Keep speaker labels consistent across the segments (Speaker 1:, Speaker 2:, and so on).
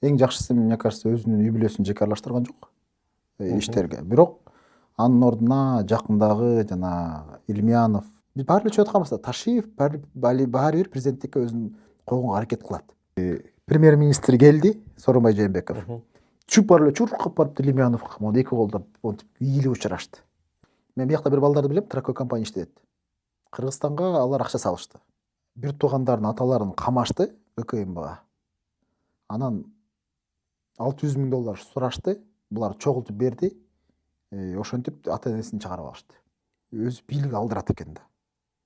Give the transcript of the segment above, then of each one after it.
Speaker 1: Эң жакшысы, мне кажется, өзүнүн үй бүлөсүн жеке аралаштырган жок иштерге. Бирок анын ордуна жакындагы жана Илмиянов, биз баары эле чыгып атканбыз да. Ташиев баары бир президенттикке өзүн койгонго аракет кылат. Премьер-министр келди, Сооронбай Жээнбеков. Чүп баары эле чуркап барып Илмияновго мону эки колдоп монтип ийилип учурашты. Мен биякта бир балдарды билем, Тракой компания иштейт. Кыргызстанга алар акча салышты. Бир туугандардын аталарын камашты ГКМБга. Анан $600,000 сурашты. Булар чогултуп берди. Ошентип ата энесин чыгарып алышты. Өзү бийлик алдырат экен да.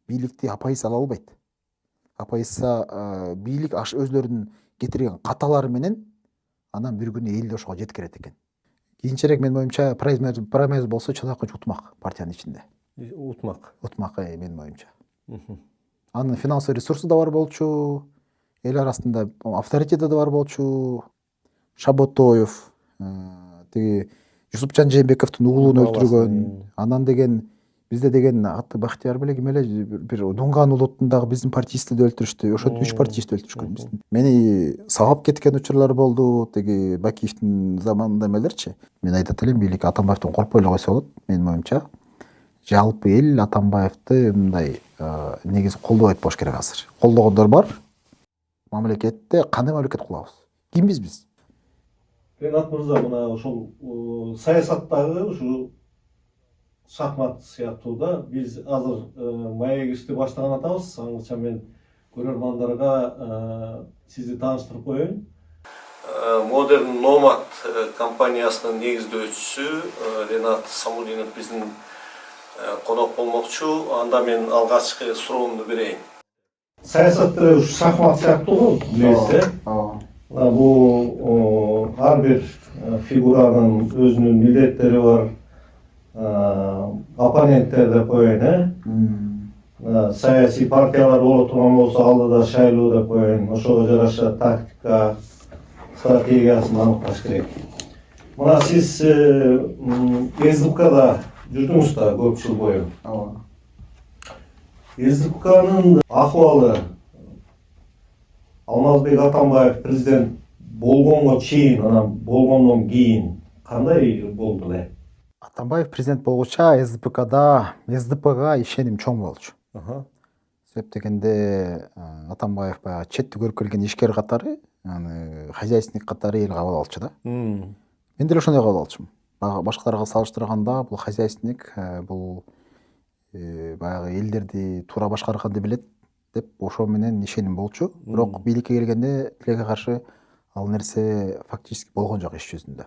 Speaker 1: Бийликти апайысы ала албайт. Апайысы бийлик өзлөрүнүн кетирген каталары менен анан бир күнү элди ошого жеткирет экен. Кийинчерээк менин оюмча праймериз болсо чыдакынча утмак партиянын ичинде.
Speaker 2: Утмак.
Speaker 1: Утмак, менин оюмча. Анын финансылык ресурсу да бар болчу, эл арасында авторитети да бар болчу. Шаботоев, тиги Жусупжан Жээнбековдун уулун өлтүргөн. Анан деген бизде деген аты Бахтияр беле ким эле бир Дунган улуттун дагы биздин партиисти да өлтүрүштү. Ошентип 3 партиисти өлтүрүшкөн биздин. Мени сабап кеткен учурлар болду. Тиги Бакиевдин заманында эмелерчи. Мен айтат элем, бийлик Атамбаевден коркпой эле койсо болот, менин оюмча. Жалпы эл Атамбаевди мындай негизи колдобойт болуш керек азыр. Колдогондор бар. Мамлекетте кандай мамлекет курабыз? Кимбиз биз?
Speaker 2: Ренат мырза, мына ошол саясаттагы ушу шахмат сыяктуу да биз азыр маегибизди баштаган атабыз. Аңча мен көрөрмандарга сизди тааныштырып коеюн. Modern Nomad компаниясынын негиздөөчүсү Ренат Самудинов биздин конок болмокчу. Анда мен алгачкы суроомду берейин. Саясат ушу шахмат сыяктуу билесиз, бул ар бир фигуранын өзүнүн милдеттери бар. Оппоненттер деп коеюн, саясий партиялар боло турган болсо алдыда шайлоо деп коеюн. Ошого жараша тактика, стратегиясын аныкташ керек. Мына сиз СДПКда жүрдүңүз да көп жыл бою. СДПКнын акыбалы Алмазбек Атамбаев президент болгонго чейин, анан болгондон кийин кандай болду эле?
Speaker 1: Атамбаев президент болгуча СДПга ишеним чоң болчу. Себеп дегенде Атамбаев баягы четти көрүп келген ишкер катары, хозяйственник катары эл кабыл алчу да. Мен деле ошондой кабыл алчумун. Башкаларга салыштырганда бул хозяйственник, бул баягы элдерди туура башкарганды билет деп ошо менен ишеним болчу. Бирок бийликке келгенде тилекке каршы ал нерсе фактически болгон жок иш жүзүндө.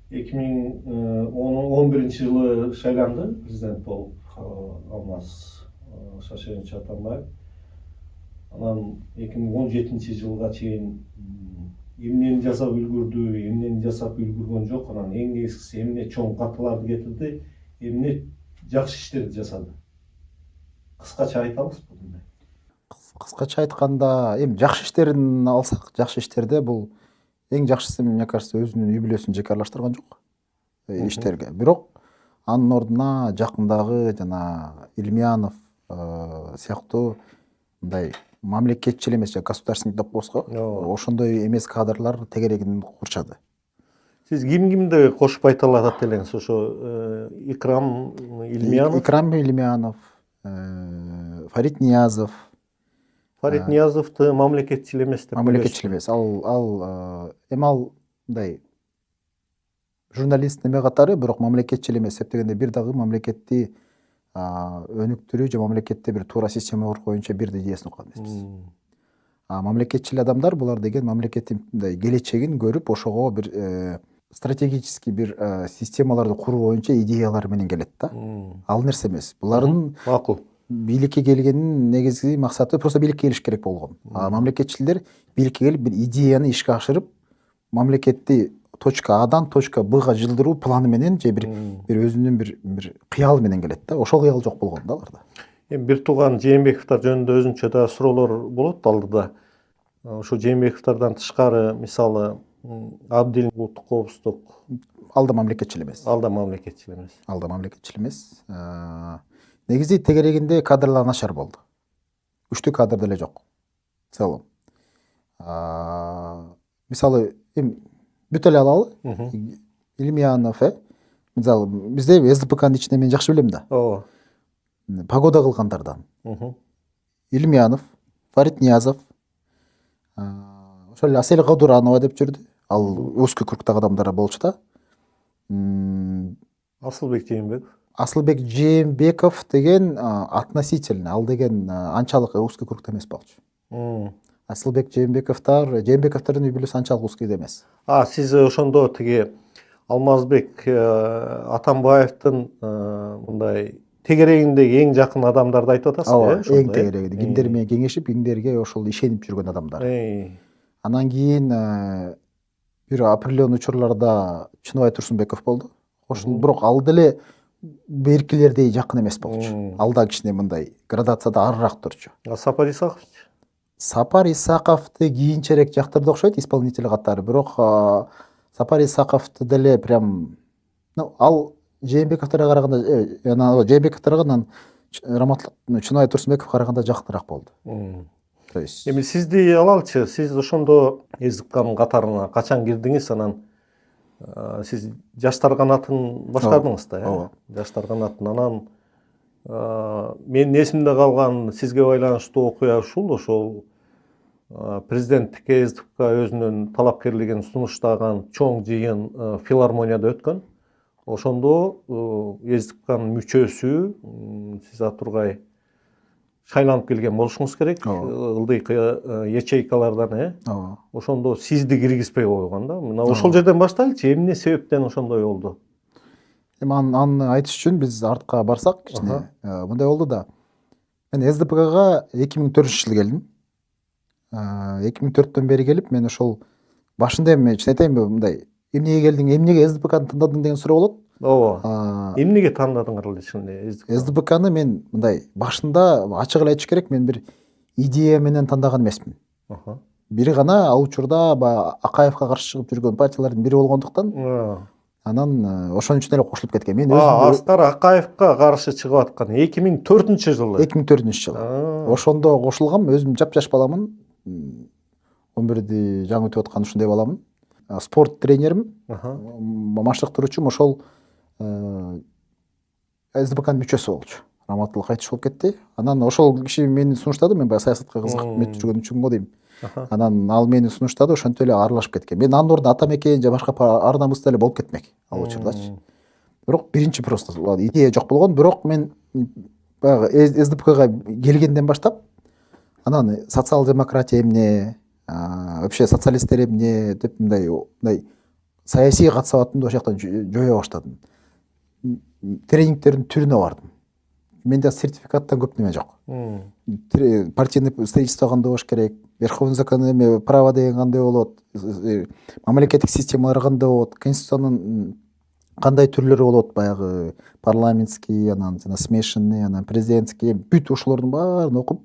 Speaker 1: 2011
Speaker 2: жылы шайланды президент болуп Алмаз Шашенович Атамбаев. Анан 2017 жылга чейин эмнени жасап үлгүрдү, эмнени жасап үлгүргөн жок. Анан эң негизгиси эмне чоң каталарды кетирди, эмне жакшы иштерди жасады. Кыскача айтабыз бул.
Speaker 1: Кыскача айтканда, эми жакшы иштерин алсак, жакшы иштерде бул эң жакшысы, мне кажется, өзүнүн үй бүлөсүн жеке аралаштырган жок иштерге. Бирок анын ордуна жакындагы жана Илмиянов сыяктуу мындай мамлекетчил эмес, государственный деп коебузго, ошондой эмес кадрлар тегерегин курчады.
Speaker 2: Сиз кимди кошуп айта алат элеңиз? Ошо Икрам
Speaker 1: Илмиянов, Фарид Ниязов.
Speaker 2: Фарид Ниязовду мамлекетчил эмес деп.
Speaker 1: Мамлекетчил эмес. Ал мындай журналист неме катары, бирок мамлекетчил эмес. Себеп дегенде бир дагы мамлекетти өнүктүрүү же мамлекетте бир туура система куруп коюнча бир да идеясын уккан эмеспиз. Мамлекетчил адамдар булар деген мамлекеттин мындай келечегин көрүп, ошого бир стратегический бир системаларды куруу боюнча идеялар менен келет да. Ал нерсе эмес. Булардын
Speaker 2: макул.
Speaker 1: Бийликке келгенин негизги максаты просто бийликке келиш керек болгон. Мамлекетчилдер бийликке келип бир идеяны ишке ашырып, мамлекетти точка Адан точка Бга жылдыруу планы менен же бир өзүнүн бир кыял менен келет да. Ошол кыял жок болгон да аларда.
Speaker 2: Эми бир тууган Жээнбековдор жөнүндө өзүнчө да суроолор болот алдыда. Ошо Жээнбековдордон тышкары, мисалы, Абдил коопсуздук.
Speaker 1: Ал да мамлекетчил эмес. Негизи тегерегинде кадрлар начар болду. Үчтүү кадр деле жок. Целом. Мисалы, эми бүт эле алалы. Илмиянов, мисалы бизде СДПКнын ичинде мен жакшы билем да.
Speaker 2: ооба.
Speaker 1: Погода кылгандардан Илмиянов, Фарид Ниязов, ошол эле Асель Кадуранова деп жүрдү. Ал узкий кругтагы адамдар болчу да.
Speaker 2: Асылбек Жээнбеков.
Speaker 1: Асылбек Жээнбеков деген относительно, ал деген анчалык узкий кругта эмес болчу. Асылбек Жээнбековдордун үй бүлөсү анчалык узкий эмес.
Speaker 2: Сиз ошондо тиги Алмазбек Атамбаевдин мындай тегерегиндеги эң жакын адамдарды айтып атасыз,
Speaker 1: Ооба, эң тегерегинде кимдер менен кеңешип, кимдерге ошол ишенип жүргөн адамдар. Анан кийин бир определенный учурларда Чыныбай Турсунбеков болду. Ошол бирок ал деле беркилердей жакын эмес болчу. Ал да кичине мындай градацияда арыраак турчу.
Speaker 2: Сапар Исакович?
Speaker 1: Сапар Исаковду кийинчерээк жактырды окшойт исполнитель катары, бирок Сапар Исаковду деле прям ал Жээнбековторго караганда, Жээнбековторго анан Чыныбай Турсунбековго караганда жакыныраак болду. То есть
Speaker 2: Эми сизди алалычы, сиз ошондо СДПКнын катарына качан кирдиңиз, анан сиз жаштар канатын башкардыңыз да,
Speaker 1: ооба.
Speaker 2: Жаштар канатын. Анан менин эсимде калган сизге байланыштуу окуя ошол президенттикке СДПК өзүнүн талапкерлигин сунуштаган чоң жыйын филармонияда өткөн. Ошондо СДПКнын мүчөсү сиз Атургай шайланып келген болушуңуз керек. Ылдыйкы ячейкалардан, ошондо сизди киргизбей койгон да. Мына ошол жерден баштайлычы, эмне себептен ошондой болду?
Speaker 1: Эми аны айтыш үчүн биз артка барсак, кичине мындай болду да. Мен СДПКга 2004-жылы келдим. 2004-төн бери келип, мен ошол башында эми чын айтайынбы, мындай эмнеге келдиң, эмнеге СДПКны тандадың деген суроо болот.
Speaker 2: Ооба. Эмнеге тандадыңар эле чын
Speaker 1: СДПКны мен мындай башында ачык эле айтыш керек, мен бир идея менен тандаган эмесмин. Бири гана ал учурда Акаевга каршы чыгып жүргөн партиялардын бири болгондуктан, анан ошон үчүн эле кошулуп кеткен. Мен
Speaker 2: Аскар Акаевга каршы чыгып аткан 2004-жылы.
Speaker 1: 2004-жылы. Ошондо кошулгам, өзүм жап-жаш баламын. 11-ди жаңы өтүп аткан ушундай баламын. Спорт тренерим, маштыктыруучум ошол СДПКнын мүчөсү болчу. Раматылык айтыш болуп кетти. Анан ошол киши мени сунуштады, мен баягы саясатка кызыгып жүргөн үчүн го дейм. Анан ал мени сунуштады, ошентип эле аралашып кеткен. Мен анын ордуна Атамекен же башка ар намыс деле болуп кетмек ал учурдачы. Бирок биринчи просто идея жок болгон, бирок мен баягы СДПКга келгенден баштап, анан социал-демократия эмне, вообще социалисттер эмне деп мындай саясий катышатымды ошол жактан жое баштадым. Тренингтердин түрүнө бардым. Менде сертификаттан көп неме жок. Партийный строительство кандай болуш керек, верховный закон, право деген кандай болот, мамлекеттик системалар кандай болот, конституциянын кандай түрлөрү болот, баягы парламентский, анан смешанный, анан президентский, бүт ошолордун баарын окуп,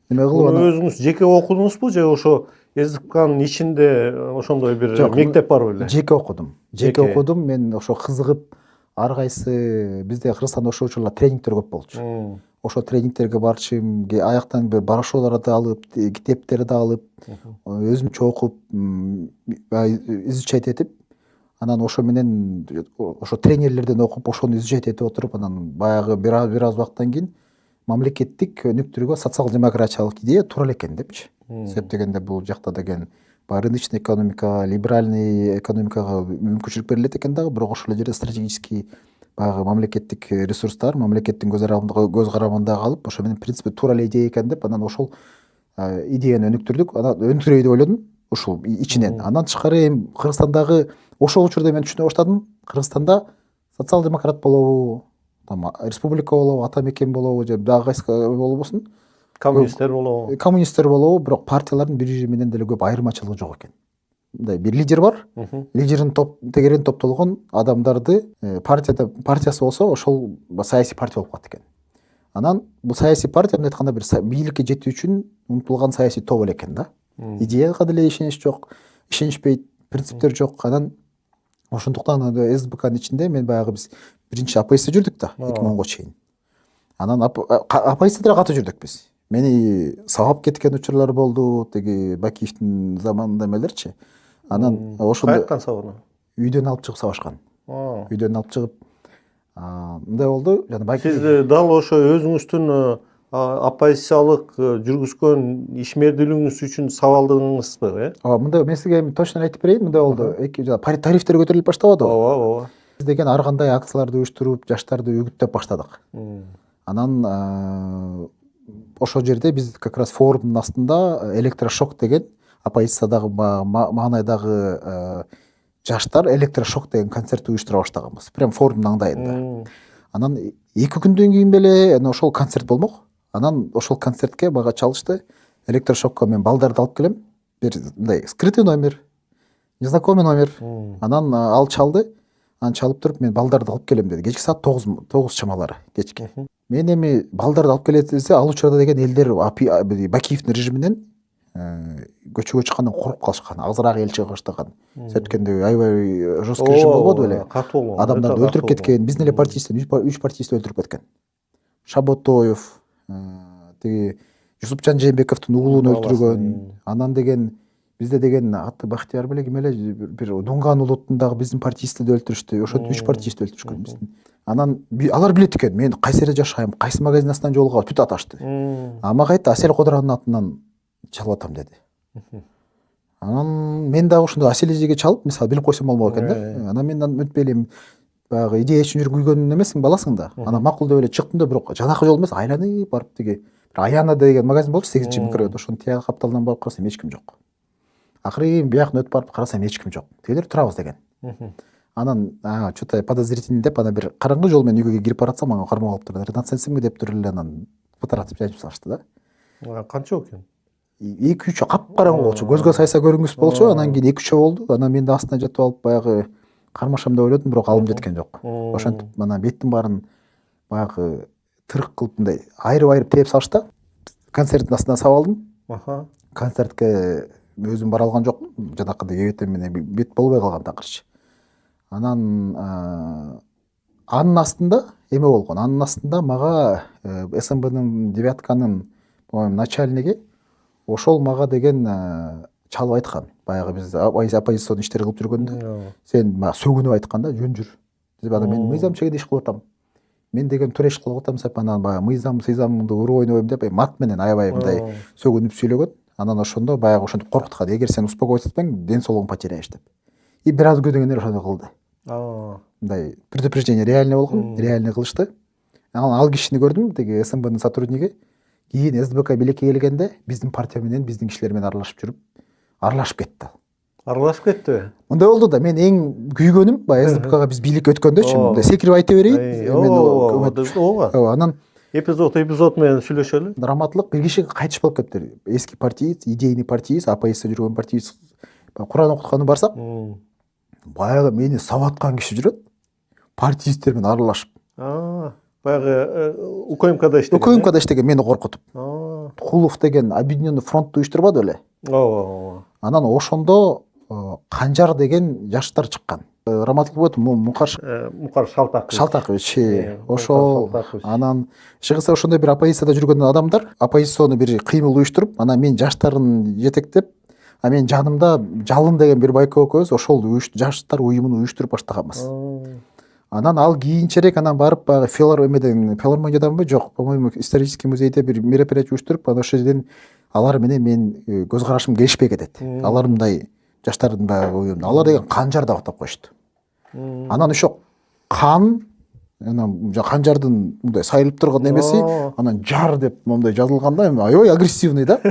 Speaker 1: эме кылып анан
Speaker 2: өзүңүз жеке окудуңузбу же ошо СДПКнын ичинде ошондой бир мектеп бар беле?
Speaker 1: Жеке окудум. Жеке окудум. Мен ошо кызыгып, ар кайсы бизде Кыргызстанда ошол учурлар тренингтер көп болчу. Ошо тренингтерге барчым, аяктан бир брошюраларды алып, китептерди алып, өзүмчө окуп, изучать этип, анан ошо менен ошо тренерлерден окуп, ошону изучать этип отуруп, анан баягы бир аз убакыттан кийин мамлекеттик өнүктүрүүгө социал-демократиялык идея туура эле экен депчи. Себеп дегенде бул жакта деген рыночный экономика, либеральный экономикага мүмкүнчүлүк берилет экен дагы, бирок ошол жерде стратегический баягы мамлекеттик ресурстар, мамлекеттин көз карамында калып, ошо менен принципи туура эле идея экен деп, анан ошол идеяны өнүктүрдүк. Анан өнүктүрөй деп ойладым ушул ичинен. Андан тышкары эми Кыргызстандагы ошол учурда мен түшүнө баштадым, Кыргызстанда социал-демократ болобу, республика болобу, Атамекен болобу, же дагы кайсы болбосун, коммунисттер болобу, бирок партиялардын бири менен деле көп айырмачылыгы жок экен. Мындай бир лидер бар, лидердин тегерен топтолгон адамдарды партиясы болсо, ошол саясий партия болуп калат экен. Анан бул саясий партия мындай айтканда бир бийликке жетүү үчүн умтулган саясий топ эле экен да. Идеяга деле ишенич жок, ишенишпейт, принциптер жок. Анан ошондуктан СДПКнын ичинде мен баягы биз биринчи АПСте жүрдүк да, 2010го чейин. Анан АПСте деле катуу жүрдүк биз. Мени сабап кеткен учурлар болду, тиги Бакиевдин заманында эмелерчи. Анан ошондо
Speaker 2: Кайткан сабагына.
Speaker 1: үйдөн алып чыгып сабашкан. Үйдөн алып чыгып мындай болду. Жана
Speaker 2: Сиз дал ошо өзүңүздүн оппозициялык жүргүзгөн ишмердүүлүгүңүз үчүн сабалдыңызбы, э?
Speaker 1: ооба, мындай мен сизге точно айтып берейин. Мындай болду. Тарифтер көтөрүлүп баштабады.
Speaker 2: Ооба.
Speaker 1: Биз деген ар кандай акцияларды уюштуруп, жаштарды үгүттөп баштадык. Анан ошол жерде биз как раз форумдун астында электрошок деген оппозициядагы маанайдагы жаштар электрошок деген концерт уюштура баштаганбыз. Прям форумдун аңдайында. Анан 2 күндөн кийин эле ошол концерт болмок. Анан ошол концертке мага чалышты. Электрошокко мен балдарды алып келем. Бир мындай скрытый номер, незнакомый номер. Анан ал чалды. Анан чалып туруп мен балдарды алып келем деди. Кечки саат 9 чамалары кечки. Мен эми балдарды алып келет десе, ал учурда деген элдер Бакиевдин режиминен көчөгө чыккандан коруп калышкан, азыраак эл чыга баштаган. Сөткөндө аябай жесткий режим болбоду беле? Адамдарды өлтүрүп кеткен, биздин эле партиистен 3 партиистти өлтүрүп кеткен. Шаботоев, тиги Жусупжан Жээнбековдун уулун өлтүргөн. Анан деген бизде деген аты Бахтияр беле ким эле бир Дунган улуттун дагы биздин партиистти өлтүрүштү. Ошентип 3 партиистти өлтүрүшкөн биздин. Анан алар билет экен, мен кайсы жерде жашайм, кайсы магазин астынан жолугабы бүт аташты. Мага айтты, Асель Кодранын атынан чалып атам деди. Анан мен дагы ошондо Асель эжеге чалып, мисалы билип койсом болмок экен да. Анан мен өтпөй эле баягы идея үчүн жүрүп күйгөн эмесиң, баласың да. Анан макул деп эле чыктым да, бирок жанакы жол эмес, айланып барып тиги Аяна деген магазин болчу, 8-чи микрорайонда. Ошонун тияк капталынан барып карасам эч ким жок. Акырын бияктан өтүп барып карасам эч ким жок. Тигилер турабыз деген. Анан что-то подозрительный деп ана бир караңгы жол менен үйгө кирип баратсам, ага кармап алыптыр. Ренат сенсиңби деп туруп эле анан бытыратып жайып салышты да.
Speaker 2: Канча экен?
Speaker 1: 2-3 капкараңгы болчу. Көзгө сайса көрүнгүс болчу. Анан кийин 2-3 болду. Анан мен да астына жатып алып баягы кармашам деп ойлодум, бирок алым жеткен жок. Ошентип мана беттин баарын баягы тырык кылып мындай айрып тээп салышты. Концерттин астына сап алдым. Концертке өзүм бара алган жокмун. Жанакындай кебетем менен бет болбой калган такырчы. Анан анын астында эме болгон. Анын астында мага СМБнын девятканын начальниги ошол мага деген чалып айткан. Баягы биз оппозицион иштер кылып жүргөндө сен мага сөгүнүп айткан да, жөн жүр. Анан мен мыйзам чегинде иш кылып атам. Мен деген туура иш кылып атам деп анан баягы мыйзам сыйзамыңды уруп ойнобойм деп мат менен аябай мындай сөгүнүп сүйлөгөн. Анан ошондо баягы ошентип коркуткан. Эгер сен успокоиться ден соолугуң потеряешь деп. И бир аз күндөн кийин ошондой кылды. Мындай предупреждение реальный болгон, реальный кылышты. Анан ал кишини көрдүм, тиги СМБнын сотрудниги. Кийин СДБК билекке келгенде биздин партия менен, биздин кишилер менен аралашып кетти. Аралашып кеттиби? Мындай болду да, мен эң күйгөнүм баягы СДБКга биз бийликке өткөндөчү мындай секирип айта берейин.
Speaker 2: Ооба.
Speaker 1: Анан
Speaker 2: эпизод менен сүйлөшөлү.
Speaker 1: Драматлык бир киши кайтыш болуп кетти. Эски партиец, идейный партиец, оппозиция жүргөн партиец. Куран окутканы барсак, баягы мени сабаткан киши жүрөт. Партиецтер менен аралашып.
Speaker 2: Баягы УКМКда иштеген.
Speaker 1: УКМКда иштеген мени коркутуп. Кулов деген Объединенный фронтту уюштурбады беле?
Speaker 2: Ооба.
Speaker 1: Анан ошондо Канжар деген жаштар чыккан. Раматлык болот, Мукар Шалтакович. Ошол. Анан чыгса ошондой бир оппозицияда жүргөн адамдар, оппозицияны бир кыймыл уюштуруп, анан мен жаштарын жетектеп, мен жанымда Жалын деген бир байка экөөбүз ошол жаштар уюмун уюштуруп баштаганбыз. Анан ал кийинчерээк анан барып баягы филармониядамбы, жок, по-моему, исторический музейде бир мероприятие уюштуруп, анан ошол жерден алар менен мен көз карашым келишпей кетет. Алар мындай жаштардын баягы уюму. Алар деген Канжар деп атап коюшту. Анан ошо кан, анан Канжардын мындай сайылып турган эмеси, анан жар деп мындай жазылган да, аябай агрессивный да.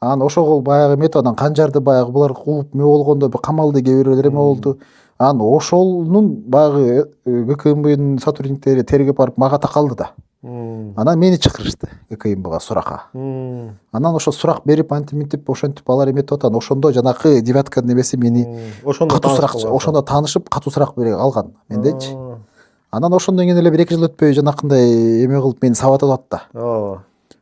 Speaker 1: Анан ошол баягы методон Канжарды баягы булар кууп ме болгондо камалды кээ бирлери эме болду. Анан ошолнун баягы ГКМБнын сотрудниктери тергеп барып мага такалды да. Анан мени чакырышты ГКМБга суракка. Анан ошо сурак берип антиминтип ошентип алар эметип атат. Ошондо жанакы девятканын эмеси мени ошондо таанышып катуу сурак бере алган менденчи. Анан ошондон кийин эле 1-2 жыл өтпөй жанакындай эме кылып мени сабап атат да.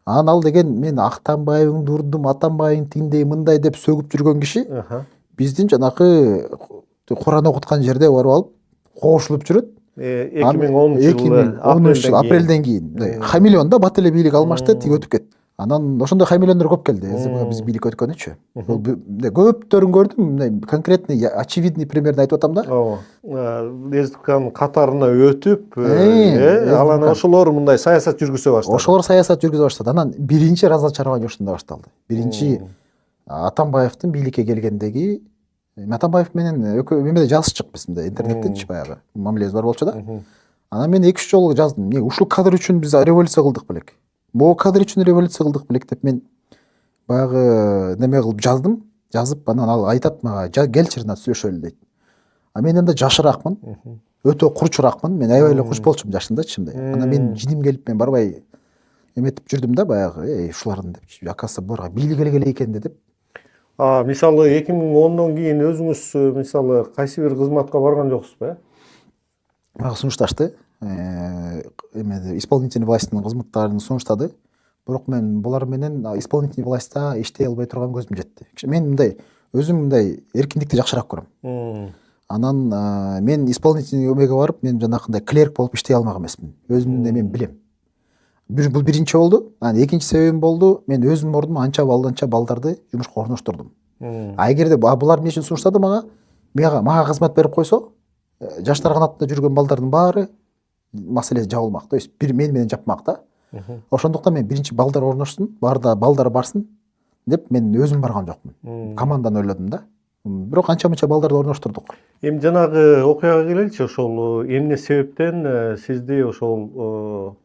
Speaker 1: Анан ал деген мен Актанбаевыңды урдум, Атанбаевың тиндей мындай деп сөгүп жүргөн киши биздин жанакы Куран окуткан жерде барып алып кошулуп жүрөт.
Speaker 2: 2010 жыл апрелден
Speaker 1: кийин хамелеон да бат эле бийлик алмашты, тиги өтүп кетти. Анан ошондой хамелеондор көп келди биз бийликке өткөнүчү. Бул көптөрүн көрдүм, мындай конкретный очевидный примерди айтып атам да.
Speaker 2: Ооба. СДПКнын катарына өтүп, анан ошолор мындай саясат жүргүзө баштады.
Speaker 1: Ошолор саясат жүргүзө баштады. Анан биринчи разочарование ушунда башталды. Биринчи Атамбаевдин бийликке келгендеги, Атамбаев менен эмеде жазышчык биз мындай интернеттенчи баягы мамилебиз бар болчу да. Анан мен 2-3 жолу жаздым. Эмне ушул кадр үчүн биз революция кылдык белек. Могу кадр үчүн революция кылдык белек деп мен баягы неме кылып жаздым. Жазып анан ал айтат мага, келчи Ринат сүйлөшөлү дейт. А мен анда жашыраакмын. Өтө курчураакмын. Мен аябай эле курч болчумун жашындачы мындай. Анан мен жиним келип мен барбай эметип жүрдүм да баягы, ушулардын деп. Акасы буларга бийлик эле экен деп.
Speaker 2: Мисалы 2010дон кийин өзүңүз мисалы кайсы бир кызматка барган жоксузбу?
Speaker 1: Мага сунушташты. Эмеде исполнительный властьтын кызматтарын сунуштады. Бирок мен булар менен исполнительный властьта иштей албай турган көзүм жетти. Мен мындай өзүм мындай эркиндикти жакшыраак көрөм. Анан мен исполнительный эмеге барып, мен жанакындай клерк болуп иштей алмак эмесмин. Өзүмдүн эмем билем. Бул биринчи болду. Анан экинчи себебим болду. Мен өзүмдүн ордума анча балдарды жумушка орноштурдум. Эгерде булар эмне үчүн сунуштады мага кызмат берип койсо, жаштар канатында жүргөн балдардын баары маселеси жабылмак. То есть бир мен менен жапмак да. Ошондуктан мен биринчи балдар орноштун, баарда балдар барсын деп мен өзүм барган жокмун. Команданы ойлодум да. Бирок анча-мынча бaldарды орноштурдук.
Speaker 2: Эми жанагы окуяга келеличи, ошол эмне себептен сизди ошол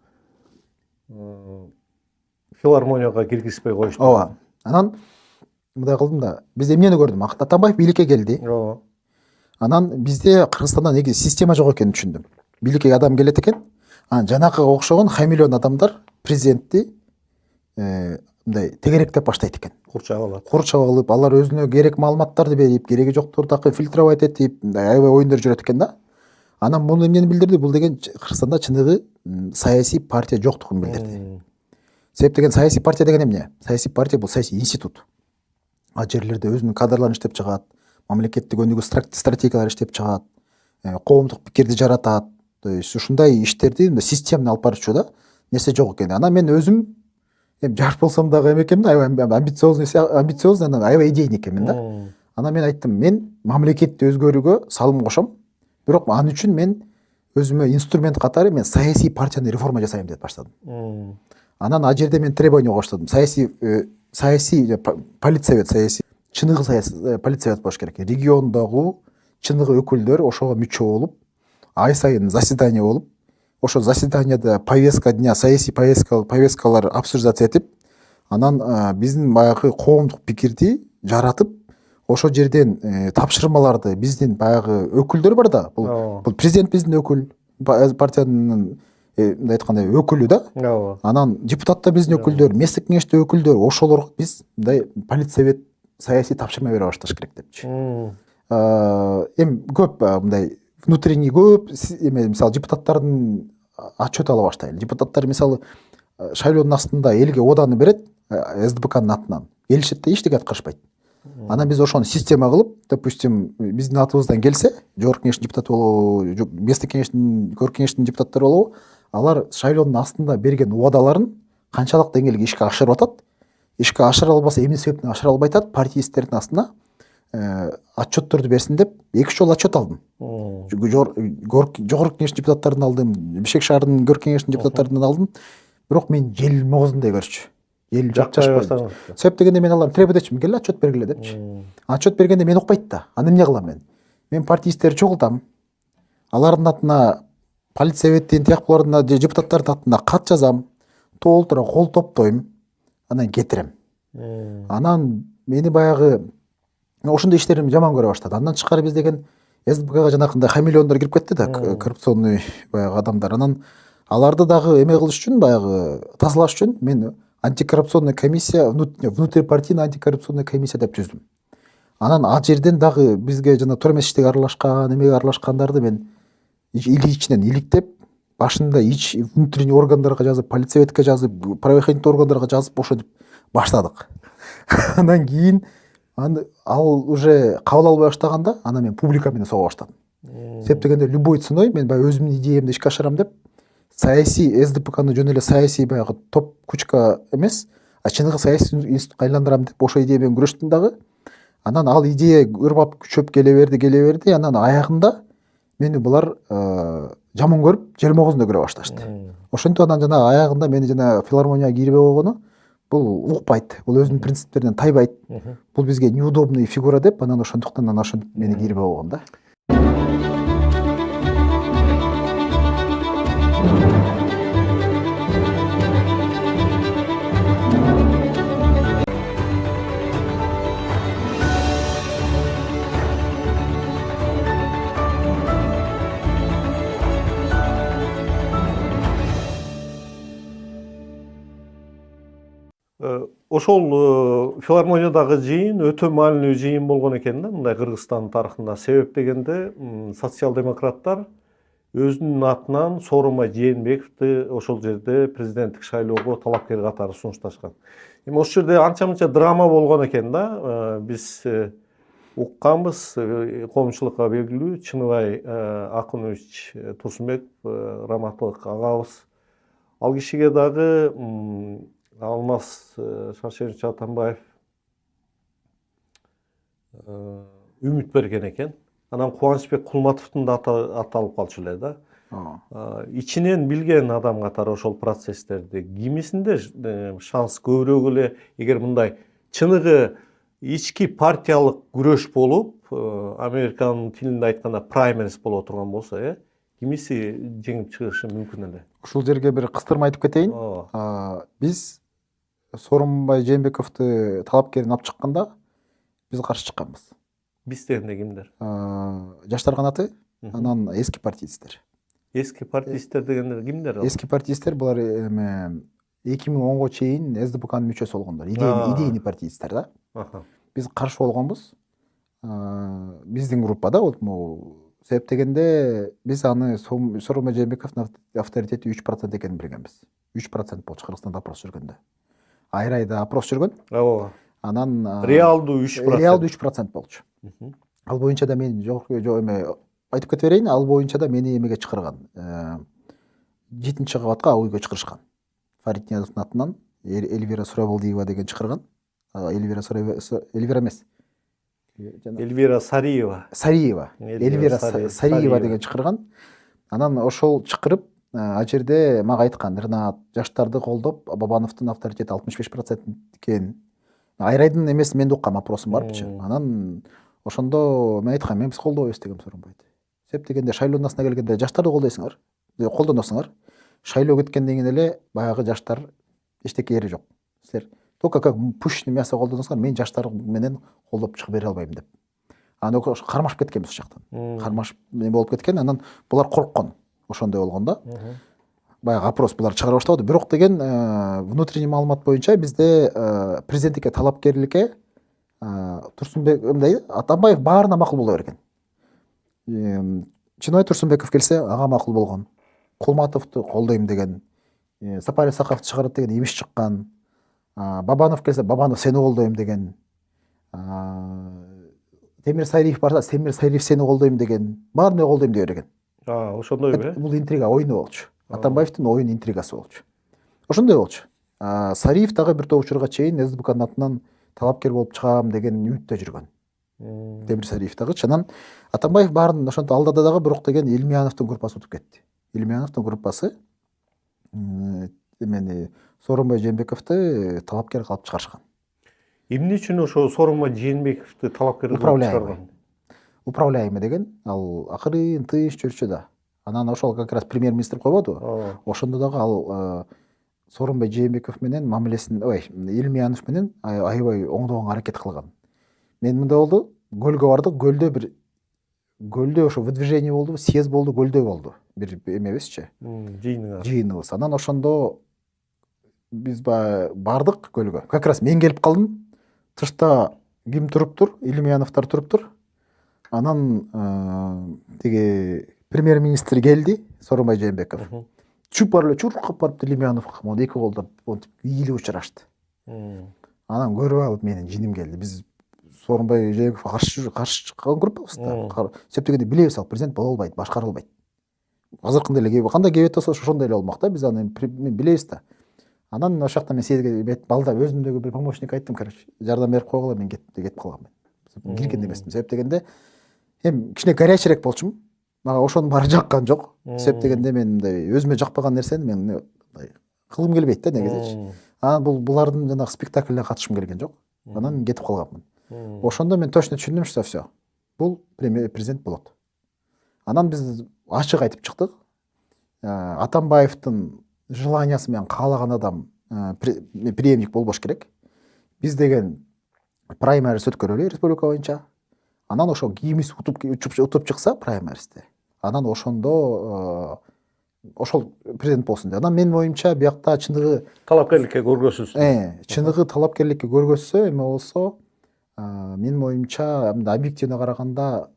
Speaker 2: филармонияга киргизбей коюшту?
Speaker 1: Ооба. Анан мындай кылдым да. Биз эмнени көрдүм? Атамбаев бийликке келди.
Speaker 2: Ооба.
Speaker 1: Анан бизде Кыргызстанда неге система жок экенин түшүндүм. Бийликке адам келет экен. Анан жанакыга окшогон хамелеон адамдар президентти мындай тегеректеп баштайт экен. Курчап алып, алар өзүнө керек маалыматтарды берип, кереги жоктор такы фильтровать этип, аябай оюндар жүрөт экен да. Анан бул эмнени билдирди? Бул деген Кыргызстанда чыныгы саясий партия жоктугун билдирди. Себеп деген саясий партия деген эмне? Саясий партия бул саясий институт. Ал жерлерде өзүнүн кадрларын иштеп чыгат, мамлекеттик өнүгүү стратегиялар иштеп чыгат, коомдук пикирди жаратат. То есть ушундай иштерди системный алып барчу да. Нерсе жок экен. Анан мен өзүм жаш болсом дагы эме экенмин, аябай амбициозный, анан аябай идейный экенмин да. Анан мен айттым, мен мамлекетти өзгөрүүгө салым кошом. Бирок ал үчүн мен өзүмө инструмент катары мен саясий партияны реформа жасайм деп баштадым. Анан ал жерде мен требование коштум. Саясий политсовет, чыныгы политсовет болуш керек. Региондогу чыныгы өкүлдөр ошого мүчө болуп, ай сайын заседание болуп, ошо заседанияда повестка дня, саясий повесткалар обсуждация этип, анан биздин баягы коомдук пикирди жаратып, ошо жерден тапшырмаларды биздин баягы өкүлдөр бар да, бул президент биздин өкүл, партиянын мындай айтканда өкүлү да. Анан депутаттар биздин өкүлдөр, местный кеңеште өкүлдөр, ошолорго биз мындай политсовет саясий тапшырма бере башташ керек депчи. Эми көп мындай внутренний көп эме, мисалы депутаттардын отчет ала баштайлы. Депутаттар мисалы шайлоонун астында элге оданы берет, СДПКнын атынан. Келишет да эчтеке аткарышпайт. Анан биз ошону система кылып, допустим, биздин атыбыздан келсе, жогорку кеңештин депутаты болобу, местный кеңештин, көркү кеңештин депутаттары болобу, алар шайлоонун астында берген убадаларын канчалык деңгээлге ишке ашырып атат. Ишке ашыра албаса, эмне себептен ашыра албай атат? Партиистердин астына отчетторду берсин деп 2 жолу отчет алдым. Жогорку кеңештин депутаттарынан алдым, Бишкек шаарынын көркү кеңештин депутаттарынан алдым. Бирок мен желмогузундай көрчү. Ел жакчашпайды. Себеп дегенде мен алардан требовать этчимин, келе отчет бергиле депчи. Отчет бергенде мен укпайт да. Аны эмне кылам мен? Мен партиистерди чогултам. Алардын атына политсоветтин тияктуулардын депутаттардын атына кат жазам, толтура кол топтойм, анан кетирем. Анан мени баягы ошондой иштерим жаман көрө баштады. Андан тышкары биз деген СДПКга жанакындай хамелеондор кирип кетти да, коррупционный баягы адамдар. Анан аларды дагы эме кылыш үчүн, баягы тазалаш үчүн мен антикоррупционный комиссия, внутрипартийный антикоррупционный комиссия деп түздүм. Анан ал жерден дагы бизге жана тормоз иштеге аралашкан, эмеге аралашкандарды мен ичинен иликтеп, башында внутренний органдарга жазып, политсоветке жазып, правоохранительный органдарга жазып, ошентип баштадык. Анан кийин ал уже кабыл албай баштаганда, анан мен публика менен сого баштадым. Себеп дегенде любой ценой мен баягы өзүмдүн идеямды ишке ашырам деп, саясий СДПКны жөн эле саясий баягы топ кучка эмес, чыныгы саясий институтка айландырам деп ошол идея менен күрөштүм дагы. Анан ал идея ырбап күчөп келе берди. Анан аягында мени булар жаман көрүп жер могозуна көрө башташты. Ошентип анан жана аягында мени жана филармонияга кирбей койгону бул укпайт, бул өзүнүн принциптеринен тайбайт, бул бизге неудобный фигура деп, анан ошондуктан ошентип мени кирбей койгон да.
Speaker 2: Ошол филармониядагы жыйын өтө маанилүү жыйын болгон экен да, мындай Кыргызстан тарыхында. Себеп дегенде социал-демократтар өзүнүн атынан Сооронбай Жээнбековду ошол жерде президенттик шайлоого талапкер катары сунушташкан. Эми ошол жерде анча-мынча драма болгон экен да. Биз укканбыз, коомчулукка белгилүү Чыныбай Акунович Турсунбеков раматтылык агабыз. Ал кишиге дагы Алмаз Шаршенович Атамбаев үмүт берген экен. Анан Кубанычбек Кулматовдун да аталып калчу эле да. Ичинен билген адам катары ошол процесстерди кимисинде шанс көбүрөөк эле, эгер мындай чыныгы ички партиялык күрөш болуп, Американын тилинде айтканда праймерис боло турган болсо, кимиси жеңип чыгышы мүмкүн эле.
Speaker 1: Ушул жерге бир кыстырма айтып кетейин. Биз Сооронбай Жээнбековду талапкерин алып чыкканда биз каршы чыкканбыз.
Speaker 2: Биз дегенде кимдер?
Speaker 1: Жаштар канаты, анан эски партиисттер.
Speaker 2: Эски партиисттер дегенде кимдер?
Speaker 1: Эски партиисттер булар 2010го чейин СДПКнын мүчөсү болгондор. Идейный партиисттер да. Биз каршы болгонбуз. Биздин группада себеп дегенде биз аны Сооронбай Жээнбековдун авторитети 3% экенин билгенбиз. 3% болчу Кыргызстанда опрос жүргөндө. Айрайда опрос жүргөн. Анан
Speaker 2: реалдуу 3%
Speaker 1: болчу. Ал боюнча да мен айтып кете берейин, ал боюнча да мени эмеге чакырган. 7-чи кабатка үйгө чакырышкан. Фарид Ниязовдун атынан Эльвира Сурабалдиева деген чакырган. Эльвира эмес.
Speaker 2: Эльвира Сариева.
Speaker 1: Эльвира Сариева деген чакырган. Анан ошол чакырып, ал жерде мага айткан, Ринат, жаштарды колдоп, Бабановдун авторитети 65% экен. Айрайдын эмес, мен уккам, опросум барчы. Анан ошондо мен айткам, мен биз колдобойбуз дегем Сооронбайды. Себеп дегенде шайлоонасына келгенде жаштарды колдойсуңар, колдоносуңар. Шайлоо кеткенден кийин эле баягы жаштар эчтеке жок. Силер только как пушечный мясо колдоносуңар, мен жаштар менен колдоп чыгып бере албайм деп. Анан кармашып кеткенбиз ошол жактан. Кармашып болуп кеткен, анан булар корккон. Ошондой болгон да. Баягы опрос булар чыгара баштады. Бирок деген внутренний маалымат боюнча бизде президенттикке талапкерликке Турсунбек Атамбаев баарына макул боло берген. Чыныбай Турсунбеков келсе, ага макул болгон. Кулматовду колдойм деген, Сапари Сакаевди чыгарат деген имиш чыккан. Бабанов келсе, Бабанов сени колдойм деген. Темир Сайриев барса, Темир Сайриев сени колдойм деген. Баарына колдойм дей берген.
Speaker 2: Ошондойбу?
Speaker 1: Бул интрига ойуну болчу. Атамбаевдин оюн интригасы болчу. Ошондой болчу. Сариев дагы бир топ учурга чейин СДПКнын атынан талапкер болуп чыгам деген үмүттө жүргөн. Темир Сариев дагы. Анан Атамбаев баарын ошентип алдады дагы, бирок деген Илмияновдун группасы утуп кетти. Илмияновдун группасы эмени Сооронбай Жээнбековду талапкер кылып чыгарышкан.
Speaker 2: Эмне үчүн ошо Сооронбай Жээнбековду талапкер кылып чыгарган?
Speaker 1: Управляемый деген, ал акырын тыныч жүрчү да. Анан ошол как раз премьер-министр койбодубу? Ошондо дагы ал Сооронбай Жээнбеков менен мамилесин, Илмиянов менен аябай оңдогонго аракет кылган. Мен мындай болду, көлгө бардык, көлдө ошо выдвижение болду, съезд болду, көлдө болду. Бир эмебизчи. Жыйыныбыз. Анан ошондо биз бардык көлгө. Как раз мен келип калдым. Тышта ким туруптур? Илмияновдор туруптур. Анан тиги премьер-министр келди, Сооронбай Жээнбеков. Чуркап барып Илмияновго эки колдоп ийилип учурашты. Анан көрүп алып менин жиним келди. Биз Сооронбай Жээнбековго каршы чыккан группабыз да. Себеп дегенде билебиз, ал президент боло албайт, башкара албайт. Азыркындай эле кандай кебет болсо ошондой эле болмок да, биз аны билебиз да. Анан ошол жакта мен Сейитке балда өзүмдөгү бир помощник айттым, короче, жардам берип койгула, мен кетип калгам. Кирген эмесмин. Себеп дегенде эми кичине горячийрээк болчумун. Мага ошонун баары жаккан жок. Себеп дегенде мен мындай өзүмө жакпаган нерсени мен мындай кылгым келбейт да негизичи. Анан булардын жанагы спектакльне катышкым келген жок. Анан кетип калганмын. Ошондо мен точно түшүндүм, что все. Бул президент болот. Анан биз ачык айтып чыктык. Атамбаевдин желаниясы менен каалаган адам преемник болбош керек. Биз деген праймериз өткөрөлү республика боюнча. Анан ошо кимиз утуп чыкса праймеристе, анан ошондо ошол президент болсун деп. Анан менин оюмча биякта чыныгы
Speaker 2: талапкерликке көргөзсүз.
Speaker 1: Чыныгы талапкерликке көргөзсө эме болсо, менин оюмча объективно караганда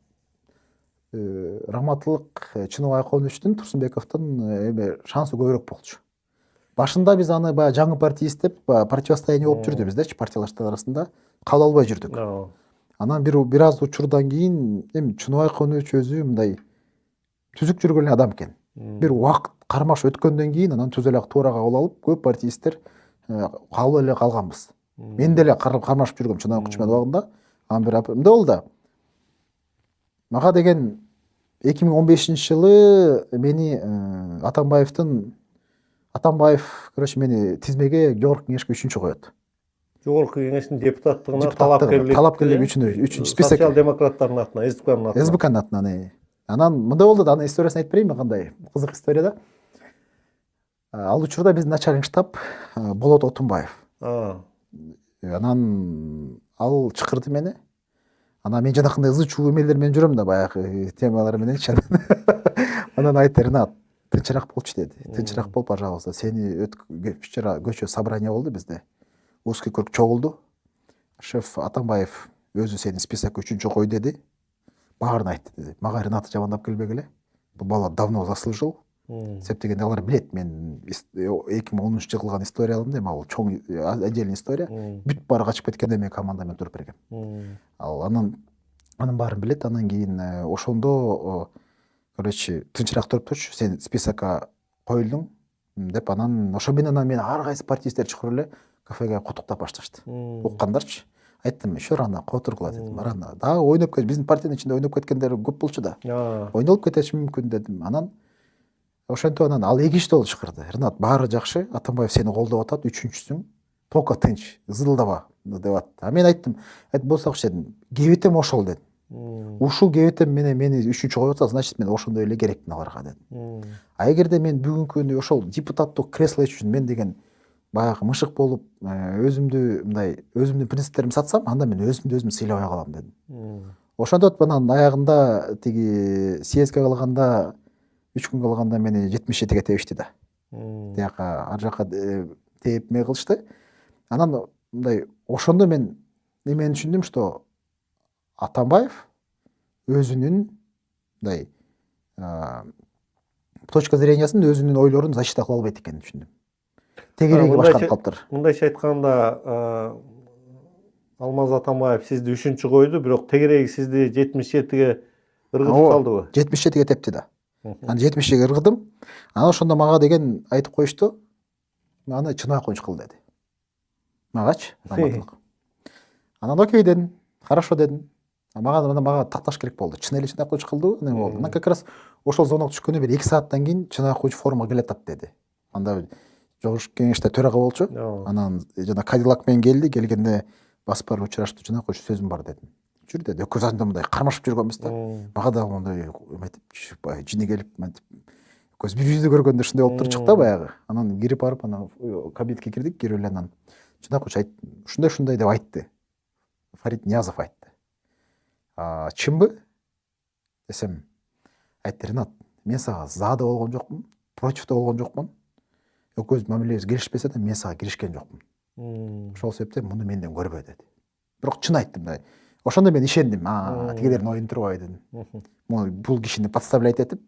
Speaker 1: Рахматылык Чыныбайковичтин, Турсунбековдун эме шансы көбүрөөк болчу. Башында биз аны баягы жаңы партия издеп, противостояние болуп жүрдү биздечи, партиялаштар арасында кабыл албай жүрдүк. Анан бир аз учурдан кийин эми Чыныбайкович өзү мындай түзүк жүргөн адам экен. Бир убакыт кармаш өткөндөн кийин анан түз эле туура кабыл алып, көп партиисттер кабыл эле калганбыз. Мен деле кармашып жүргөм Чыныбайкович менен убагында. Анан бир эмне болду? Мага деген 2015-жылы мени Атамбаев, короче, мени тизмеге жогорку кеңешке 3-чү коет.
Speaker 2: Жогорку кеңештин депутаттыгына талапкерлик
Speaker 1: үчүнчү список.
Speaker 2: Социал-демократтардын атынан,
Speaker 1: СБКнын атынан. Анан мындай болду да, анын историясын айтып берейинби, кандай кызык история да. Ал учурда биздин начальник штаб Болот Отунбаев. Анан ал чакырды мени. Анан мен жанакындай ызы чуу эмелер менен жүрөм да, баягы темалар мененчи. Анан айтты: Ринат, тынчыраак болчу деди. Тынчыраак бол, пожалуйста. Сени вчера көчө собрание болду бизде. Узкий круг чогулду. Шеф Атамбаев өзү сени списокко 3-чү кой деди. Баарын айтты деди. Мага Ринат жамандап келбегиле. Бул бала давно заслужил. Себеп дегенде алар билет, мен 2010-жылы кылган историяларымды, эми ал чоң отдельный история. Бүт баары качып кеткенде мен командамен туруп бергем. Ал анын баарын билет. Анан кийин ошондо, короче, тынчыраак туруп турчу, сен списокко коюлдуң деп. Анан ошо менен мен ар кайсы партиисттер чакырып эле кафеге куттуктап башташты. Уккандарчы. Айттым: еще рано, отургула дедим. Рано. Дагы ойноп биздин партиянын ичинде ойноп кеткендер көп болчу да. Ойнолуп кетиши мүмкүн дедим. Анан ошентип анан ал эгиштүү болуп чакырды. Ринат, баары жакшы, Атамбаев сени колдоп атат, 3-чүсүң. Только тынч, ызылдаба деп атты. Мен айттым: болсокчу дедим, кебетем ошол дедим. Ушул кебетем менен мени 3-чү коюп атса, значит мен ошондой эле керекмин аларга дедим. Эгерде мен бүгүнкү күнү ошол депутаттык кресло үчүн мен деген баягы мышык болуп, өзүмдүн принциптеримди сатсам, анда мен өзүмдү сыйлабай калам дедим. Ошондо анан аягында тиги съездге калганда 3 күн калганда мени 77-ге тебишти да. Тияка ар жака тээп ме кылышты. Анан мындай ошондо мен эмени түшүндүм, что Атамбаев өзүнүн мындай точка зрениясын, өзүнүн ойлорун защита кыла албайт экенин түшүндүм. Тегереги башкарып калыптыр.
Speaker 2: Мындайча айтканда, Алмаз Атамбаев сизди 3-чү койду, бирок тегереги сизди 77-ге ыргытып калдыбы?
Speaker 1: 77-ге тепти да. Анан 70-ге ыргыдым. Анан ошондо мага деген айтып коюшту: аны Чыныбайкович кыл деди. Магачы, Рахматылык. Анан окей дедим, хорошо дедим. Мага такташ керек болду. Чын эле Чыныбайкович кылдыбы, эме болду. Анан как раз ошол звонок түшкөндөн бир 2 сааттан кийин Чыныбайкович форумга келатат деди. Анда жогорку кеңеште төрага болчу. Анан жана Кадиллак менен келди. Келгенде басып барып учураштуу: Чыныбайкович, сөзүм бар дедим. Жүр деди. Экөөбүз анда мындай кармашып жүргөнбүз да. Мага да мындай эметип жини келип, экөөбүз биз көргөндө ушундай болуп турчук да баягы. Анан кирип барып, анан кабинетке кирдик, кирип эле анан Чыныбайкович ушундай деп айтты. Фарид Ниязов айтты. Чынбы десем, айтты: Ринат, мен сага за да болгон жокмун, против да болгон жокмун. Экөөбүз мамилебиз келишпесе да мен сага киришкен жокмун. Ошол себептен муну менден көрбө деди. Бирок чын айттым да. Ошондо мен ишендим. Тигилердин оюн турбайбы дедим. Бул кишини подставлять этип.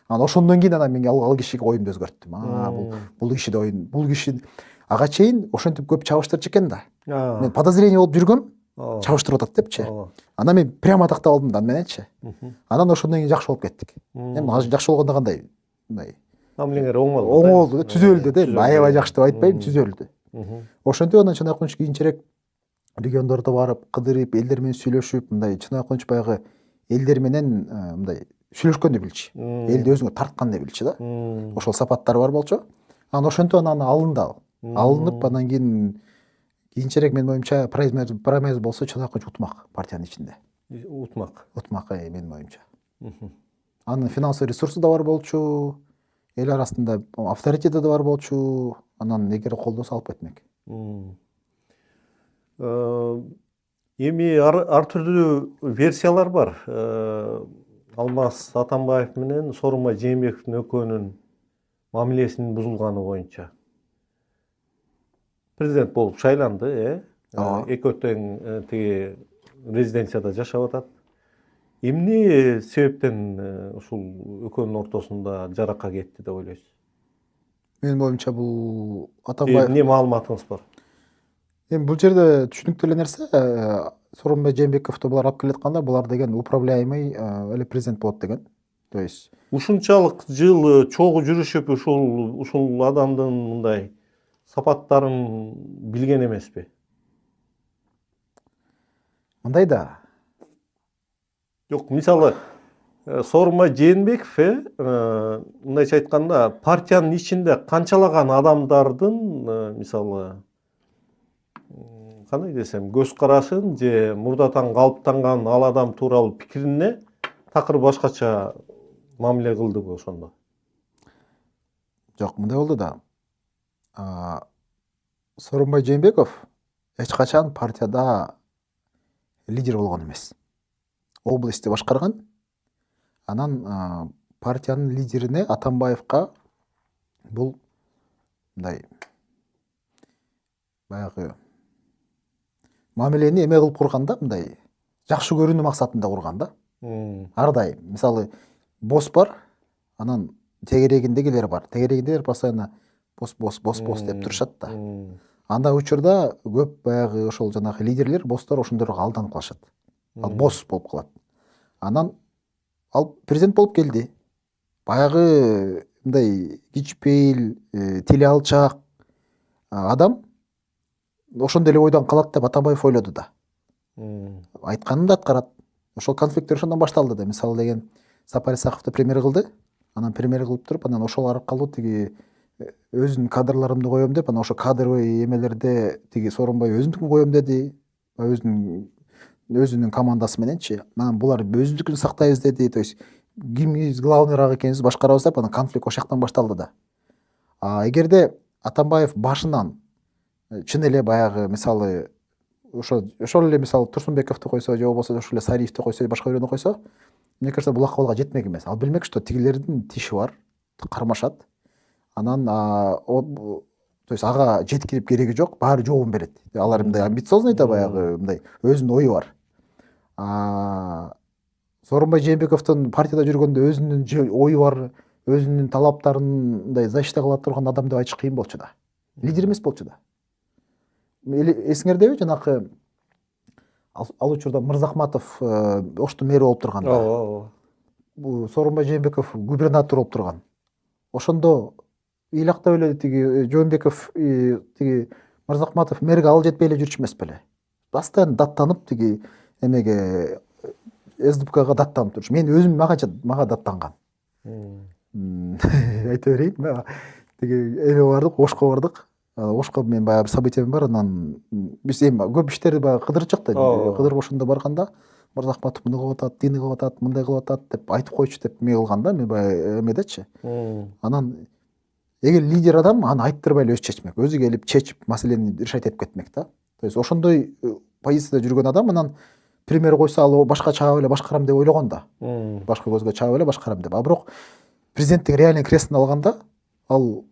Speaker 1: Анан ошондон кийин мен ал кишиге оюмду өзгөрттүм. Бул кишиде оюн, бул киши ага чейин ошентип көп чабыштырчу экен да. Мен подозрение болуп жүргөм, чабыштырып атат депчи. Анан мен прямо тактап алдым да мененчи. Анан ошондон кийин жакшы болуп кеттик. Эми жакшы болгондо кандай? Мындай
Speaker 3: Мамилеңер оңолду.
Speaker 1: оңолду да, түзөлдү да. Эми аябай жакшы деп айтпайм, түзөлдү.
Speaker 3: Мгм.
Speaker 1: Ошентип анан Чынай Акунч кийинчерээк региондордо барып, кыдырып, элдер менен сүйлөшүп, мындай Чынай Акунч баягы элдер менен мындай сүйлөшкөндү билчү. Элди өзүнгө тартканды билчү да. Ошол сапаттары бар болчу. Анан ошентип анан алынды ал. Алынып, анан кийинчерээк менин оюмча праймериз болсо Чынай Акунч утмак партиянын ичинде.
Speaker 3: Утмак.
Speaker 1: Утмак, менин оюмча. Анын финансылык ресурсу да бар болчу, эл арасында авторитети да бар болчу. Анан эгер колдосо алып кетмек.
Speaker 3: Эми ар түрдүү версиялар бар. Алмаз Атамбаев менен Сооронбай Жээнбековдун экөөнүн мамилесинин бузулганы боюнча. Президент болуп шайланды, экөө тең тиги резиденцияда жашап атат. Эмне себептен ушул экөөнүн ортосунда жаракка кетти деп ойлойсуз?
Speaker 1: Менин оюмча бул Атамбаев.
Speaker 3: Эмне маалыматыңыз бар?
Speaker 1: Эми бул жерде түшүнүктүү эле нерсе, Сооронбай Жээнбековду булар алып келатканда, булар деген управляемый эле президент болот деген. То есть
Speaker 3: ушунчалык жыл чогуу жүрүшүп, ушул адамдын мындай сапаттарын билген эмеспи?
Speaker 1: мындай да.
Speaker 3: Жок, мисалы Сооронбай Жээнбеков мындайча айтканда партиянын ичинде канчалаган адамдардын мисалы кандай десем көз карашын же мурдатан калыптанган ал адам тууралуу пикирине такыр башкача мамиле кылдыбы ошондо?
Speaker 1: Жок, мындай болду да. Сооронбай Жээнбеков эч качан партияда лидер болгон эмес. Областты башкарган. Анан партиянын лидерине Атамбаевка бул мындай баягы мамилени эме кылып курган да, мындай жакшы көрүүнү максатында курган да. Ар дайым. Мисалы босс бар, анан тегерегиндегилер бар. Тегерегиндегилер постоянно босс деп турушат да. Анда учурда көп баягы ошол жанагы лидерлер, босстор ошондорго алданып калышат. Ал босс болуп калат. Анан ал президент болуп келди. Баягы мындай кичпейил, тили алчаак адам ошондой эле ойдон калат деп Атамбаев ойлоду да. Айтканын да аткарат. Ошол конфликттер ошондон башталды да. Мисалы деген Сапар Исаковду премьер кылды. Анан премьер кылып туруп, анан ошол аркылуу тиги өзүнүн кадрларымды коем деп, анан ошо кадровый эмелерде тиги Сооронбай өзүнүкүн коем деди. Өзүнүн командасы мененчи. Анан булар өзүнүкүн сактайбыз деди. То есть кимиз главныйраак экенибиз башкарабыз деп, анан конфликт ошол жактан башталды да. Эгерде Атамбаев башынан чын эле баягы мисалы ошол эле мисалы Турсунбековду койсо, же болбосо ошол эле Сариевди койсо, башка бирөөнү койсо, мне кажется, бул акыбалга жетмек эмес. Ал билмек, что тигилердин тиши бар, кармашат. Анан то есть ага жеткирип кереги жок, баары жообун берет. Алар мындай амбициозный да, баягы мындай өзүнүн ою бар. Сооронбай Жээнбековдун партияда жүргөндө өзүнүн ою бар, өзүнүн талаптарын мындай защита кыла турган адам деп айтыш кыйын болчу да. Лидер эмес болчу да. Эсиңердеби жанакы ал учурда Мырзахматов Оштун мэри болуп турганда. Сооронбай Жээнбеков губернатор болуп турган. Ошондо ыйлактап эле тиги Жээнбеков тиги Мырзахматов мэрге ал жетпей эле жүрчү эмес беле. Постоянно даттанып тиги эмеге СДПКга даттанып турчу. Мен өзүм мага даттанган. Айта берейин. Тиги эме бардык, Ошко бардык. Ошко мен баягы бир событиям бар, анан биз эми көп иштерди баягы кыдырчак да. Кыдырып ошондо барганда Мырзахматов муну кылып атат, тигини кылып атат, мындай кылып атат деп айтып койчу деп эме кылган да, мен баягы эмедечи. Анан эгер лидер адам аны айттырбай эле өзү чечмек, өзү келип чечип маселени решать этип кетмек да. То есть ошондой позицияда жүргөн адам анан премьер койсо ал башка чаап эле башкарам деп ойлогон да. Башка көзгө чаап эле башкарам деп. Бирок президенттин реальный креслосун алганда ал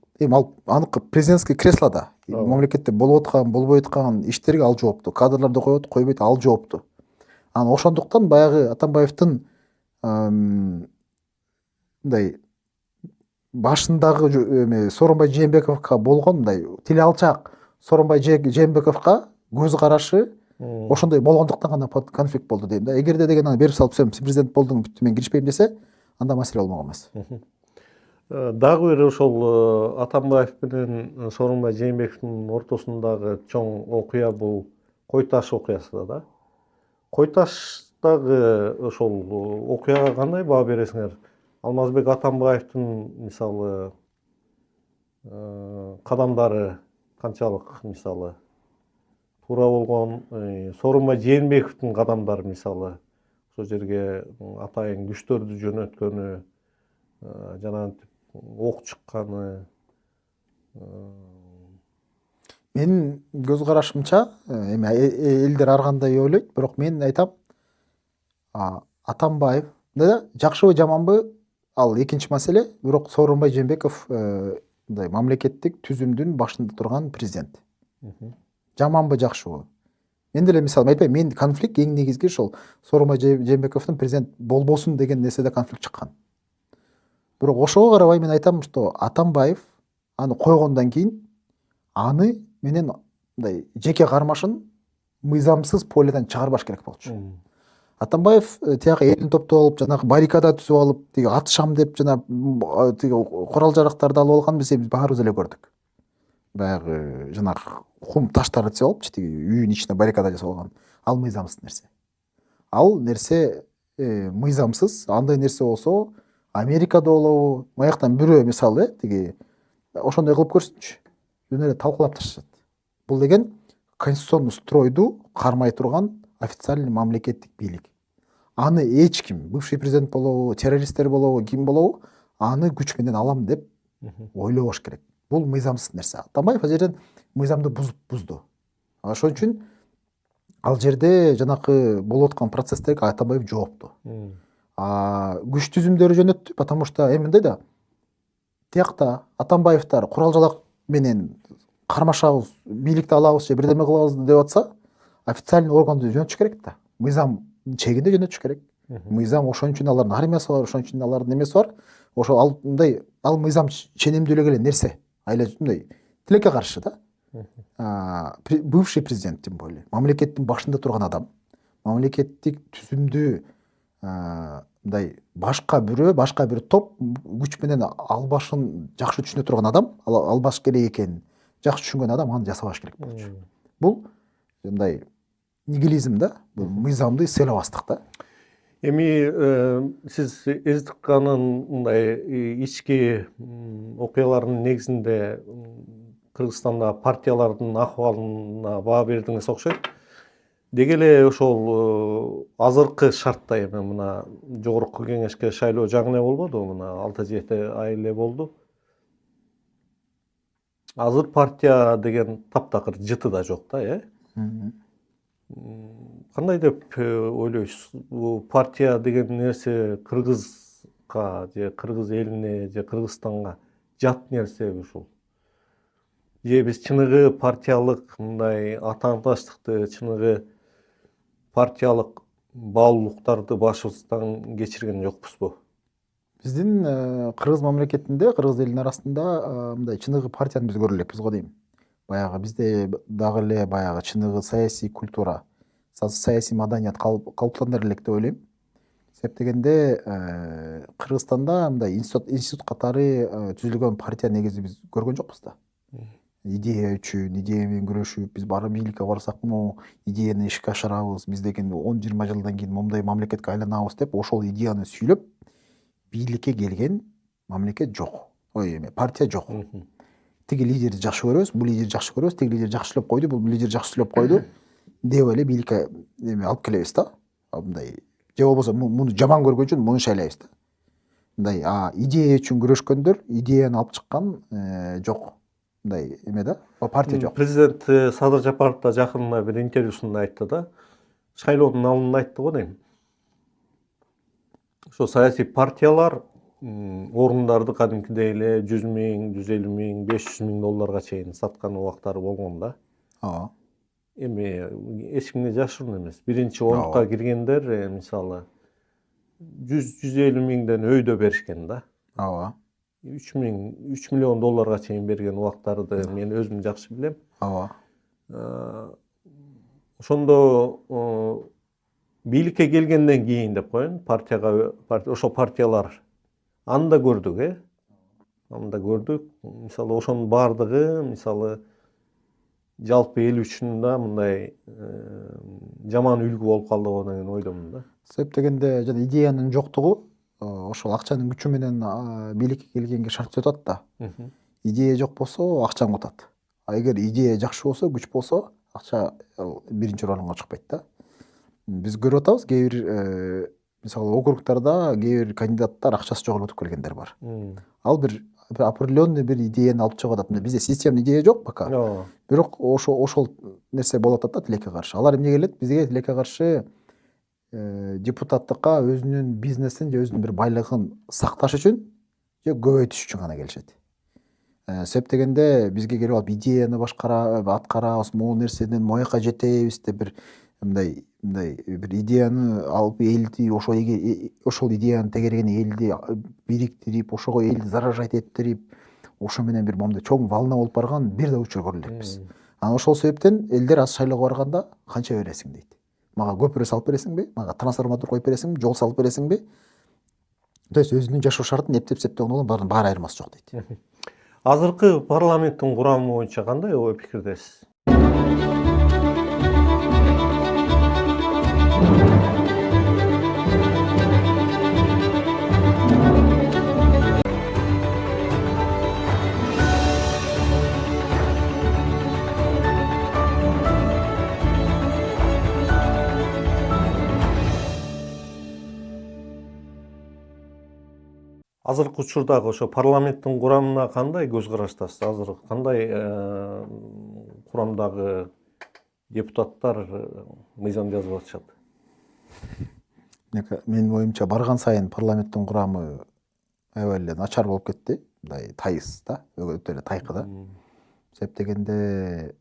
Speaker 1: аныкы президентский креслода мамлекетте болуп аткан, болбой аткан иштерге ал жоопту. Кадрларды коет, койбойт, ал жоопту. Анан ошондуктан баягы Атамбаевдин мындай башындагы эме Сооронбай Жээнбековго болгон мындай тили алчаак Сооронбай Жээнбековго көз карашы ошондой болгондуктан гана конфликт болду дейм да. Эгерде деген аны берип салып түшөм, президент болдуң, бүттү, мен киришпейм десе, анда маселе болмок эмес.
Speaker 3: Дагы бир ошол Атамбаев менен Сооронбай Жээнбековдун ортосундагы чоң окуя бул Кой Таш окуясы да. Кой Таштагы ошол окуяга кандай баа бересиңер? Алмазбек Атамбаевдин мисалы кадамдары канчалык мисалы туура болгон, Сооронбай Жээнбековдун кадамдары мисалы ошол жерге атайын күчтөрдү жөнөткөнү, жанагынтип ок чыкканы.
Speaker 1: Менин көз карашымча эми элдер ар кандай ойлойт, бирок мен айтам, Атамбаев да жакшыбы жаманбы ал экинчи маселе, бирок Сооронбай Жээнбеков мындай мамлекеттик түзүмдүн башында турган президент. Жаманбы жакшыбы? Мен деле мисалы айтпайм, мен конфликт эң негизги ошол Сооронбай Жээнбековдун президент болбосун деген нерседе конфликт чыккан. Бирок ошого карабай мен айтам, что Атамбаев аны койгондон кийин аны менен мындай жеке кармашын мыйзамсыз поледан чыгарбаш керек болчу. Атамбаев тияка элин топтоп алып, жанагы баррикада түзүп алып, тиги атышам деп жана тиги курал жарактарды алып алган биз баарыбыз эле көрдүк. Баягы жанагы кум таштарды түзүп алып, тиги үйүнүн ичине баррикада жасап алган. Ал мыйзамсыз нерсе. Ал нерсе мыйзамсыз, андай нерсе болсо Америкада болобу, маяктан бирөө мисалы тиги ошондой кылып көрсүнчү. Жөн эле талкуулап ташташат. Бул деген конституционный стройду кармай турган официальный мамлекеттик бийлик. Аны эч ким, бывший президент болобу, террористтер болобу, ким болобу, аны күч менен алам деп ойлобош керек. Бул мыйзамсыз нерсе. Атамбаев ал жерден мыйзамды бузду. Ошон үчүн ал жерде жанакы болуп аткан процесстерге Атамбаев жоопту. Күч түзүмдөрү жөнөттү, потому что эми мындай да тиякта Атамбаевтар курал жалак менен кармашабыз, бийликти алабыз же бирдеме кылабыз деп атса, официальный органды жөнөтүш керек да. Мыйзам чегинде жөнөтүш керек. Мыйзам ошон үчүн алардын армиясы бар, ошон үчүн алардын немеси бар. Ошол ал мындай ал мыйзам ченемдүүлүк эле нерсе. Айла мындай тилекке каршы да. Бывший президент тем более, мамлекеттин башында турган адам, мамлекеттик түзүмдү мындай башка бир топ күч менен албашын жакшы түшүнө турган адам, албаш керек экенин жакшы түшүнгөн адам аны жасабаш керек болчу. Бул мындай нигилизм да, бул мыйзамды сыйлабастык да.
Speaker 3: Эми сиз Эздикканын мындай ички окуяларынын негизинде Кыргызстанда партиялардын акыбалына баа бердиңиз окшойт. Деги эле ошол азыркы шартта эми мына жогорку кеңешке шайлоо жаңы эле болбоду, мына 6-7 ай эле болду. Азыр партия деген таптакыр жыты да жок да, Кандай деп ойлойсуз? Бул партия деген нерсе Кыргызга же Кыргыз элине же Кыргызстанга жат нерсеби ушул? Же биз чыныгы партиялык мындай атаандаштыкты, чыныгы партиялык баалуулуктарды башыбыздан кечирген жокпузбу?
Speaker 1: Биздин Кыргыз мамлекетинде, Кыргыз элинин арасында мындай чыныгы партияны биз көрө элекпиз го дейм. Баягы бизде дагы эле баягы чыныгы саясий культура, саясий маданият калыптаныр элек деп ойлойм. Себеп дегенде Кыргызстанда мындай институт катары түзүлгөн партия негизи биз көргөн жокпуз да. Идея үчүн, идея менен күрөшүп, биз баары бийликке барсакмы, идеяны ишке ашырабыз, биз деген 10-20 жылдан кийин момундай мамлекетке айланабыз деп ошол идеяны сүйлөп бийликке келген мамлекет жок. Ой эме партия жок. Тиги лидерди жакшы көрөбүз, бул лидерди жакшы көрөбүз, тиги лидер жакшы сүйлөп койду, бул лидер жакшы сүйлөп койду деп эле бийликке эме алып келебиз да. Мындай же болбосо муну жаман көргөн үчүн муну шайлайбыз да. Мындай идея үчүн күрөшкөндөр идеяны алып чыккан жок. Мындай эме да, партия жок.
Speaker 3: Президент Садыр Жапаров да жакында бир интервьюсунда айтты да, шайлоодун алдында айтты го дейм. Ошо саясий партиялар орундарды кадимкидей эле 100 000, 150 000, 500 000 долларга чейин саткан убактары болгон да. Эми эч кимге жашыруун эмес. Биринчи ондукка киргендер мисалы 100-150 миңден өйдө беришкен да. 3 миллион долларга чейин берген убактарды мен өзүм жакшы билем. Ошондо бийликке келгенден кийин деп коеюн, ошо партиялар аны да көрдүк, Анда көрдүк. Мисалы ошонун бардыгы мисалы жалпы эл үчүн да мындай жаман үлгү болуп калды го деген ойдомун да.
Speaker 1: Себеп дегенде жана идеянын жоктугу ошол акчанын күчү менен бийликке келгенге шарт түзөт да. Идея жок болсо акчаң утат. А эгер идея жакшы болсо, күч болсо, акча биринчи орунга чыкпайт да. Биз көрүп атабыз, кээ бир мисалы округтарда кээ бир кандидаттар акчасы жок эле өтүп келгендер бар. Ал бир определенный бир идеяны алып чыгып атат. Бизде системный идея жок пока. Бирок ошол нерсе болуп атат да тилекке каршы. Алар эмне келет? Бизге тилекке каршы депутаттыкка өзүнүн бизнесин же өзүнүн бир байлыгын сакташ үчүн же көбөйтүш үчүн гана келишет. Себеп дегенде бизге келип алып идеяны аткарабыз, могул нерседен моюкка жетебиз деп бир мындай бир идеяны алып элди ошол идеянын тегерегине элди бириктирип, ошого элди заражать этирип, ошо менен бир момундай чоң волна болуп барган бир да учур көрө элекпиз. Анан ошол себептен элдер аз шайлоого барганда канча бересиң дейт. Мага көпүрө салып бересиңби? Мага трансформатор коюп бересиңби? Жол салып бересиңби? То есть өзүнүн жашоо шартын эптеп болгон баары айырмасы жок дейт.
Speaker 3: Азыркы парламенттин курамы боюнча кандай ой пикирдесиз? Азыркы учурдагы ошо парламенттин курамына кандай көз караштасыз? Азыр кандай курамдагы депутаттар мыйзам жазып атышат?
Speaker 1: Менин оюмча барган сайын парламенттин курамы аябай эле начар болуп кетти. Мындай тайыз да, өтө эле тайкы да. Себеп дегенде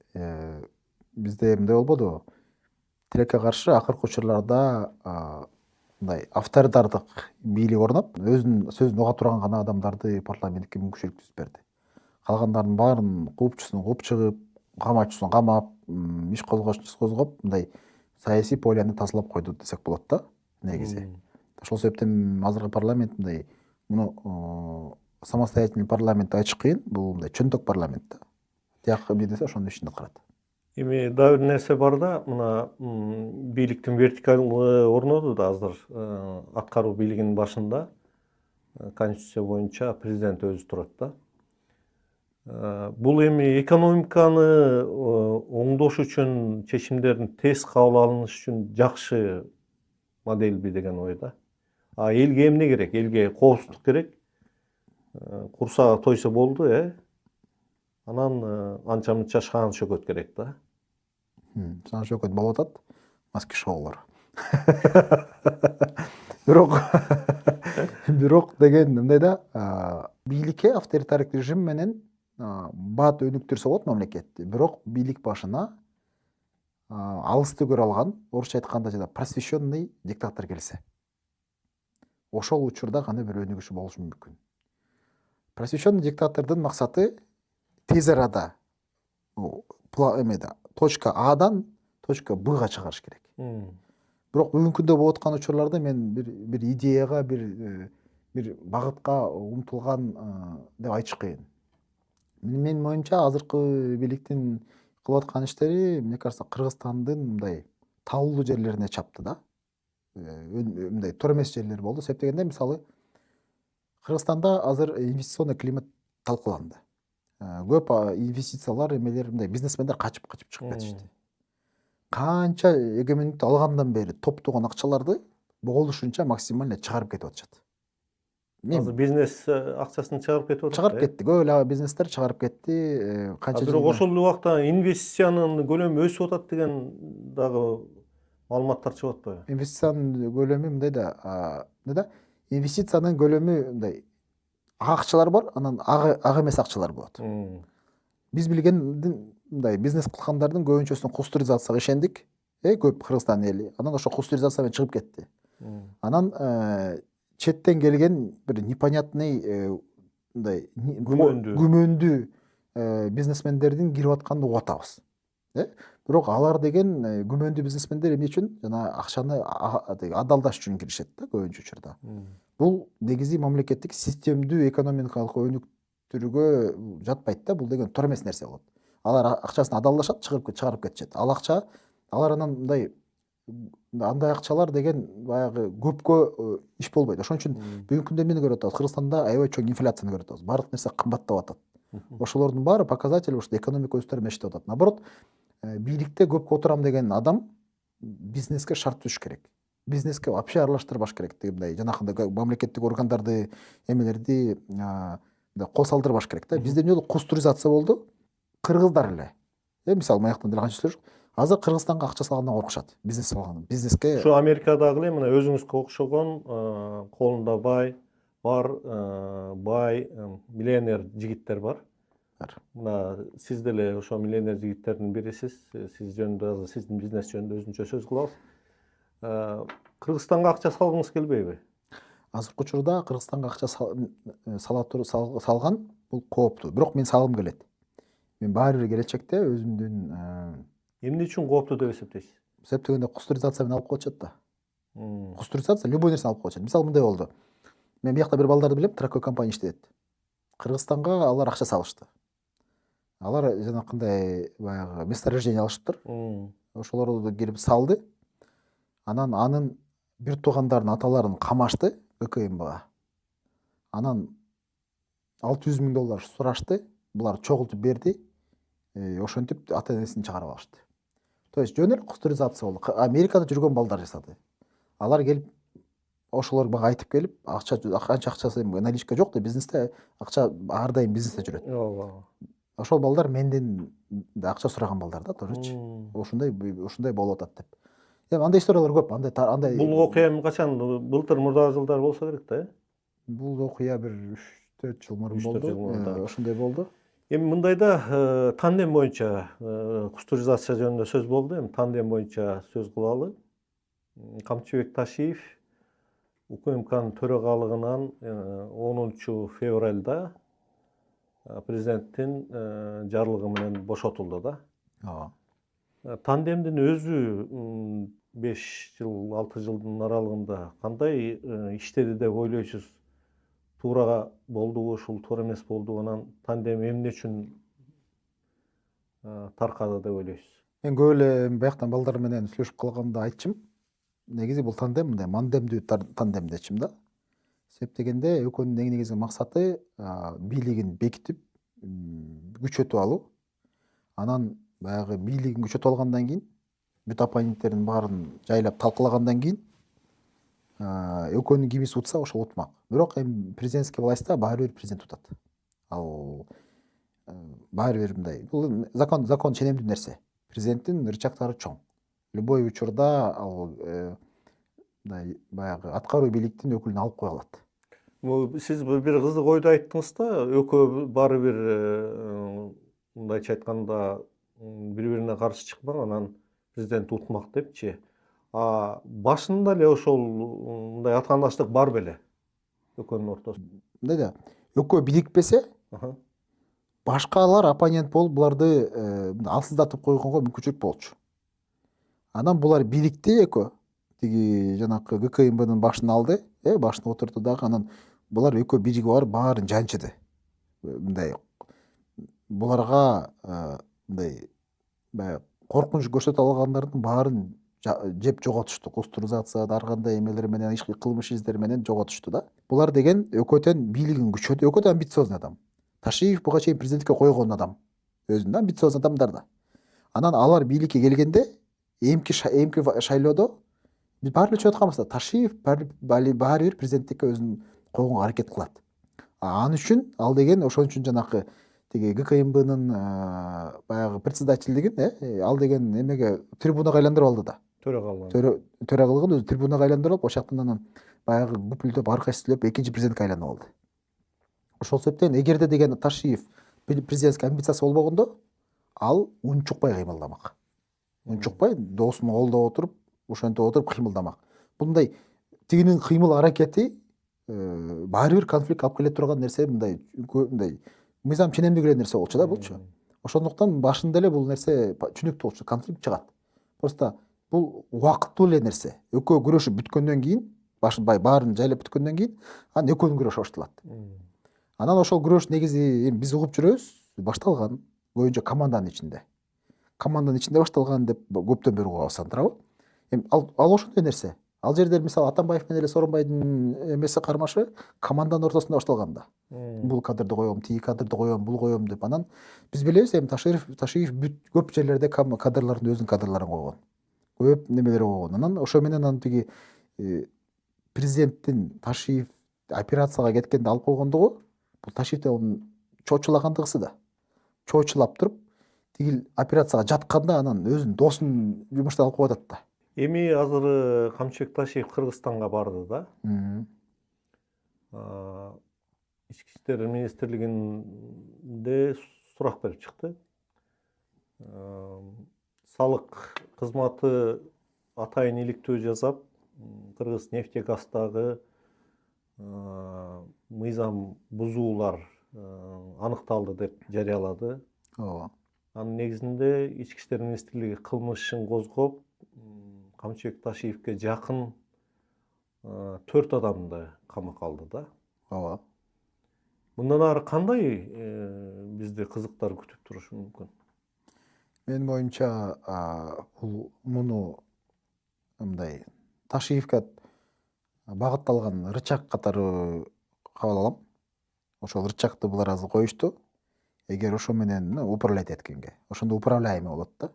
Speaker 1: бизде мындай болбодубу? Тилекке каршы акыркы учурларда мындай авторитардык бийлик орноп, өзүнүн сөзүн уга турган гана адамдарды парламентке мүмкүнчүлүк түзүп берди. Калгандардын баарын куупчусун кууп чыгып, камаачысын камап, иш козгошун козгоп, мындай саясий поляны тазалап койду десек болот да, негизи. Ошол себептен азыркы парламент мындай муну самостоятельный парламент айтыш кыйын, бул мындай чөнтөк парламент да. Тияк эмне десе ошонун ишин аткарат.
Speaker 3: Эми дагы бир нерсе бар да, мына бийликтин вертикалы орноду да азыр аткаруу бийлигинин башында конституция боюнча президент өзү турат да. Бул эми экономиканы оңдош үчүн, чечимдердин тез кабыл алынышы үчүн жакшы моделби деген ой да. А элге эмне керек? Элге коопсуздук керек. Курсага тойсо болду, анан анча-мынча шаан шөкөт керек да.
Speaker 1: Шаан шөкөт болуп атат, маски шоулар. Бирок деген мындай да, бийликке авторитарлык режим менен бат өнүктүрсө болот мамлекетти. Бирок бийлик башына алысты көрө алган, орусча айтканда жана просвещенный диктатор келсе, ошол учурда гана бир өнүгүш болушу мүмкүн. Просвещенный диктатордун максаты тез арада точка Адан точка Бга чыгарыш керек. Бирок бүгүнкү күндө болуп аткан учурларда мен бир идеяга, бир багытка умтулган деп айтыш кыйын. Менин оюмча азыркы бийликтин кылып аткан иштери, мне кажется, Кыргызстандын мындай таулуу жерлерине чапты да. Мындай тор эмес жерлер болду. Себеп дегенде, мисалы, Кыргызстанда азыр инвестиционный климат талкууланды. Көп инвестициялар, мындай бизнесмендер качып чыгып кетишти. Канча эгемендикти алгандан бери топтогон акчаларды болушунча максимально чыгарып кетип атышат.
Speaker 3: Азыр бизнес акчасын чыгарып кетип атат.
Speaker 1: Чыгарып кетти. Көп эле бизнестер чыгарып кетти. Канча
Speaker 3: бирок ошол убакта инвестициянын көлөмү өсүп атат деген дагы маалыматтар чыгып атпайбы?
Speaker 1: Инвестициянын көлөмү мындай да, инвестициянын көлөмү мындай акчалар бар, анан ак эмес акчалар болот. Биз билгендин мындай бизнес кылгандардын көбүнчөсүнүн кустуризацияга ишендик. Көп Кыргызстан эли. Анан ошо кустуризация менен чыгып кетти. Анан четтен келген бир непонятный мындай күмөндүү бизнесмендердин кирип атканын угуп атабыз. Бирок алар деген күмөндүү бизнесмендер эмне үчүн? Жана акчаны адалдаш үчүн киришет да көбүнчө учурда. Бул негизи мамлекеттик системдүү экономикалык күчтөрүүгө жатпайт да. Бул деген туура эмес нерсе болот. Алар акчасын адалдашат, чыгарып кетишет. Ал акча, алар анан андай акчалар деген баягы көпкө иш болбойт. Ошон үчүн бүгүнкү күндө эмнени көрүп атабыз? Кыргызстанда аябай чоң инфляцияны көрүп атабыз. Баардык нерсе кымбаттап атат. Ошолордун баары показатель ушул экономика өз тарабынан атат. Наоборот, бийликте көпкө отурам деген адам бизнеске шарт түзүш керек. Бизнеске вообще аралаштырбаш керек. Мындай жанакындай мамлекеттик органдарды, эмелерди кол салдырбаш керек да. Бизде эмне болду? Кустуризация болду. Кыргыздар эле. Мисалы, маяктан деле канча сөз. Азыр Кыргызстанга акча салгандан коркушат. Бизнес салгандан. Бизнеске
Speaker 3: Ушу Америкадагы эле мына өзүңүзгө окшогон колунда бай миллионер жигиттер бар. Мына сиз деле ошо миллионер жигиттердин бирисиз. Сиз жөнүндө азыр сиздин бизнес жөнүндө өзүнчө сөз кылабыз. Кыргызстанга акча салгыңыз келбейби?
Speaker 1: Азыркы учурда Кыргызстанга акча салган бул кооптуу. Бирок мен салгым келет. Мен баары бир келечекте өзүмдүн
Speaker 3: Эмне үчүн кооптуу деп эсептейсиз?
Speaker 1: Себептегенде кустуризация менен алып коечат да. Кустуризация любой нерсени алып коечат. Мисалы, мындай болду. Мен биякта бир балдарды билем, тракой компания иштейт. Кыргызстанга алар акча салышты. Алар жанакындай баягы месторождение алышыптыр. Ошолорду келип салды. Анан анын бир туугандарын аталарын камашты ГКМБга. Анан $600,000 сурашты. Булар чогултуп берди. Ошентип ата энесин чыгарып алышты. То есть жөн эле кустуризация болду. Америкада жүргөн балдар жасады. Алар келип ошолор мага айтып келип, канча акчасы наличка жок да, бизнесте акча ар дайым бизнесте жүрөт.
Speaker 3: Ооба.
Speaker 1: Ошол балдар менден акча сураган балдар да, тоорочу. Ушундай болуп атат деп. Эми андай историялар көп. Андай
Speaker 3: Бул окуя качан? Былтыр мурдагы жылдар болсо керек да,
Speaker 1: Бул окуя бир 3-4 жыл мурун болду. Ошондой болду.
Speaker 3: Эми мындайда тандем боюнча кустуризация жөнүндө сөз болду. Эми тандем боюнча сөз кылалы. Камчыбек Ташиев УКМКнын төрагалыгынан 10 февралда президенттин жарлыгы менен бошотулду да. Тандемдин өзү 5 жыл, 6 жылдын аралыгында кандай иштеди деп ойлойсуз? Туура болдубу, ушул туура эмес болдубу? Анан тандем эмне үчүн таркады деп ойлойсуз?
Speaker 1: Мен көп эле бияктан балдар менен сүйлөшүп калганда айтчым. Негизи бул тандем мындай мандемдүү тандем дечим да. Себеп дегенде экөөнүн эң негизги максаты бийлигин бекитип, күчөтүп алуу. Анан баягы бийлигин күчөтүп алгандан кийин бүт оппоненттердин баарын жайлап талкуулагандан кийин экөөнүн кимиси утса ошол утмак. Бирок эми президентский властьта баары бир президент утат. Ал баары бир мындай. Бул закон ченемдүү нерсе. Президенттин рычагдары чоң. Любой учурда ал мындай баягы аткаруу бийликтин өкүлүн алып кое алат.
Speaker 3: Сиз бир кызык ойду айттыңыз да, экөө баары бир мындайча айтканда бири-бирине каршы чыкмак, анан президент утмак депчи. Башында эле ошол мындай атаандаштык бар беле экөөнүн ортосунда?
Speaker 1: Мындай да, экөө бирикпесе, башкалар оппонент болуп буларды алсыздатып койгонго мүмкүнчүлүк болчу. Анан булар бирикти экөө. Тиги жанакы ГКМБнын башын алды, башына отурду дагы, анан булар экөө биригип барып баарын жанчыды. Мындай буларга мындай баягы коркунуч көрсөтө алгандардын баарын жеп жоготушту. Кустуризацияда ар кандай эмелер менен, кылмыш издер менен жоготушту да. Булар деген экөөтөн бийлигин күчөтүп, экөөтөн амбициозный адам. Ташиев буга чейин президенттикке койгон адам. Өзүнүн амбициозный адамдар да. Анан алар бийликке келгенде эмки шайлоодо биз баары эле чыгып атканбыз да. Ташиев баары бир президенттикке өзүн койгонго аракет кылат. Ал үчүн ал деген ошон үчүн жанакы тиги ГКМБнын баягы председательдигин ал деген эмеге трибунага айландырып алды да. Төрагалыгын өзү трибунага айландырып алып, ошоктон анан баягы гүпүлдөп аркачылап экинчи президентке айланып алды. Ошол себептен эгерде деген Ташиев президентский амбициясы болбогондо, ал унчукпай кыймылдамак. Унчукпай доосун колдоп отуруп, ошентип отуруп кыймылдамак. Мындай тигинин кыймыл аракети баары бир конфликт алып келе турган нерсе, мындай мыйзам ченемдүү келе нерсе болчу да булчу. Ошондуктан башында эле бул нерсе түнүктүү болчу, конфликт чыгат. Просто бул убакыттуу эле нерсе. Экөө күрөшүп бүткөндөн кийин, баарын жайлап бүткөндөн кийин, анан экөөнүн күрөшү башталат. Анан ошол күрөш негизи эми биз угуп жүрөбүз, башталган көбүнчө команданын ичинде. Команданын ичинде башталган деп көптөн бери угабыз туурабы? Эми ал ошондой нерсе. Ал жерде мисалы Атамбаев менен эле Сооронбайдын эмеси кармашы команданын ортосунда башталган да. Бул кадрды коем, тиги кадрды коем, бул коем деп. Анан биз билебиз эми Ташиев көп жерлерде кадрлардын өзүнүн кадрларын койгон. Көп немелер болгон. Анан ошо менен анан тиги президенттин Ташиев операцияга кеткенде алып койгондугу бул Ташиевдин чоочулагандыгысы да. Чоочулап туруп тигил операцияга жатканда анан өзүнүн досун жумуштан алып коюп атат да.
Speaker 3: Эми азыр Камчыбек Ташиев Кыргызстанга барды да. Ички иштер министрлигинде сурак берип чыкты. Салык кызматы атайын иликтөө жасап, Кыргыз нефтегаздагы мыйзам бузуулар аныкталды деп жарыялады.
Speaker 1: Ооба.
Speaker 3: Анын негизинде ички иштер министрлиги кылмыш ишин козгоп, Камчыбек Ташиевке жакын 4 адамды камакка алды да.
Speaker 1: Ооба.
Speaker 3: Мындан ары кандай бизди кызыктар күтүп турушу мүмкүн?
Speaker 1: Менин оюмча бул муну мындай Ташиевке багытталган рычаг катары кабыл алам. Ошол рычагды булар азыр коюшту. Эгер ошо менен управлять эткенге, ошондо управляемый болот да.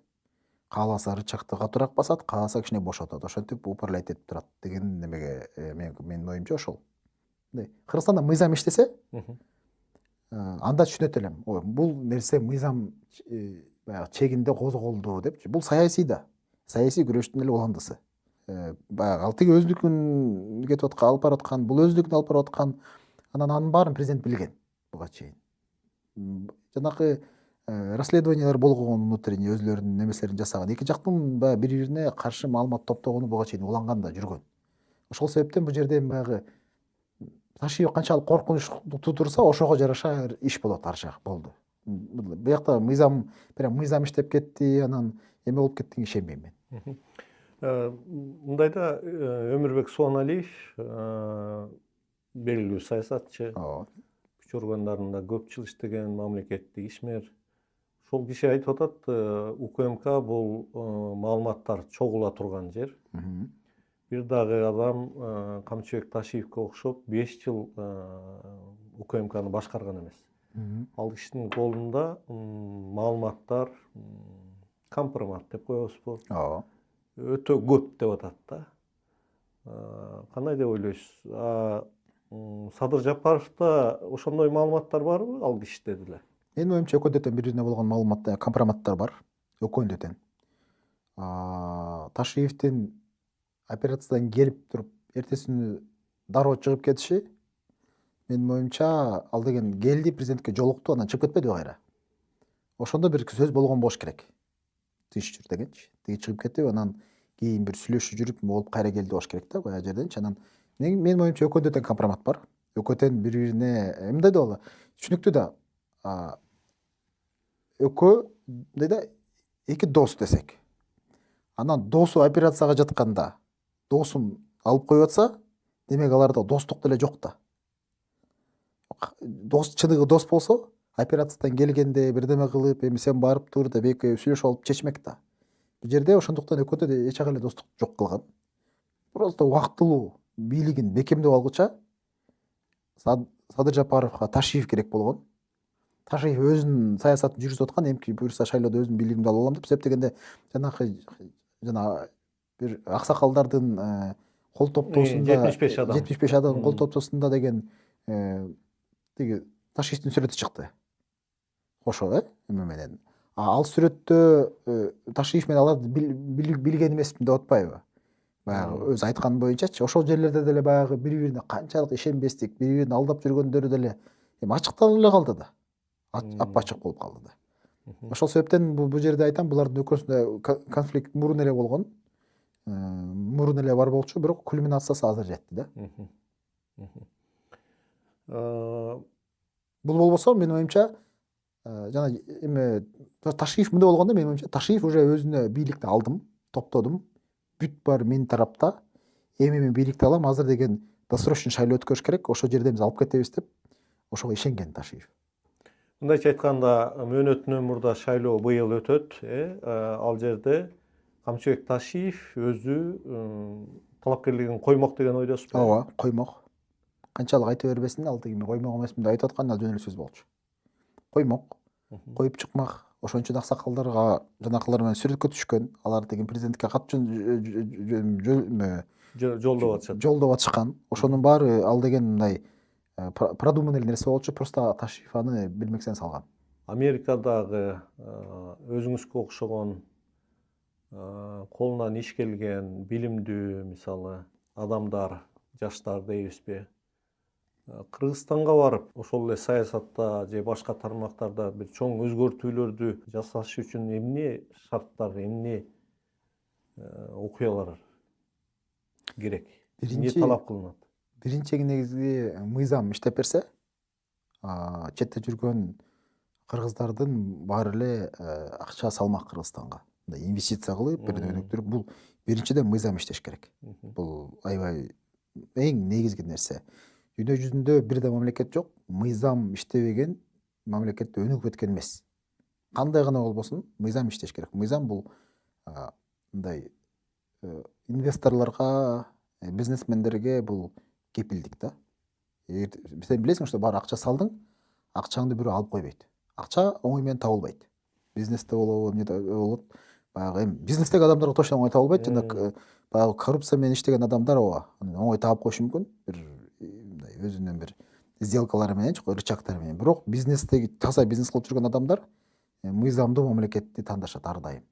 Speaker 1: Кааласа рычагды катуураак басат, кааласа кичине бошотот. Ошентип управлять этип турат деген немеге менин оюмча ошол. Кыргызстанда мыйзам иштесе, анда түшүнөт элем. Ой, бул нерсе мыйзам баягы чегинде козголду депчи. Бул саясий да. Саясий күрөштүн эле уландысы. Баягы ал тиги өзүнүкүн кетип аткан, алып бараткан, бул өзүнүкүн алып барып аткан. Анан анын баарын президент билген буга чейин. Жанакы расследованиялар болгон внутренний өзлөрүнүн немелерин жасаган. Эки жактын баягы бири-бирине каршы маалымат топтогону буга чейин уланган да жүргөн. Ошол себептен бул жерде баягы Ташиев канчалык коркунучтуу турса, ошого жараша иш болот ар жак болду. Буякта мыйзам, прям мыйзам иштеп кетти, анан эме болуп кеттиге ишенбейм мен.
Speaker 3: Мындайда Өмүрбек Суаналиев белгилүү саясатчы, күч органдарында көп жыл иштеген мамлекеттик ишмер. Ошол киши айтып атат, УКМК бул маалыматтар чогула турган жер. Бир дагы адам Камчыбек Ташиевке окшоп 5 жыл УКМКны башкарган эмес. Ал кишинин колунда маалыматтар, компромат деп коебузбу? Ооба. Өтө көп деп атат да. Кандай деп ойлойсуз? Садыр Жапаровда ошондой маалыматтар барбы ал кишиде деле?
Speaker 1: Менин оюмча экөөндө тең бири-бирине болгон маалыматтар, компроматтар бар. Экөөндө тең. Ташиевдин операциядан келип туруп, эртеси күнү дароо чыгып кетиши, менин оюмча ал деген келди, президентке жолукту, анан чыгып кетпеди кайра. Ошондо бир сөз болгон болуш керек. Тыш жүр дегенчи. Тиги чыгып кетип, анан кийин бир сүйлөшүү жүрүп болуп кайра келди болуш керек да, баягы жерденчи. Анан менин оюмча экөөндө тең компромат бар. Экөө тең бири-бирине мындай да болот. Түшүнүктүү да. Экөө мындай да эки дос десек. Анан досу операцияга жатканда досун алып коюп атса, демек аларда достук деле жок да. Дос чыныгы дос болсо, операциядан келгенде бирдеме кылып, эми сен барып тур деп экөө сүйлөшүп алып чечмек да. Бул жерде ошондуктан экөөдө да эч жагы эле достук жок кылган. Просто убактылуу бийлигин бекемдеп алгыча Садыр Жапаровго Ташиев керек болгон. Ташиев өзүнүн саясатын жүргүзүп аткан, эмки буюрса шайлоодо өзүнүн бийлигимди алып алам деп эсептегенде, жана бир аксакалдардын кол топтоосунда 75 адам кол топтоосунда деген тиги Ташиевдин сүрөтү чыкты. Кошо, эме менен. Ал сүрөттө Ташиев менен аларды билген эмесмин деп атпайбы? Баягы өзү айткан боюнчачы, ошол жерлерде деле баягы бири-бирине канчалык ишенбестик, бири-бирин алдап жүргөндөрү деле эми ачыкталып эле калды да. Ап-ачык болуп калды да. Ошол себептен бул жерде айтам, булардын экөөсүндө конфликт мурун эле болгон. Мурун эле бар болчу, бирок кульминациясы азыр жетти да. Бул болбосо менин оюмча жана эме Ташиев мындай болгондо менин оюмча Ташиев уже өзүнө бийликти алдым, топтодум. Бүт бар менин тарапта. Эми мен бийликти алам, азыр деген досрочный шайлоо өткөрүш керек. Ошол жерде биз алып кетебиз деп. ошого ишенген Ташиев.
Speaker 3: Мындайча айтканда, мөөнөтүнөн мурда шайлоо быйыл өтөт. Ал жерде Камчыбек Ташиев өзү талапкерлигин коймок деген ойдосузбу?
Speaker 1: Ооба, коймок. Канчалык айта бербесин, ал деги мен коймок эмесмин деп айтып аткан, ал жөн эле сөз болчу. Коймок, коюп чыкмак. Ошон үчүн аксакалдарга жанакылар менен сүрөткө түшкөн. Алар деген президентке кат
Speaker 3: Жолдоп атышат.
Speaker 1: жолдоп атышкан. Ошонун баары ал деген мындай продуманный нерсе болчу, просто Ташиев аны билмексен салган.
Speaker 3: Америкадагы өзүңүзгө окшогон колунан иш келген билимдүү мисалы адамдар, жаштар дейбизби? Кыргызстанга барып, ошол эле саясатта же башка тармактарда бир чоң өзгөртүүлөрдү жасаш үчүн эмне шарттар, эмне окуялар керек? Эмне талап кылынат?
Speaker 1: Биринчи негизги мыйзам иштеп берсе, четте жүргөн кыргыздардын баары эле акча салмак Кыргызстанга. Мындай инвестиция кылып, бирден өнүктүрүп, бул биринчиден мыйзам иштеш керек. Бул аябай эң негизги нерсе. Дүйнө жүзүндө бир да мамлекет жок, мыйзам иштебеген мамлекет өнүгүп кеткен эмес. Кандай гана болбосун, мыйзам иштеш керек. Мыйзам бул мындай инвесторлорго, бизнесмендерге бул кепилдик да. Сен билесиң, что баары акча салдың, акчаңды бирөө алып койбойт. Акча оңой менен табылбайт. Бизнесте болобу, эмнеде болот. Баягы эми бизнестеги адамдарга точно оңой табылбайт. Жана баягы коррупция менен иштеген адамдар ооба, оңой таап коюшу мүмкүн. Бир мындай өзүнүн бир сделкалары менен, рычагтары менен. Бирок бизнестеги таза бизнес кылып жүргөн адамдар мыйзамдуу мамлекетти тандашат ар дайым.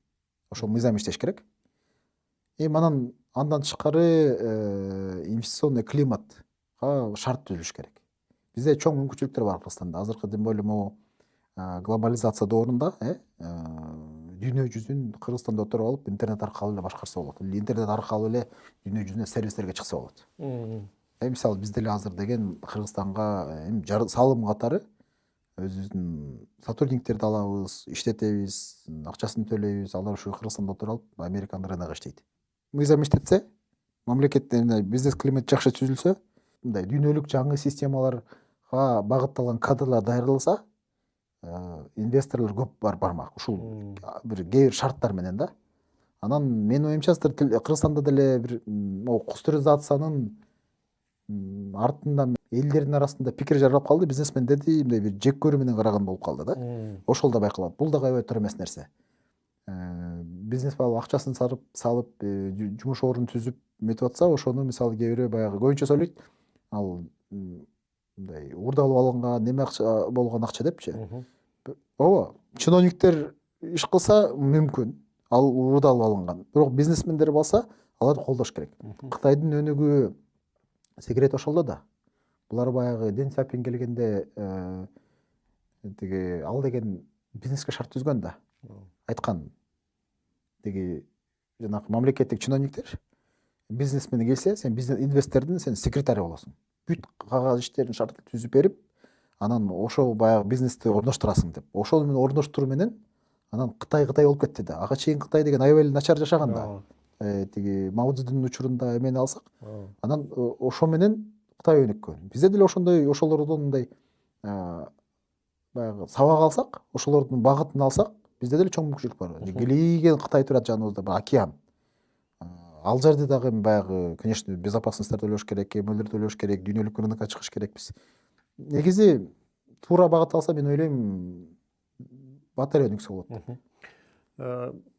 Speaker 1: Ошол мыйзам иштеш керек. Анан андан тышкары инвестиционный климатка шарт түзүлүш керек. Бизде чоң мүмкүнчүлүктөр бар Кыргызстанда. Азыркы тем более могу глобализация доорунда дүйнө жүзүн Кыргызстанда отуруп алып, интернет аркылуу эле башкарса болот. Интернет аркылуу эле дүйнө жүзүнө сервистерге чыкса болот. Мисалы бизде эле азыр деген Кыргызстанга салым катары өзүбүздүн сотрудниктерди алабыз, иштетебиз, акчасын төлөйбүз. Алар ушу Кыргызстанда отуруп алып, Американын рыногу иштейт. Мыйзам иштетсе, мамлекетте бизнес климат жакшы түзүлсө, мындай дүйнөлүк жаңы системаларга багытталган кадрлар даярдалса, инвесторлор көп бармак. Ушул бир кээ бир шарттар менен да. Анан менин оюмча Кыргызстанда деле бир кустуризациянын артында элдердин арасында пикир жаралып калды, бизнесмендерди мындай бир жек көрүү менен караган болуп калды да. Ошол да байкалат. Бул да аябай туура эмес нерсе. Бизнес акчасын салып, жумуш ордун түзүп метип атса, ошону мисалы кээ бирөө баягы көбүнчө сөйлөйт. Ал мындай уурдалып алынган, неме болгон акча депчи. Ооба, чиновниктер иш кылса мүмкүн, ал уурдалып алынган. Бирок бизнесмендер болсо, аларды колдош керек. Кытайдын өнүгүү секрети ошолдо да. Булар баягы Дэн Сяопин келгенде тиги ал деген бизнеске шарт түзгөн да. Айткан тиги жанагы мамлекеттик чиновниктер бизнесмен келсе, сен бизнес инвестордун сен секретары болосуң. Бүт кагаз иштерин шартты түзүп берип, анан ошол баягы бизнести орноштурасың деп. Ошол менен орноштуруу менен анан Кытай болуп кетти да. Ага чейин Кытай деген аябай начар жашаган да. Тиги Мао Цзэдун учурунда эмени алсак, анан ошо менен Кытай өнүккөн. Бизде деле ошондой ошолордон мындай баягы сабак алсак, ошолордун багытын алсак, бизде деле чоң мүмкүнчүлүк бар. Келиген Кытай турат жаныбызда, бир океан. Ал жерде дагы баягы, конечно, безопасностьтар төлөш керек, эмелер төлөш керек, дүйнөлүк рынокко чыгыш керекпиз. Негизи туура багыт алса, мен ойлойм, бат эле өнүксө болот.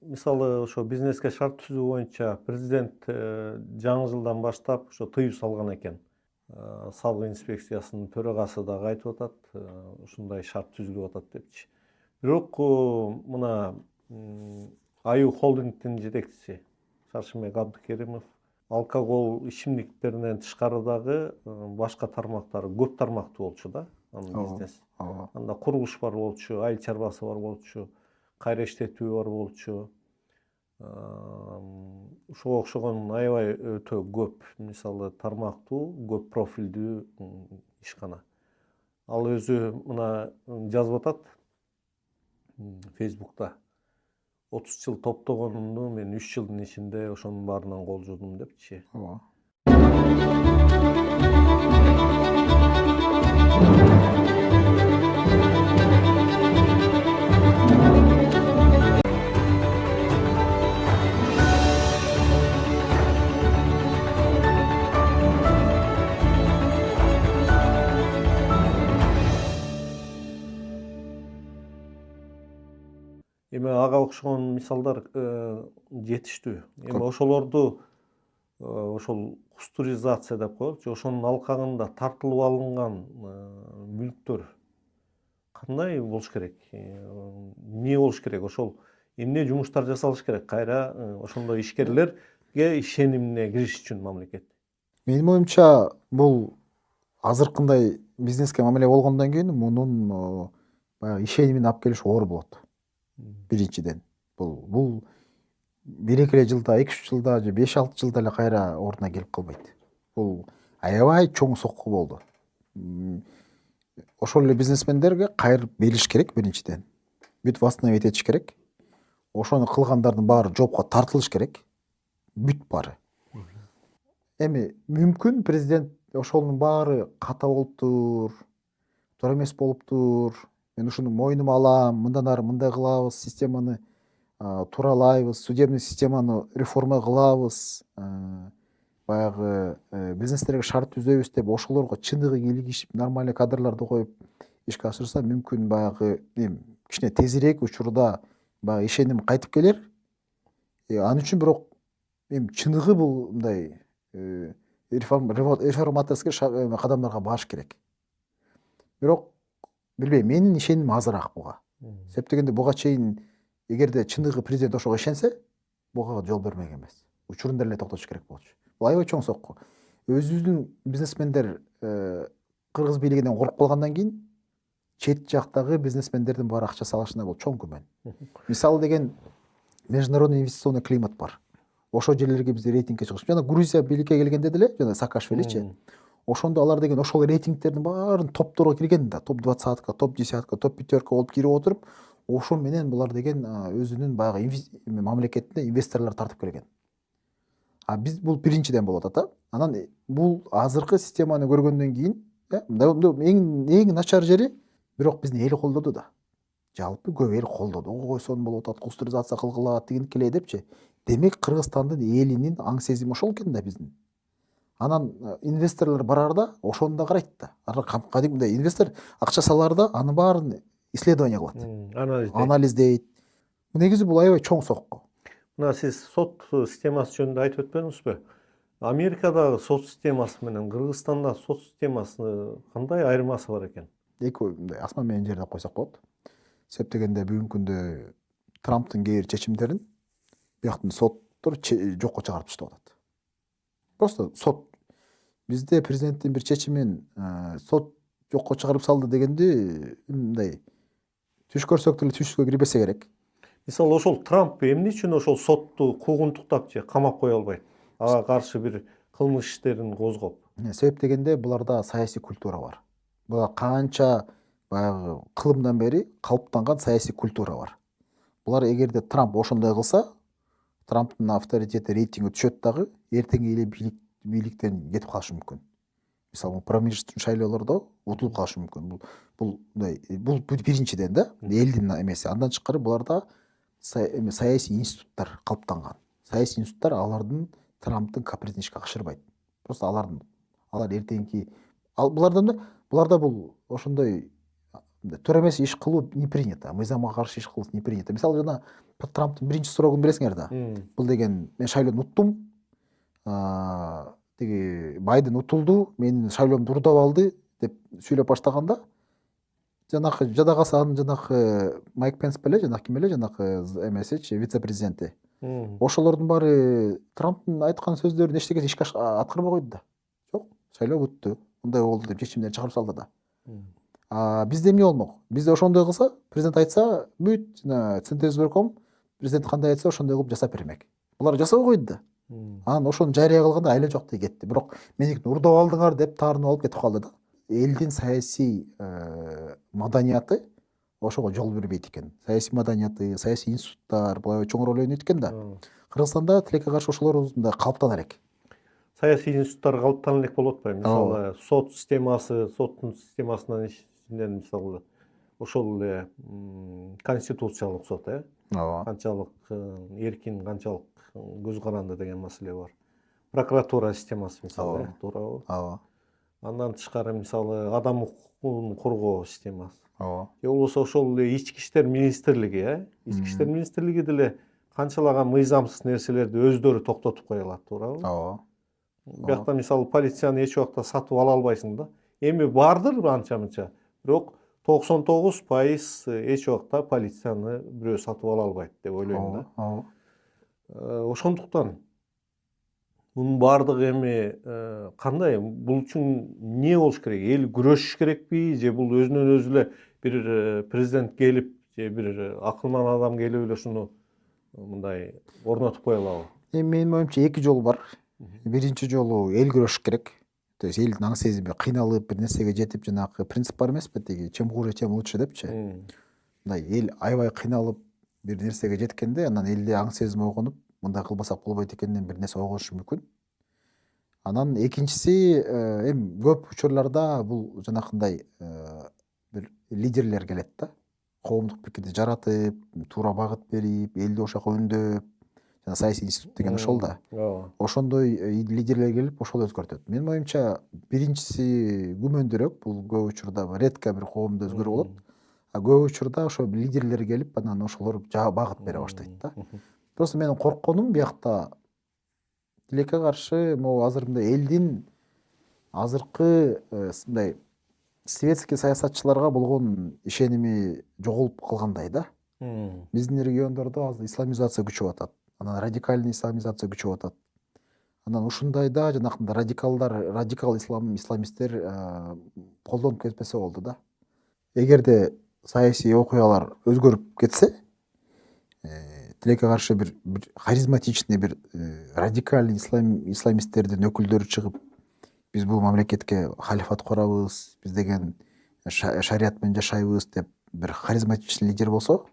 Speaker 3: Мисалы ошо бизнеске шарт түзүү боюнча президент жаңы жылдан баштап ошо тыюу салган экен. Салык инспекциясынын төрагасы дагы айтып атат, ушундай шарт түзүлүп атат депчи. Бирок мына Аю холдингдин жетекчиси Шаршымбек Абдыкеримов алкогол ичимдиктеринен тышкары дагы башка тармактары көп тармактуу болчу да, анын бизнес. Анда курулуш бар болчу, айыл чарбасы бар болчу, кайра иштетүү бар болчу. Ушуга окшогон аябай өтө көп, мисалы тармактуу, көп профилдүү ишкана. Ал өзү мына жазып атат Facebook'та. 30 жыл топтогонумду мен 3 жылдын ичинде ошонун баарынан кол жуздум депчи. Ооба. Эми ага окшогон мисалдар жетиштүү. Эми ошолорду ошол кустуризация деп коелучу, ошонун алкагында тартылып алынган мүлктөр кандай болуш керек? Эмне болуш керек? Ошол эмне жумуштар жасалыш керек? Кайра ошондой ишкерлерге ишенимине кириш үчүн мамлекет.
Speaker 1: Менин оюмча бул азыркындай бизнеске мамиле болгондон кийин мунун баягы ишенимин алып келиш оор болот. Биринчиден бул 1-2 эле жылда, 2-3 жылда же 5-6 жылда эле кайра ордуна келип калбайт. Бул аябай чоң сокку болду. Ошол эле бизнесмендерге кайрып берилиш керек биринчиден. Бүт восстановить этиш керек. Ошону кылгандардын баары жоопко тартылыш керек. Бүт баары. Эми мүмкүн президент ошонун баары ката болуптур, туура эмес болуптур. Мен ушуну мойнума алам, мындан ары мындай кылабыз, системаны тууралайбыз, судебный системаны реформа кылабыз, баягы бизнестерге шарт түзөбүз деп ошолорго чыныгы кийлигишип, нормальный кадрларды коюп ишке ашырса, мүмкүн баягы кичине тезирээк учурда баягы ишеним кайтып келер. Ал үчүн бирок чыныгы бул мындай реформаторский кадамдарга барыш керек. Бирок билбейм, менин ишенимим азыраак буга. Себеп дегенде буга чейин эгерде чыныгы президент ошого ишенсе, буга жол бермек эмес. Учурунда эле токтотуш керек болчу. Бул аябай чоң сокку. Өзүбүздүн бизнесмендер кыргыз бийлигинен коруп калгандан кийин чет жактагы бизнесмендердин баары акча салышына бул чоң күмөн. Мисалы деген международный инвестиционный климат бар. Ошол жерлерге биз рейтингге чыгыш. Жана Грузия бийликке келгенде деле, жана Саакашвиличи, ошондо алар деген ошол рейтингтердин баарын топторго кирген да, топ-20-ка, топ-10-ка, топ-5-ка болуп кирип отуруп, ошол менен булар деген өзүнүн баягы мамлекетине инвесторлор тартып келген. Биз бул биринчиден болот ата. Анан бул азыркы системаны көргөндөн кийин, эң начар жери бирок биздин эл колдоду да. Жалпы көп эл колдоду. Койсон болуп атат, кустуризация кылгыла, тигинкилей депчи. Демек Кыргызстандын элинин аң сезими ошол экен да биздин. Анан инвесторлор барарда ошону да карайт да. Кадимгидей инвестор акча саларда анын баарын исследование кылат. Анализдейт. Негизи бул аябай чоң сокку.
Speaker 3: Мына сиз сот системасы жөнүндө айтып өтпөдүңүзбү? Америкадагы сот системасы менен Кыргызстандагы сот системасы кандай айырмасы бар экен?
Speaker 1: Экөө мындай асман менен жер деп койсок болот. Себеп дегенде бүгүнкү күндө Трамптын кээ бир чечимдерин бияктын соттор жокко чыгарып таштап атат. Просто сот. Бизде президенттин бир чечимин сот жокко чыгарып салды дегенде мындай түш көрсөк деле түшкө кирбесе керек.
Speaker 3: Мисалы ошол Трамп эмне үчүн ошол сотту куугунтуктап же камап кое албайт? Ага каршы бир кылмыш иштерин козгоп.
Speaker 1: Себеп дегенде буларда саясий культура бар. Буга канча баягы кылымдан бери калыптанган саясий культура бар. Булар эгерде Трамп ошондой кылса, Трамптын авторитети, рейтинги түшөт дагы, эртең эле бийликтен кетип калышы мүмкүн. Мисалы промежуточный шайлоолордо утулуп калышы мүмкүн. Бул биринчиден да, элдин эмеси. Андан тышкары буларда саясий институттар калыптанган. Саясий институттар алардын Трамптын капризин ишке ашырбайт. Просто алар эртеңки буларда бул ошондой туура эмес иш кылуу не принято. Мыйзамга каршы иш кылуу не принято. Мисалы жана Трамптын биринчи сурогун билесиңер да. Бул деген мен шайлоону уттум. Тиги Байден утулду, менин шайлоомду урдап алды деп сүйлөп баштаганда, жанакы жадагасы анын жанакы Майк Пенс беле, жанакы ким эле, жанакы эмесичи, вице-президенти. Ошолордун баары Трамптын айткан сөздөрүн эчтекесин ишке аткарбай койду да. Жок, шайлоо бүттү. Мындай болду деп чечимдерин чыгарып салды да. Бизде эмне болмок? Бизде ошондой кылса, президент айтса, бүт Центральный избирком президент кандай айтса ошондой кылып жасап бермек. Булар жасабай койду да. Анан ошону жарыя кылганда айла жок дей кетти. Бирок меникини урдап алдыңар деп таарынып алып кетип калды да. Элдин саясий маданияты ошого жол бербейт экен. Саясий маданияты, саясий институттар булай чоң роль ойнойт экен да. Кыргызстанда тилекке каршы ошолор калыптана элек.
Speaker 3: Саясий институттар калыптана элек болуп атпайбы? Мисалы, сот системасы, соттун системасынан ичинен мисалы ошол эле конституциялык сот, канчалык эркин, канчалык көз каранды деген маселе бар. Прокуратура системасы мисалы, туурабы? Андан тышкары мисалы адам укугун коргоо системасы.
Speaker 1: ооба
Speaker 3: Же болбосо ошол эле ички иштер министрлиги, ички иштер министрлиги деле канчалаган мыйзамсыз нерселерди өздөрү токтотуп кое алат, туурабы?
Speaker 1: ооба
Speaker 3: Биякта мисалы полицияны эч убакта сатып ала албайсың да. Эми бардыр анча мынча, бирок 99% эч убакта полицияны бирөө сатып ала албайт деп ойлойм да.
Speaker 1: ооба
Speaker 3: Ошондуктан мунун баардыгы эми кандай, бул үчүн эмне болуш керек? Эл күрөшүш керекпи же бул өзүнөн өзү эле бир президент келип же бир акылман адам келип эле ушуну мындай орнотуп кое алабы?
Speaker 1: эми менин оюмча эки жол бар. Биринчи жолу эл күрөшүш керек. То есть элдин аң сезими кыйналып бир нерсеге жетип, жанагы принцип бар эмеспи, тиги чем хуже, тем лучше депчи. Мындай эл аябай кыйналып бир нерсеге жеткенде анан элде аң сезим ойгонуп, мындай кылбасак болбойт экенинен бир нерсе ойгонушу мүмкүн. Анан экинчиси эми көп учурларда бул жанакындай бир лидерлер келет да. Коомдук пикирди жаратып, туура багыт берип, элди ошол жака үндөп, жана саясий институт деген ошол да.
Speaker 3: Ооба.
Speaker 1: Ошондой лидерлер келип ошол өзгөртөт. Менин оюмча биринчиси күмөндүүрөөк, бул көп учурда редко бир коомдо өзгөрүү болот. А көп учурда ошо лидерлер келип анан ошолор багыт бере баштайт да. Просто менин коркконум биякта тилекке каршы могу азыр мындай элдин азыркы мындай светский саясатчыларга болгон ишеними жоголуп калгандай да. Биздин региондордо азыр исламизация күчөп атат. Анан радикальный исламизация күчөп атат. Анан ушундайда жанакындай радикал исламисттер колдонуп кетпесе болду да. Эгерде саясий окуялар өзгөрүп кетсе, тилекке каршы бир харизматичный бир радикальный исламисттердин өкүлдөрү чыгып, биз бул мамлекетке халифат курабыз, биз деген шарият менен жашайбыз деп бир харизматичный лидер болсо,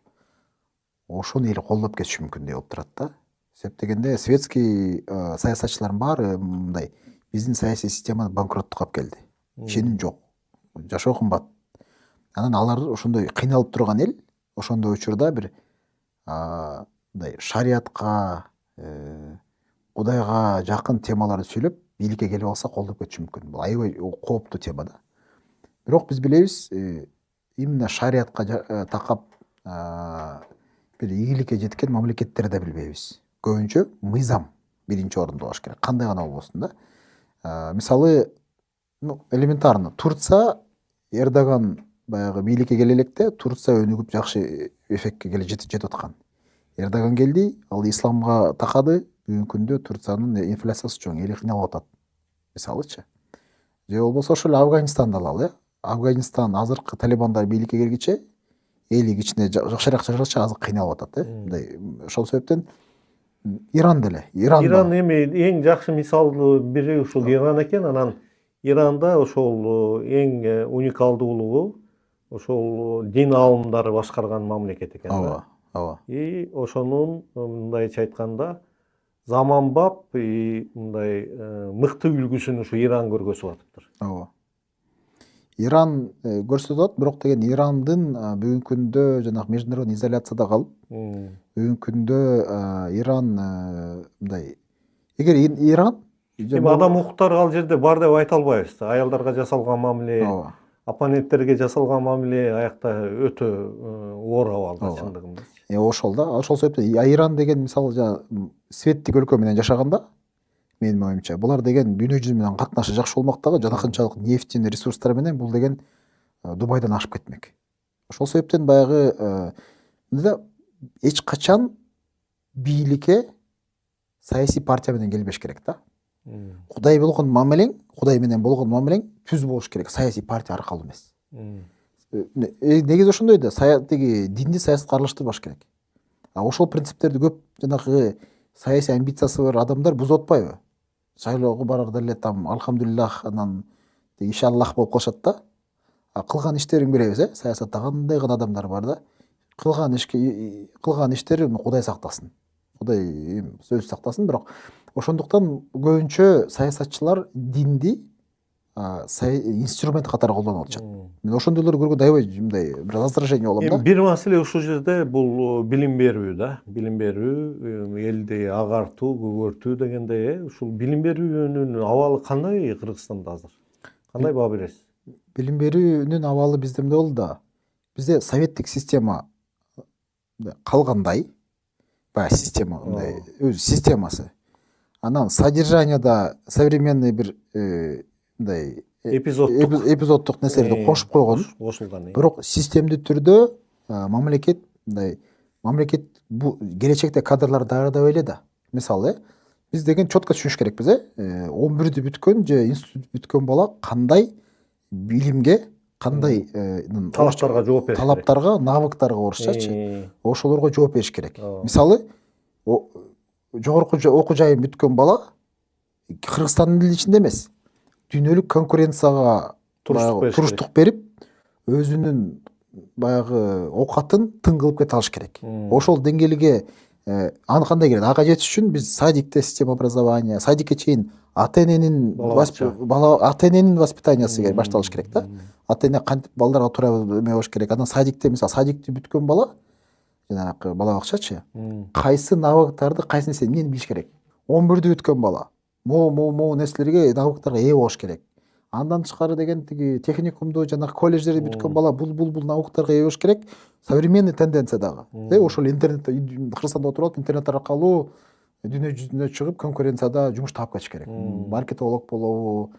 Speaker 1: ошону эл колдоп кетиши мүмкүн деп болуп турат да. Себеп дегенде светский саясатчылардын баары мындай биздин саясий система банкроттукка алып келди. Ишеним жок. Жашоо кымбат. Анан алар ошондой кыйналып турган эл ошондой учурда бир мындай шариятка, Кудайга жакын темаларды сүйлөп, бийликке келип алса колдоп кетиши мүмкүн. Бул аябай кооптуу тема да. Бирок биз билебиз, именно шариятка такап бир ийгиликке жеткен мамлекеттерди да билбейбиз. Көбүнчө мыйзам биринчи орунда болуш керек. Кандай гана болбосун да. Мисалы, элементарно Турция Эрдоган баягы бийликке келе электе Турция өнүгүп жакшы эффектке жетип аткан. Эрдоган келди, ал исламга такады, бүгүнкү күндө Турциянын инфляциясы чоң, эли кыйналып атат. Мисалычы. Же болбосо ошол Афганистанды алалы, Афганистан азыркы талибандар бийликке келгиче эли кичине жакшыраак жашачы, азыр кыйналып атат, мындай. Ошол себептен Иран деле.
Speaker 3: Иран эми эң жакшы мисалдуу бири ушул Иран экен. Анан Иранда ошол эң уникалдуулугу ошол дин аалымдары башкарган мамлекет экен да.
Speaker 1: Ооба.
Speaker 3: И ошонун мындайча айтканда заманбап мындай мыкты үлгүсүн ушу Иран көргөзүп атыптыр.
Speaker 1: Ооба. Иран көрсөтүп атат, бирок деген Ирандын бүгүнкү күндө жанагы международный изоляцияда калып, бүгүнкү күндө Иран мындай, эгер Иран
Speaker 3: эми адам укуктары ал жерде бар деп айта албайбыз. Аялдарга жасалган мамиле, оппоненттерге жасалган мамиле аякта өтө оор абалда чындыгында.
Speaker 1: Ошол да. Ошол себептен Иран деген мисалы светтик өлкө менен жашаганда, менин оюмча, булар деген дүйнө жүзү менен катнашы жакшы болмоктогу, жанакынчалык нефтин ресурстар менен бул деген Дубайдан ашып кетмек. Ошол себептен баягы эч качан бийликке саясий партия менен келбеш керек да. Кудай болгон мамилең, Кудай менен болгон мамилең түз болуш керек, саясий партия аркылуу эмес. Негизи ошондой да, тиги динди саясатка аралаштырбаш керек. Ошол принциптерди көп жанагы саясий амбициясы бар адамдар бузуп атпайбы? Шайлоого барарда эле там алхамдулиллах, анан иншаллах болуп калышат да. Кылган иштерин билебиз, саясатта кандай гана адамдар бар да. Кылган иштер Кудай сактасын. Кудай сөз сактасын, бирок ошондуктан көбүнчө саясатчылар динди инструмент катары колдонуп атышат. Мен ошондойлорду көргөндө аябай мындай бир раздражение болом да.
Speaker 3: Бир маселе ушул жерде бул билим берүү да. Билим берүү, элди агартуу, көгөртүү дегендей, ушул билим берүүнүн абалы кандай Кыргызстанда азыр? Кандай баа бересиз?
Speaker 1: Билим берүүнүн абалы бизде мындай болду да. Бизде советтик система калгандай, баягы система мындай өз системасы. Анан содержанияда современный бир мындай эпизоддук нерселерди кошуп койгон.
Speaker 3: Кошулган.
Speaker 1: Бирок системдүү түрдө мамлекет мындай мамлекет бул келечекте кадрлар даярдап эле да. Мисалы, биз деген четко түшүнүш керекпиз, 11-дү бүткөн же институт бүткөн бала кандай билимге, кандай
Speaker 3: талаптарга жооп бериш керек.
Speaker 1: Талаптарга, навыктарга орусчачы, ошолорго жооп бериш керек. Мисалы, жогорку окуу жайын бүткөн бала Кыргызстандын ичинде эмес, дүйнөлүк конкуренцияга туруштук берип, өзүнүн баягы оокатын тың кылып кете алыш керек. Ошол деңгээлге аны кандай келет? Ага жетиш үчүн биз садикте система образования, садикке чейин ата-эненин воспитаниясы башталыш керек да. Ата-эне кантип балдарга туура эме болуш керек. Анан садикте, мисалы, садикти бүткөн бала, жанагы бала бакчачы, кайсы навыктарды, кайсы нерсени эмнени билиш керек. 11-дү бүткөн бала могу нерселерге, навыктарга ээ болуш керек. Андан тышкары деген тиги техникумду, жанагы колледждерди бүткөн бала бул навыктарга ээ болуш керек. Современный тенденция дагы. Ошол интернет, Кыргызстанда отуруп алып, интернет аркылуу дүйнө жүзүнө чыгып, конкуренцияда жумуш таап кетиш керек. Маркетолог болобу,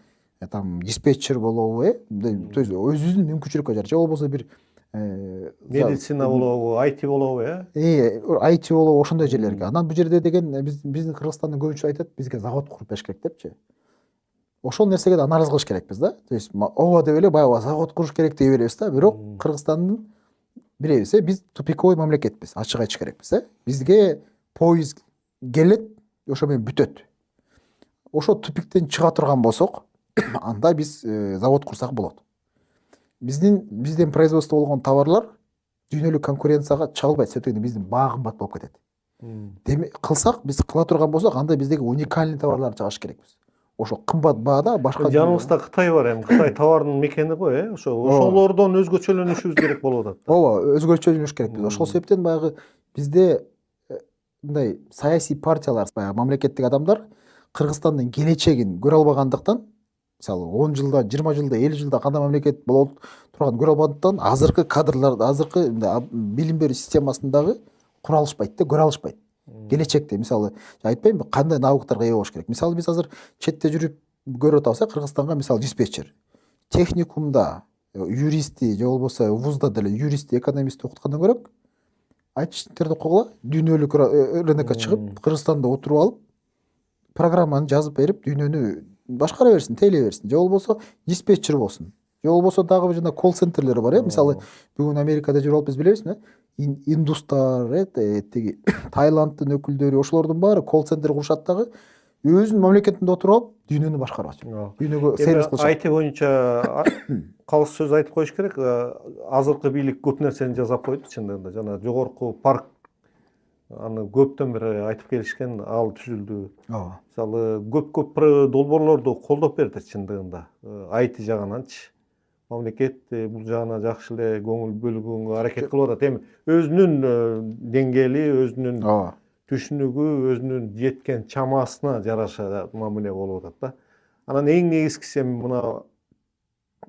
Speaker 1: там диспетчер болобу, то есть өзүнүн мүмкүнчүлүккө жараша, же болбосо бир
Speaker 3: медицина болобу, IT болобу,
Speaker 1: IT болобу, ошондой жерлерге. Анан бул жерде деген биздин Кыргызстандын көбүнчө айтат, бизге завод куруп бериш керек депчи. Ошол нерсеге да анализ кылыш керекпиз да. То есть ооба деп эле баягы завод куруш керек дей беребиз да, бирок Кыргызстандын билебиз, биз тупиковый мамлекетпиз, ачык айтыш керекпиз, Бизге поезд келет, ошо менен бүтөт. Ошо тупиктен чыга турган болсок, анда биз завод курсак болот. Бизден производство болгон товарлар дүйнөлүк конкуренцияга чыга албайт, себеби биздин баа кымбат болуп кетет. Демек кылсак, биз кыла турган болсок, анда биздеги уникальный товарларды чыгарыш керекпиз. Ошо кымбат баада башка
Speaker 3: жаныбызда Кытай бар, Кытай товардын мекени го, ошолордон өзгөчөлөнүшүбүз керек болуп атат.
Speaker 1: Ооба, өзгөчөлөнүш керекпиз. Ошол себептен баягы бизде мындай саясий партиялар, баягы мамлекеттик адамдар Кыргызстандын келечегин көрө албагандыктан, мисалы 10 жылда, 20 жылда, 50 жылда кандай мамлекет болот турганын көрө албагандыктан, азыркы кадрларды, азыркы билим берүү системасындагы кура алышпайт да, көрө алышпайт. Келечекте, мисалы, айтпаймынбы, кандай навыктарга ээ болуш керек. Мисалы, биз азыр четте жүрүп көрүп атабыз, Кыргызстанга, мисалы, диспетчер. Техникумда юристти, же болбосо вузда деле юристти, экономистти окуткандан көрө, айтыштерди койгула, дүйнөлүк рынокко чыгып, Кыргызстанда отуруп алып, программаны жазып берип, дүйнөнү башкара берсин, тейлей берсин. Же болбосо диспетчер болсун. Же болбосо дагы жана колл-центрлери бар, Мисалы, бүгүн Америкада жүрүп алып биз билебизби, индустар, тиги Таиланддын өкүлдөрү, ошолордун баары колл-центр курушат дагы, өзүнүн мамлекетинде отуруп алып, дүйнөнү башкарып атат. Дүйнөгө сервис кылышат.
Speaker 3: IT боюнча калыс сөз айтып коюш керек. Азыркы бийлик көп нерсени жасап койду чындыгында. Жана жогорку парк аны көптөн бери айтып келишкен, ал түзүлдү. Мисалы, көп долбоорлорду колдоп берди чындыгында. IT жагынанчы. Мамлекет бул жагына жакшы эле көңүл бөлгөнгө аракет кылып атат. Эми өзүнүн деңгээли, өзүнүн түшүнүгү, өзүнүн жеткен чамасына жараша мамиле болуп атат да. Анан эң негизгиси мына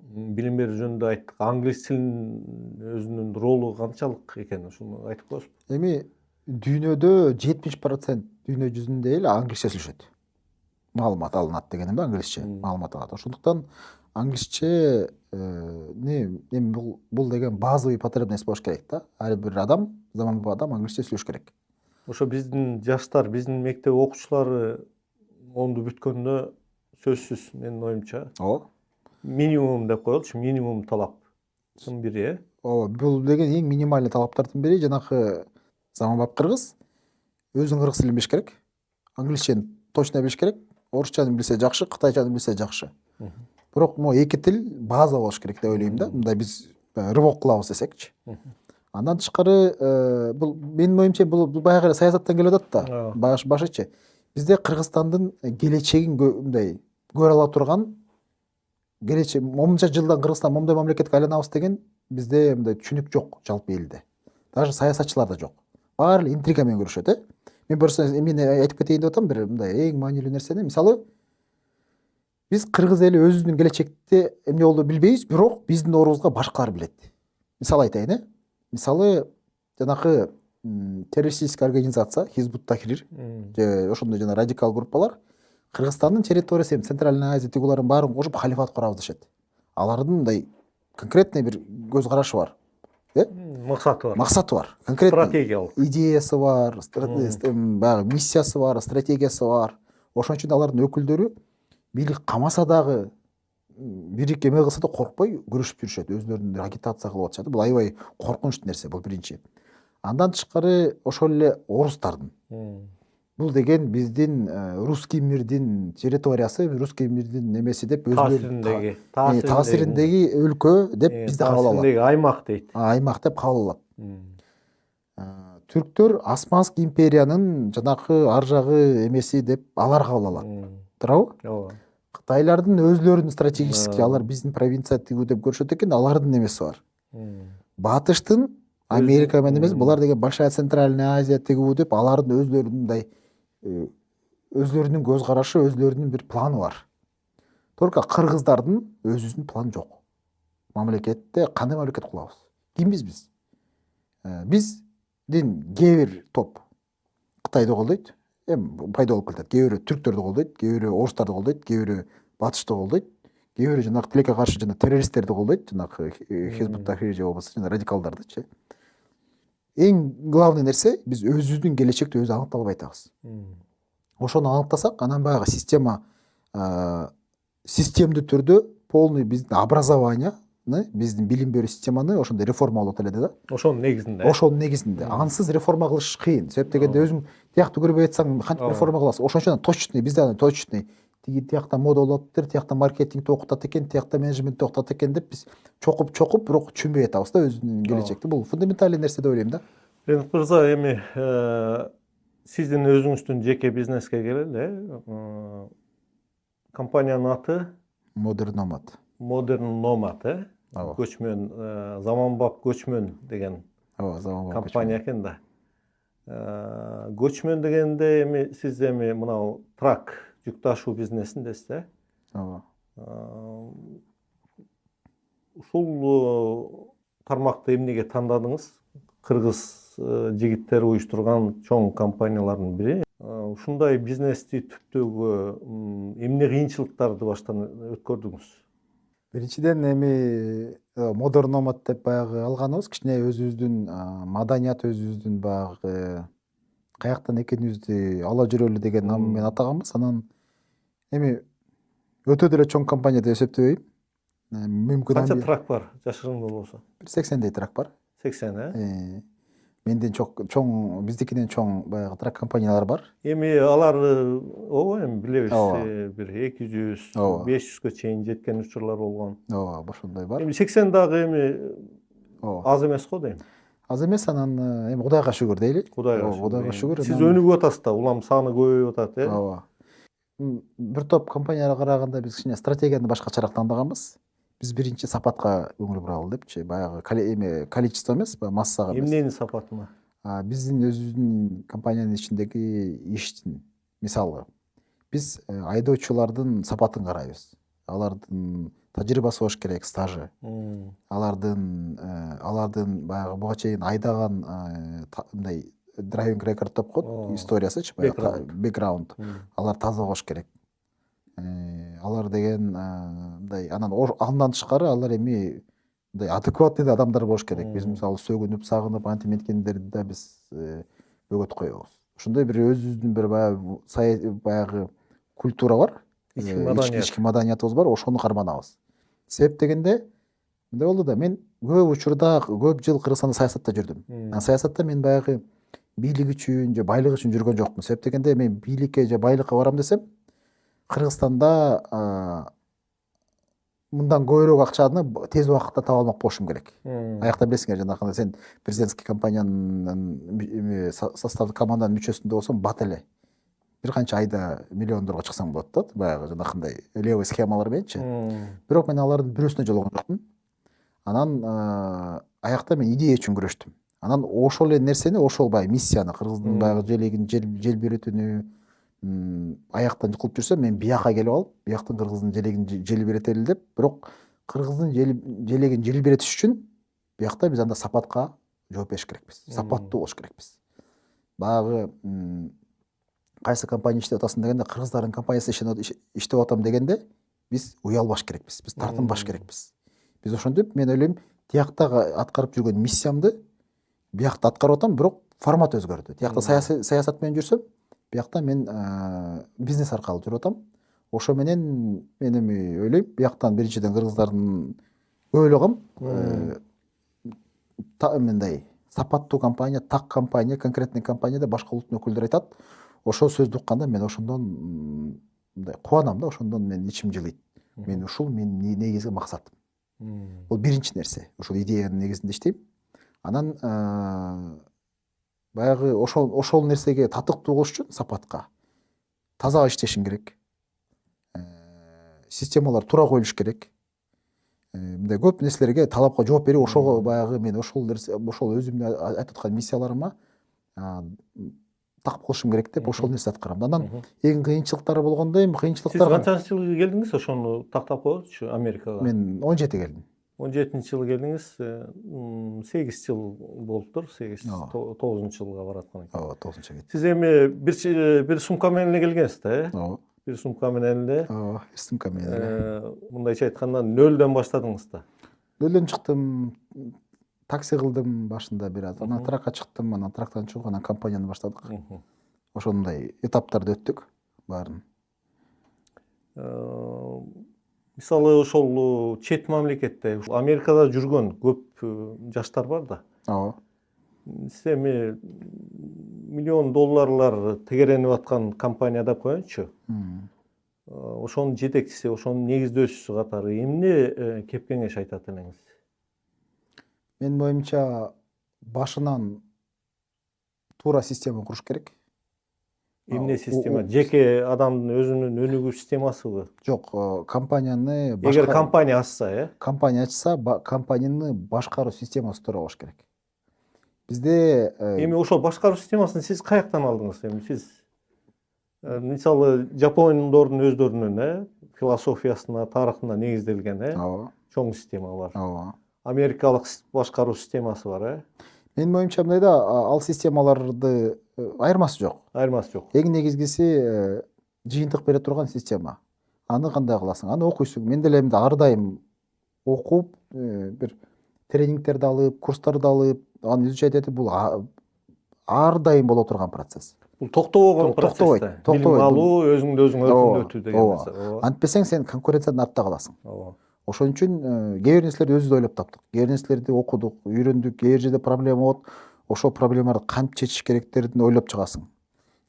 Speaker 3: билим берүү жөнүндө айттык, англис тилинин өзүнүн ролу канчалык экенин ушуну айтып коесузбу?
Speaker 1: Эми дүйнөдө 70% дүйнө жүзүндө эле англисче сүйлөшөт. Маалымат алынат дегеним да, англисче маалымат алат. Ошондуктан англисче бул деген базовый потребность болуш керек да. Ар бир адам, заманбап адам англисче сүйлөш керек.
Speaker 3: Ошо биздин жаштар, биздин мектеп окуучулары 10ду бүткөндө сөзсүз менин оюмча. Минимум деп коелучу, минимум талаптын бири,
Speaker 1: Бул деген эң минимальный талаптардын бири, жанакы заманбап кыргыз өзүнүн кыргыз тилин билиш керек. Англисчени точно билиш керек. Орусчаны билсе жакшы, кытайчаны билсе жакшы. Бирок могу эки тил база болуш керек деп ойлойм да. Мындай биз рывок кылабыз десекчи. Андан тышкары бул менин оюмча бул баягы эле саясаттан келип атат да. Башычы. Бизде Кыргызстандын келечегин мындай көрө ала турган, келечек 10 жылдан Кыргызстан момундай мамлекетке айланабыз деген бизде мындай түшүнүк жок жалпы элде. Даже саясатчыларда жок. Баары эле интрига менен көрүшөт, Мен айтып кетейин деп атам, бир мындай эң маанилүү нерсени, мисалы, Биз кыргыз эли өзүбүздүн келечекте эмне болду билбейбиз, бирок биздин орубузга башкалар билет. Мисал айтайын, мисалы жанакы террористический организация Хизбут Тахрир же ошондой жана радикал группалар Кыргызстандын территориясы, Центральная Азия тигуларын баарын кошуп халифат курабыз дешет. Алардын мындай конкретный бир көз карашы бар.
Speaker 3: Максаты бар.
Speaker 1: Максаты бар. Конкретный
Speaker 3: Стратегиялык.
Speaker 1: идеясы бар, баягы миссиясы бар, стратегиясы бар. Ошон үчүн алардын өкүлдөрү бийлик камаса дагы бир-эки эме кылса да коркпой күрөшүп жүрүшөт. Өзүлөрүнүн агитация кылып атышат. Бул аябай коркунучтуу нерсе, бул биринчи. Андан тышкары ошол эле орустардын. Бул деген биздин русский мирдин территориясы, русский мирдин немеси деп
Speaker 3: Таасириндеги
Speaker 1: таасириндеги өлкө деп бизди кабыл алат.
Speaker 3: Таасириндеги аймак дейт.
Speaker 1: Аймак деп кабыл алат. Түрктөр Османский империянын жанакы ар жагы эмеси деп алар кабыл алат. Туурабы?
Speaker 3: Ооба.
Speaker 1: Кытайлардын өзлөрүнүн стратегический, алар биздин провинция тигүү деп көрүшөт экен, алардын эмеси бар. Батыштын Америка менен эмес, булар деген Большая Центральная Азия тигүү деп алардын өзлөрүнүн өзлөрүнүн көз карашы, өзлөрүнүн бир планы бар. Только кыргыздардын өзүбүздүн планы жок. Мамлекетте кандай мамлекет курабыз? Кимбиз биз? Биздин кээ бир топ Кытайды колдойт, пайда болуп кетет. Кээ бирөө түрктөрдү колдойт, кээ бирөө орустарды колдойт, кээ бирөө батышты колдойт, кээ бирөө жанагы тилекке каршы жана террористтерди колдойт, жанагы Хизбут Тахрир же болбосо жана радикалдардычы. Эң главный нерсе биз өзүбүздүн келечекти өзү аныктап албай атабыз. Ошону аныктасак, анан баягы системдүү түрдө полный биздин образованияны, биздин билим берүү системаны ошондой реформалоо эле да.
Speaker 3: Ошонун негизинде.
Speaker 1: Ошонун негизинде. Ансыз реформа кылыш кыйын. Себеп дегенде өзүң тиякты көрбөй атсаң кантип реформа кыласың? Ошон үчүн точный, бизде аны точный тиякта мода болот, тиякта маркетингти окутат экен, тиякта менеджментти окутат экен деп биз чокуп бирок түшүнбөй атабыз да өзүнүн келечекти. Бул фундаменталдуу нерсе деп ойлойм да.
Speaker 3: Ренат мырза, эми сиздин өзүңүздүн жеке бизнеске келели, компаниянын аты
Speaker 1: Modern Nomad.
Speaker 3: Modern Nomad, көчмөн, заманбап көчмөн деген компания экен да. Көчмөн дегенде эми сиз эми мынау трак жүк ташуу бизнесиндесиз,
Speaker 1: Ооба.
Speaker 3: Ушул тармакты эмнеге тандадыңыз? Кыргыз жигиттери уюштурган чоң компаниялардын бири. Ушундай бизнести түптөөгө эмне кыйынчылыктарды баштан өткөрдүңүз?
Speaker 1: Биринчиден эми Modern Nomad деп баягы алганыбыз кичине өзүбүздүн маданият, өзүбүздүн баягы каяктан экенибизди ала жүрөлү деген нам менен атаганбыз. Анан эми өтө деле чоң компания деп эсептебейм. Мүмкүн
Speaker 3: Канча трак бар, жашыруун болбосо?
Speaker 1: 80дей трак бар.
Speaker 3: 80,
Speaker 1: Менден чоң, биздикинен чоң баягы трак компаниялар бар.
Speaker 3: Эми алар ооба, эми билебиз, бир 200, 500гө чейин жеткен учурлар болгон.
Speaker 1: Ооба, ошондой бар.
Speaker 3: Эми 80 дагы эми аз эмес го дейм.
Speaker 1: Аз эмес, анан эми Кудайга шүгүр дейли.
Speaker 3: Кудайга шүгүр. Сиз өнүгүп атасыз да, улам саны көбөйүп атат,
Speaker 1: Ооба. Бир топ компанияларга караганда биз кичине стратегияны башкачараак тандаганбыз. Биз биринчи сапатка көңүл буралы депчи, баягы количество эмес, массага эмес.
Speaker 3: Эмненин сапатына?
Speaker 1: Биздин өзүбүздүн компаниянын ичиндеги иштин, мисалы, биз айдоочулардын сапатын карайбыз. Алардын тажрыйбасы болуш керек, стажы. Алардын баягы буга чейин айдаган мындай драйвинг рекорд деп коет, историасычы, бэкграунд. Алар таза болуш керек. Алар деген мындай андан тышкары алар эми мындай адекватный адамдар болуш керек. Биз мисалы сөгүнүп, сагынып, антип менткендерди да биз бөгөтүп коебуз. Ошондой бир өзүбүздүн бир баягы культура бар. Ички маданиятыбыз бар, ошону карманабыз. Себеп дегенде мындай болду да, мен көп учурда көп жыл Кыргызстанда саясатта жүрдүм. Саясатта мен баягы бийлик үчүн же байлык үчүн жүргөн жокмун. Себеп дегенде мен бийликке же байлыкка барам десем, Кыргызстанда мындан көбүрөөк акчаны тез убакытта таба алмак болушум керек. Аякта билесиңер, жанагы сен президентский компаниянын составдык команданын мүчөсүндө болсоң, бат эле бир канча айда миллиондорго чыксаң болот да, баягы жанакындай левый схемалар мененчи. Бирок мен алардын бирөөсүнө жолугон жокмун. Анан аякта мен идея үчүн күрөштүм. Анан ошол эле нерсени, ошол баягы миссияны, кыргыздын баягы желегин желбиретүүнү, аяктан жыкылып жүрсөм, мен бияка келип алып, бияктын кыргыздын желегин желбиретели деп, бирок кыргыздын желегин желбиретиш үчүн биякта биз анда сапатка жооп бериш керекпиз. Сапаттуу болуш керекпиз. Баягы кайсы компания иштеп атасың дегенде, кыргыздардын компаниясында иштеп атам дегенде, биз уялбаш керекпиз, биз тартынбаш керекпиз. Биз ошентип, мен ойлойм, тияктагы аткарып жүргөн миссиямды биякта аткарып атам, бирок формат өзгөрдү. Тиякта саясат менен жүрсөм, биякта мен бизнес аркылуу жүрүп атам. Ошо менен мен эми ойлойм, бияктан биринчиден кыргыздардын ойлогом, мындай сапаттуу компания, так компания, конкретный компанияда башка улуттун өкүлдөрү айтат. Ошол сөздү укканда мен ошондон мындай кубанам да, ошондон мен ичим жылыйт. Мен ушул менин негизги максатым. Бул биринчи нерсе. Ушул идеянын негизинде иштейм. Анан баягы ошол нерсеге татыктуу болуш үчүн сапатка таза иштешиң керек. Системалар туура коюлуш керек. Мындай көп нерселерге талапка жооп берип, ошого баягы мен ошол өзүмдүн айтып аткан миссияларыма так болушум керек деп ошол нерсе аткарам. Анан эң кыйынчылыктары болгондо, эми кыйынчылыктар.
Speaker 3: Сиз канчанчы жылы келдиңиз ошону тактап койгучу Америкага?
Speaker 1: Мен 17 келдим.
Speaker 3: 17 жылы келдиңиз, 8 жыл болуптур, 9 жылга бараткан экен.
Speaker 1: Ооба, 9 келдим.
Speaker 3: Сиз эми бир сумка менен эле келгенсиз да,
Speaker 1: Ооба.
Speaker 3: Бир сумка менен эле.
Speaker 1: Ооба, бир сумка менен.
Speaker 3: Мындайча айтканда нөлдөн баштадыңыз да.
Speaker 1: Нөлдөн чыктым, такси кылдым башында бир аз. Анан тракка чыктым, анан трактан чыгып, анан компанияны баштадык. Ошондой этаптарды өттүк баарын.
Speaker 3: Мисалы ошол чет мамлекетте, Америкада жүргөн көп жаштар бар да.
Speaker 1: Ооба.
Speaker 3: Сиз эми $1 миллион тегеренип аткан компания деп коеюнчу. Ошонун жетекчиси, ошонун негиздөөчүсү катары эмне кеп кеңеш айтат элеңиз?
Speaker 1: Менин оюмча, башынан туура система куруш керек.
Speaker 3: Эмне система? Жеке адамдын өзүнүн өнүгүү системасыбы?
Speaker 1: Жок, компанияны
Speaker 3: Эгер компания ачса,
Speaker 1: компания ачса, компанияны башкаруу системасы туура болуш керек. Бизде
Speaker 3: эми ошол башкаруу системасын сиз каяктан алдыңыз? Эми сиз мисалы жапондордун өздөрүнүн философиясына, тарыхына негизделген чоң система бар.
Speaker 1: Ооба.
Speaker 3: Америкалык башкаруу системасы бар,
Speaker 1: Менин оюмча, мындайда, ал системаларды айырмасы жок.
Speaker 3: Айырмасы жок.
Speaker 1: Эң негизгиси жыйынтык бере турган система. Аны кандай кыласың? Аны окуйсуң. Мен деле ар дайым окуп, бир тренингтерди алып, курстарды алып, аны изучать этип, бул ар дайым боло турган процесс.
Speaker 3: Бул токтобогон процесс да. Билим алуу, өзүңдү өзүң өркүндөтүү деген нерсе.
Speaker 1: Антпесең сен конкуренциядан артта каласың. Ошон үчүн кээ бир нерселерди өзүбүз ойлоп таптык. Кээ бир нерселерди окудук, үйрөндүк. Кээ бир жерде проблема болот, ошол проблемаларды кантип чечиш керектерин ойлоп чыгасың.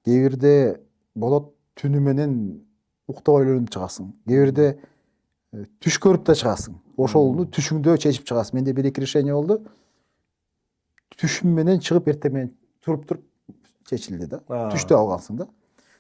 Speaker 1: Кээ бирде болот, түнү менен уктап ойлонуп чыгасың. Кээ бирде түш көрүп да чыгасың. Ошолду түшүңдө чечип чыгасың. Менде бир эки решение болду. Түшүм менен чыгып, эртең менен туруп чечилди да. Түштү алгансың да.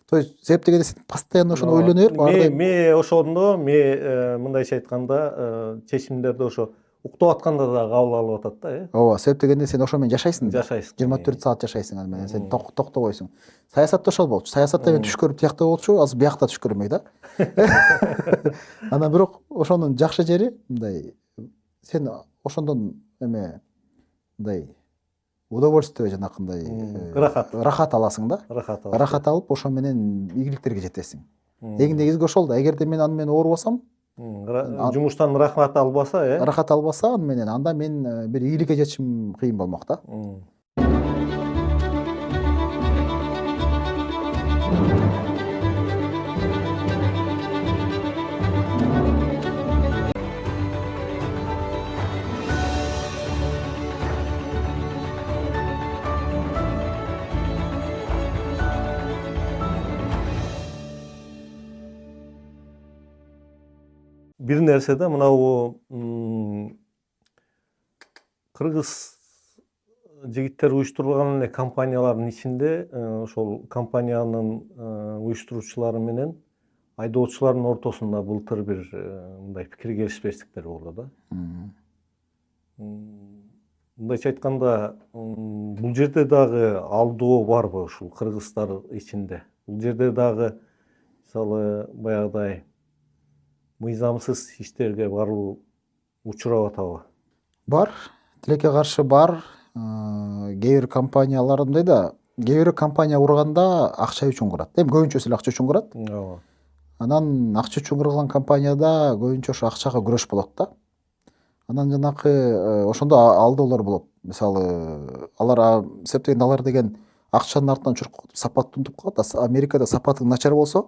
Speaker 1: То есть себеп дегенде сен постоянно ошону ойлоно бер.
Speaker 3: Мен ошондо мындайча айтканда чечимдерди ошо уктап атканда да кабыл алып атат да,
Speaker 1: Ооба, себеп дегенде сен ошо менен жашайсың. 24 саат жашайсың аны менен, сен токтобойсуң. Саясатта ошол болчу. Саясатта мен түш көрүп тиякта болчу, азыр биякта түш көрмөй да. Анан бирок ошонун жакшы жери мындай, сен ошондон мындай удовольствие, жанакындай рахат аласың да. Рахат алып, ошо менен ийгиликтерге жетесиң. Эң негизги ошол да. Эгерде мен аны менен оорубасам,
Speaker 3: жумуштан рахат албаса,
Speaker 1: аны менен анда мен бир ийгиликке жетишим кыйын болмок да.
Speaker 3: Бир нерсе да, мынау кыргыз жигиттер уюштурулган эле компаниялардын ичинде ошол компаниянын уюштуруучулары менен айдоочулардын ортосунда былтыр бир мындай пикир келишпестиктер болду да. Мындайча айтканда, бул жерде дагы алдоо барбы ушул кыргыздар ичинде? Бул жерде дагы мисалы баягыдай мыйзамсыз иштерге баруу учурап атабы?
Speaker 1: Бар, тилекке каршы бар. Кээ бир компаниялар мындай да, кээ бир компания курганда акча үчүн курат. Эми көбүнчөсү эле акча үчүн курат.
Speaker 3: Ооба.
Speaker 1: Анан акча үчүн курган компанияда көбүнчө ошо акчага күрөш болот да. Анан жанакы ошондо алдоолор болот. Мисалы алар септегенде алар деген акчанын артынан чуркап сапатты унутуп калат. Америкада сапатың начар болсо,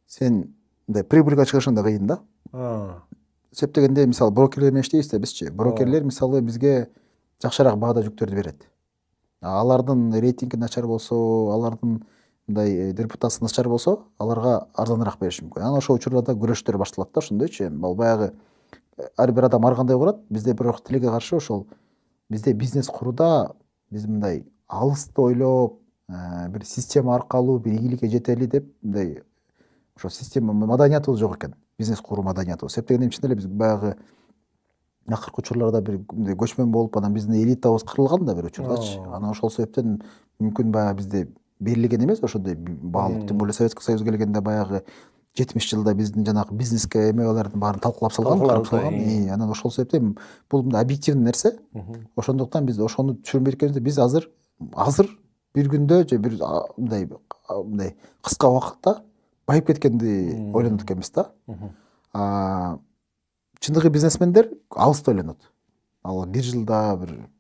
Speaker 1: сен мындай прибыльга чыгышың да кыйын да. Септегенде мисалы брокерлер менен иштейбиз да бизчи. Брокерлер мисалы бизге жакшыраак баада жүктөрдү берет. Алардын рейтинги начар болсо, алардын мындай репутациясы начар болсо, аларга арзаныраак бериши мүмкүн. Анан ошол учурларда күрөштөр башталат да, ошондойчу. Ал баягы ар бир адам ар кандай курат, бизде бирок тилекке каршы ошол бизде бизнес курууда биз мындай алысты ойлоп, бир система аркылуу бир ийгиликке жетели деп мындай ошо система маданиятыбыз жок экен. Бизнес куруу маданиятыбыз. Септегенде чын эле биз баягы акыркы учурларда бир мындай көчмөн болуп, анан биздин элитабыз кырылган да бир учурдачы. Анан ошол себептен мүмкүн баягы бизде берилген эмес ошондой баалык. Тем более Советский Союз келгенде баягы 70 жылда биздин жанагы бизнеске эмелердин баарын талкуулап салган, карап салган. Анан ошол себептен бул мындай объективный нерсе. Ошондуктан биз ошону түшүнбөй эткенибизде биз азыр бир күндө же бир мындай кыска убакытта байып кеткенди ойлонот экенбиз да. Чындыгы бизнесмендер алысты ойлонот. Ал 1 жылда,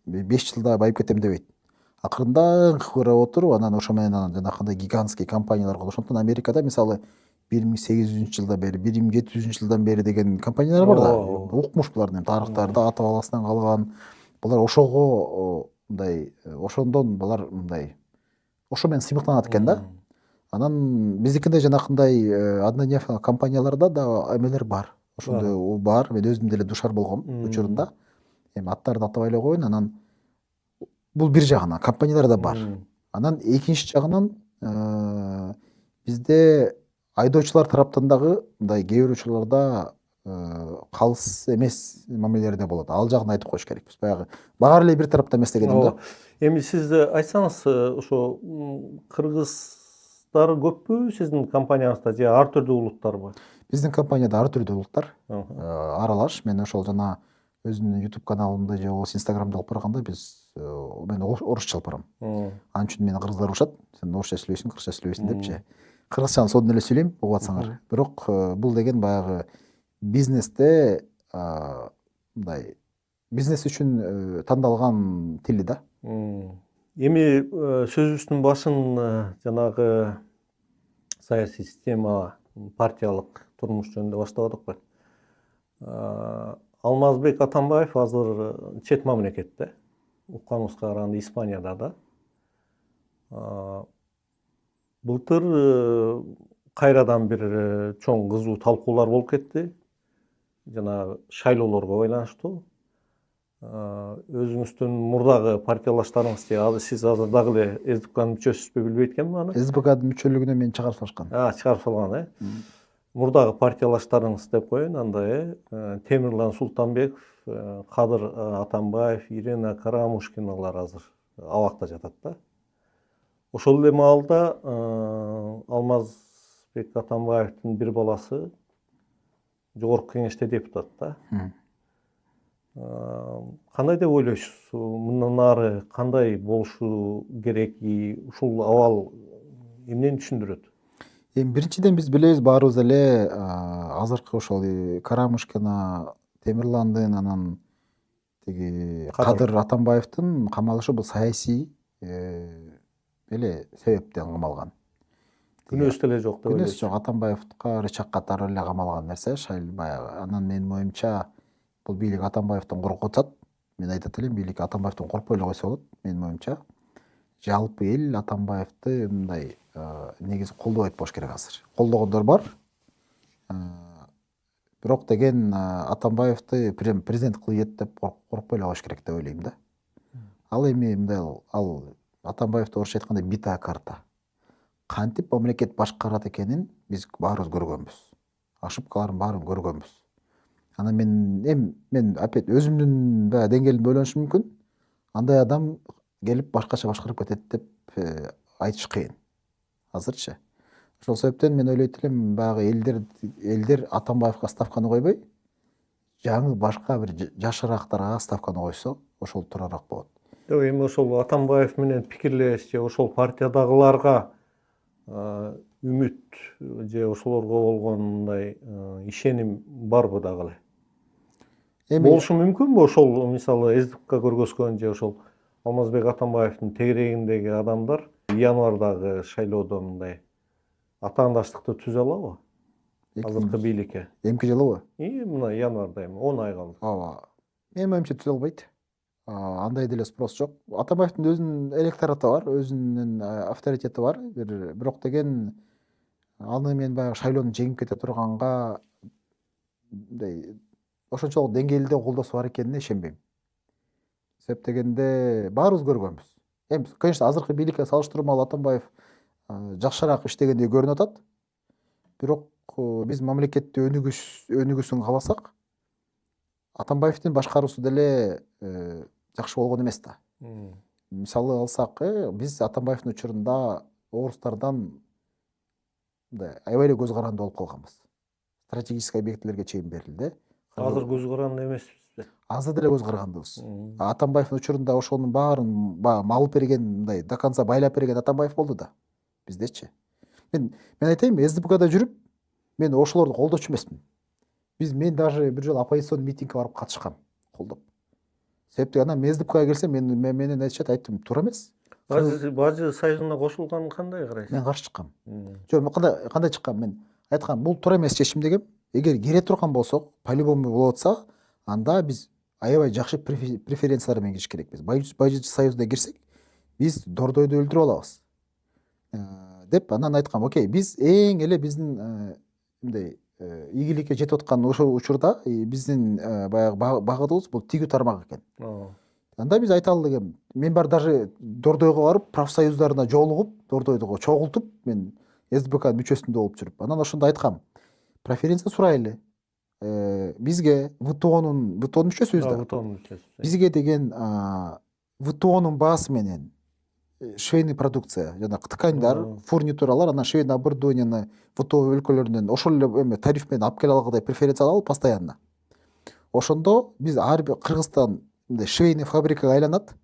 Speaker 1: бир 5 жылда байып кетем дебейт. Акырында карап отуруп, анан ошо менен жанакындай гигантский компаниялар кылып. Ошондон Америкада мисалы 1800-жылдан бери, 1700-жылдан бери деген компаниялар бар да. Укмуш булардын тарыхтарда ата бабасынан калган. Булар ошого мындай ошондон булар мындай ошо менен сыймыктанат экен да. Анан биздикиндей жанакындай однодневка компанияларда да эмелер бар. Ошондой бар. Мен өзүм деле душар болгом учурунда. Эми аттарды атабай эле коеюн. Анан бул бир жагынан компаниялар да бар. Анан экинчи жагынан бизде айдоочулар тараптан дагы мындай кээ бир учурларда калыс эмес мамилелер да болот. Ал жагын айтып коюш керекпиз. Баягы баары эле бир тараптан эмес дегеним да.
Speaker 3: Эми сиз айтсаңыз, ошо кыргыздар көппү сиздин компанияңызда же ар түрдүү улуттарбы?
Speaker 1: Биздин компанияда ар түрдүү улуттар аралаш. Мен ошол жана өзүмдүн YouTube каналымда же болбосо Instagramда алып барганда мен орусча алып барам. Ал үчүн мени кыргыздар урушат. Сен орусча сүйлөйсүң, кыргызча сүйлөйсүң депчи. Кыргызчаны сонун эле сүйлөйм, угуп атсаңар. Бирок бул деген баягы бизнесте мындай бизнес үчүн тандалган тили да.
Speaker 3: Эми сөзүбүздүн башын жанагы саясий система, партиялык турмуш жөнүндө баштадык го. Алмазбек Атамбаев азыр чет мамлекетте, укканыбызга караганда Испанияда да. Былтыр кайрадан бир чоң кызуу талкуулар болуп кетти. Жана шайлоолорго байланыштуу. Өзүңүздүн мурдагы партиялаштарыңыз же сиз азыр дагы эле СДКнын мүчөсүсүзбү билбейт экенмин аны.
Speaker 1: СДКнын мүчөлүгүнөн мени чыгарып салышкан.
Speaker 3: Чыгарып салган, Мурдагы партиялаштарыңыз деп коеюн, анда Темирлан Султанбеков, Кадыр Атамбаев, Ирина Карамушкиналар азыр абакта жатат да. Ошол эле маалда Алмазбек Атамбаевдин бир баласы жогорку кеңеште депутат да. Кандай деп ойлойсуз? Мындан ары кандай болушу керек? Ушул абал эмнени түшүндүрөт?
Speaker 1: Эми биринчиден биз билебиз баарыбыз эле азыркы ошол Карамушкина, Темирландын, анан тиги Кадыр Атамбаевдин камалышы бул саясий эле себептен камалган.
Speaker 3: Күнөөсү деле жок деп ойлойсуз?
Speaker 1: Күнөөсү жок. Атамбаевдика рычаг катары эле камалган нерсе баягы. Анан менин оюмча бул бийлик Атамбаевден коркуп атат. Мен айтат элем, бийлик Атамбаевден коркпой эле койсо болот, менин оюмча. Жалпы эл Атамбаевди мындай негизи колдобойт болуш керек азыр. Колдогондор бар. Бирок деген Атамбаевди президент кылып деп коркпой эле коюш керек деп ойлойм да. Ал эми мындай Атамбаевди орусча айтканда битая карта. Кантип мамлекет башкарат экенин биз баарыбыз көргөнбүз. Ошибкаларын баарын көргөнбүз. Анан мен опять өзүмдүн деңгээлимде ойлонушум мүмкүн. Андай адам келип башкача башкарып кетет деп айтыш кыйын. Азырчы. Ошол себептен мен ойлойт элем баягы элдер Атамбаевга ставканы койбой, жаңы башка бир жашыраактарга ставканы койсо, ошол туурараак болот.
Speaker 3: Эми ошол Атамбаев менен пикирлеш же ошол партиядагыларга үмүт же ошолорго болгон мындай ишеним барбы дагы эле? Болушу мүмкүнбү ошол мисалы СДПК көргөзгөн же ошол Алмазбек Атамбаевдин тегерегиндеги адамдар январдагы шайлоодо мындай атаандаштыкты түзө алабы? Азыркы бийликке.
Speaker 1: Эмки жылыбы?
Speaker 3: Мына январда 10 ай калды.
Speaker 1: Ооба. Менин оюмча түзө албайт. Андай деле спрос жок. Атамбаевдин өзүнүн электораты бар, өзүнүн авторитети бар. Бирок деген аны мен баягы шайлоону жеңип кете турганга мындай ошончолук деңгээлде колдоосу бар экенине ишенбейм. Себеп дегенде баарыбыз көргөнбүз. Эми, конечно, азыркы бийликке салыштырмалуу Атамбаев жакшыраак иштегендей көрүнүп атат. Бирок биз мамлекетти өнүгүүсүн кааласак, Атамбаевдин башкаруусу деле жакшы болгон эмес да. Мисалы алсак, биз Атамбаевдин учурунда орустардан аябай эле көз каранды болуп калганбыз. Стратегический объектилерге чейин берилди.
Speaker 3: Азыр көз каранды эмеспизби?
Speaker 1: Азыр деле көз карандыбыз. Атамбаевдин учурунда ошонун баарын малып берген, мындай до конца байлап берген Атамбаев болду да. Биздечи. Мен айтайынбы, СДПКда жүрүп, мен ошолорду колдочу эмесмин. Мен даже бир жолу оппозицион митингге барып катышкам, колдоп. Себептен анан СДПКга келсем, менен айтышат, айттым, туура эмес.
Speaker 3: Бажы союзуна кошулганын кандай карайсыз?
Speaker 1: Мен каршы чыккам. Жок, кандай чыккам? Мен айткам, бул туура эмес чечим дегем. Эгер кире турган болсок, по-любому болуп атса, анда биз аябай жакшы преференциялар менен кириш керекпиз. Бажы союзуна кирсек, биз Дордойду өлтүрүп алабыз. Деп анан айткам, окей, биз эң эле биздин мындай ийгиликке жетип аткан ошол учурда биздин баягы багытыбыз бул тигүү тармак экен. Анда биз айталы дегем. Мен бар даже Дордойго барып, профсоюздарына жолугуп, Дордойдо чогултуп, мен СДПК мүчөсүндө болуп жүрүп, анан ошондо айткам, преференция сурайлы. Бизге ВТОнун мүчөсүбүз да. Бизге деген ВТОнун баасы менен швейный продукция, жана тканьдар, фурнитуралар, анан швейный оборудованияны ВТО өлкөлөрүнөн ошол эле тариф менен алып келе алгандай преференция алалы постоянно. Ошондо биз ар бир Кыргызстан швейный фабрикага айланат,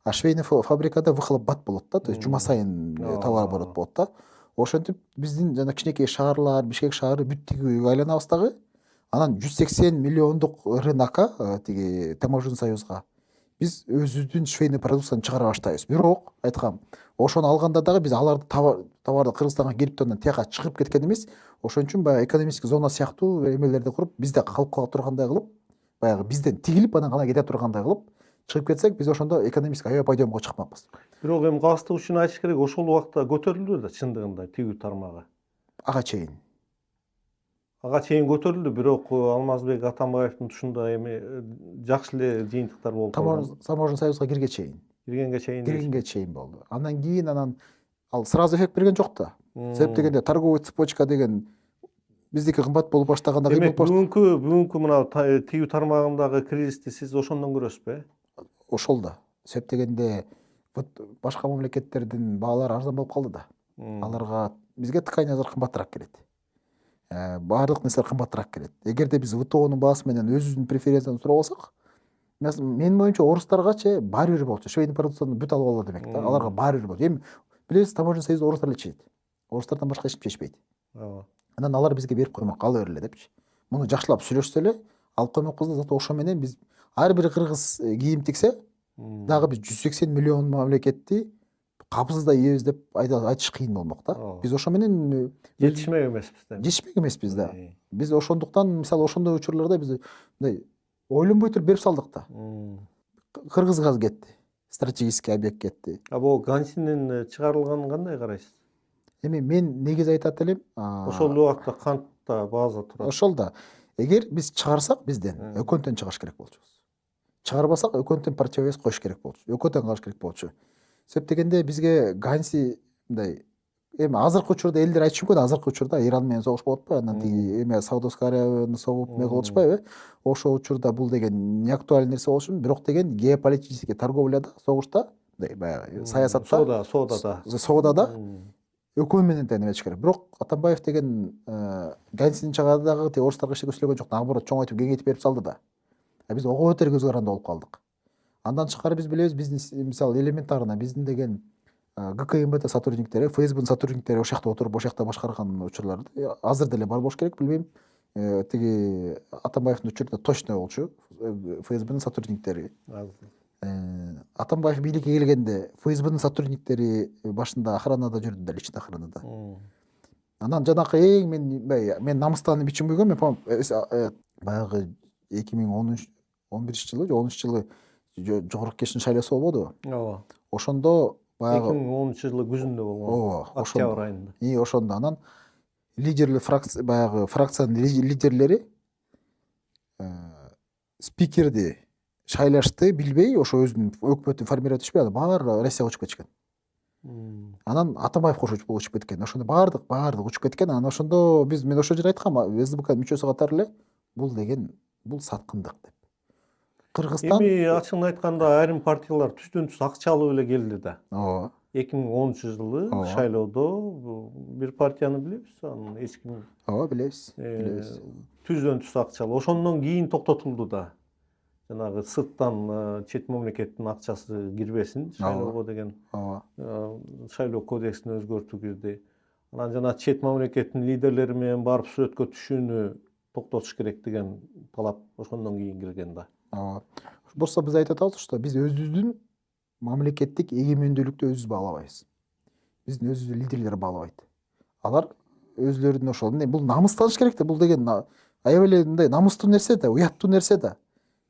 Speaker 1: а швейный фабрикада выхлоп бат болот да, то есть жума сайын товарооборот болот да. Ошентип биздин жана кичинекей шаарлар, Бишкек шаары бүт тигүүгө айланабыз дагы. Анан 180 миллиондук рынокко, тиги таможенный союзга биз өзүбүздүн швейный продукцияны чыгара баштайбыз. Бирок айткам, ошону алганда дагы биз аларды товарды Кыргызстанга келип анан тияка чыгып кеткен эмес, ошон үчүн баягы экономический зона сыяктуу эмелерди куруп, бизде калып кала тургандай кылып, баягы бизден тигилип анан гана кете тургандай кылып чыгып кетсек, биз ошондо экономический аябай пайдомго чыкмакпыз.
Speaker 3: Бирок эми калыстык үчүн айтыш керек, ошол убакта көтөрүлдү да чындыгында тигүү тармагы.
Speaker 1: Ага чейин
Speaker 3: көтөрүлдү, бирок Алмазбек Атамбаевдин тушунда эми жакшы эле жыйынтыктар болуп калган.
Speaker 1: Таможенный союзга киргенге чейин болду. Андан кийин ал сразу эффект берген жок да. Себеп дегенде торговый цепочка деген биздики кымбат болуп баштаганда
Speaker 3: демек бүгүнкү мына тигүү тармагындагы кризисти сиз ошондон көрөсүзбү?
Speaker 1: Ошол да. Себеп дегенде башка мамлекеттердин баалары арзан болуп калды да. Аларга бизге ткань азыр кымбатыраак келет. Баардык нерселер кымбатыраак келет. Эгерде биз ВТОнун баасы менен өзүбүздүн преференцияны сурап алсак, менин оюмча орустаргачы баары бир болчу. Швейный продукцияны бүт алып алалы демек да. Аларга баары бир болчу. Эми билесиз, таможенный союзда орустар эле чечет. Орустардан башка эч ким чечпейт. Анан алар бизге берип коймок, ала берле депчи. Муну жакшылап сүйлөшсө эле алып коймокпуз да, зато ошо менен биз ар бир кыргыз кийим тиксе, дагы биз 180 миллион мамлекетти капысыздай ийебиз деп айтыш кыйын болмок да. Биз ошо менен жетишмек эмеспиз да. Биз ошондуктан мисалы ошондой учурларда биз мындай ойлонбой туруп берип салдык да. Кыргыз газ кетти, стратегический объект кетти.
Speaker 3: Бул Гансинин чыгарылганын кандай карайсыз?
Speaker 1: Эми мен негизи айтат элем,
Speaker 3: ошол убакта кантта база турат.
Speaker 1: Ошол да. Эгер биз чыгарсак, бизден өкөнтөн чыгыш керек болчубуз. Чыгарбасак, өкөнтөн противовес коюш керек болчу. Өкөнтөн калыш керек болчу. Себеп дегенде бизге Ганси мындай эми азыркы учурда элдер айтышы мүмкүн, азыркы учурда Иран менен согуш болуп атпайбы, анан тиги эме Саудовская Аравияны согуп эме кылып атышпайбы? Ошол учурда бул деген не актуальный нерсе болушу мүмкүн, бирок деген геополитический торговляда, согушта, мындай баягы саясатта, соодада экөө менен да неметиш керек. Бирок Атамбаев деген Ганстин чагада дагы тиги орустарга эчтеке сүйлөгөн жок, наоборот чоңойтуп кеңейтип берип салды да. Биз ого бетер көз каранды болуп калдык. Андан тышкары биз билебиз, биздин мисалы элементарно биздин деген ГКМБТ сотрудниктери, ФСБнын сотрудниктери ошол жакта отуруп, ошол жакта башкарган учурлар азыр деле бар болуш керек, билбейм. Тиги Атамбаевдин учурунда точно болчу ФСБнын сотрудниктери. Атамбаев бийликке келгенде ФСБнын сотрудниктери башында охранада жүрдү да, личный охранада. Анан жанакы эң мен намыстанып ичим күйгөн, мен помню, баягы 2011 жылы, 10 жылы жогорку кеңештин шайлоосу болбодубу?
Speaker 3: Ооба.
Speaker 1: Ошондо баягы
Speaker 3: 2010 жылы күзүндө болгон. Октябрь айында.
Speaker 1: Ошондо анан лидерлер баягы фракциянын лидерлери спикерди шайлашты билбей, ошо өзүнүн өкмөтүн формировать этишпей, баары Россияга учуп кетишкен. Анан Атамбаев кошо учуп кеткен. Ошондо баардык учуп кеткен. Анан ошондо мен ошол жерде айткам, СДБКнын мүчөсү катары эле бул саткындык деп. Кыргызстан
Speaker 3: Эми ачыгын айтканда айрым партиялар түздөн түз акча алып эле келди да.
Speaker 1: Ооба.
Speaker 3: 2010 жылы шайлоодо бир партияны билебиз, анын эч ким.
Speaker 1: Ооба, билебиз.
Speaker 3: Түздөн түз акча алып. Ошондон кийин токтотулду да. Жанагы сырттан чет мамлекеттин акчасы кирбесин шайлоого деген. Шайлоо кодексин өзгөртүү кирди. Анан жана чет мамлекеттин лидерлери менен барып сүрөткө түшүүнү токтотуш керек деген талап ошондон кийин кирген да.
Speaker 1: Болсо биз айтып атабыз, что биз өзүбүздүн мамлекеттик эгемендүүлүктү өзүбүз баалабайбыз. Биздин өзүбүздүн лидерлер баалабайт. Алар өзлөрүнүн ошол бул намыстаныш керек да, бул деген аябай эле мындай намыстуу нерсе да, уяттуу нерсе да.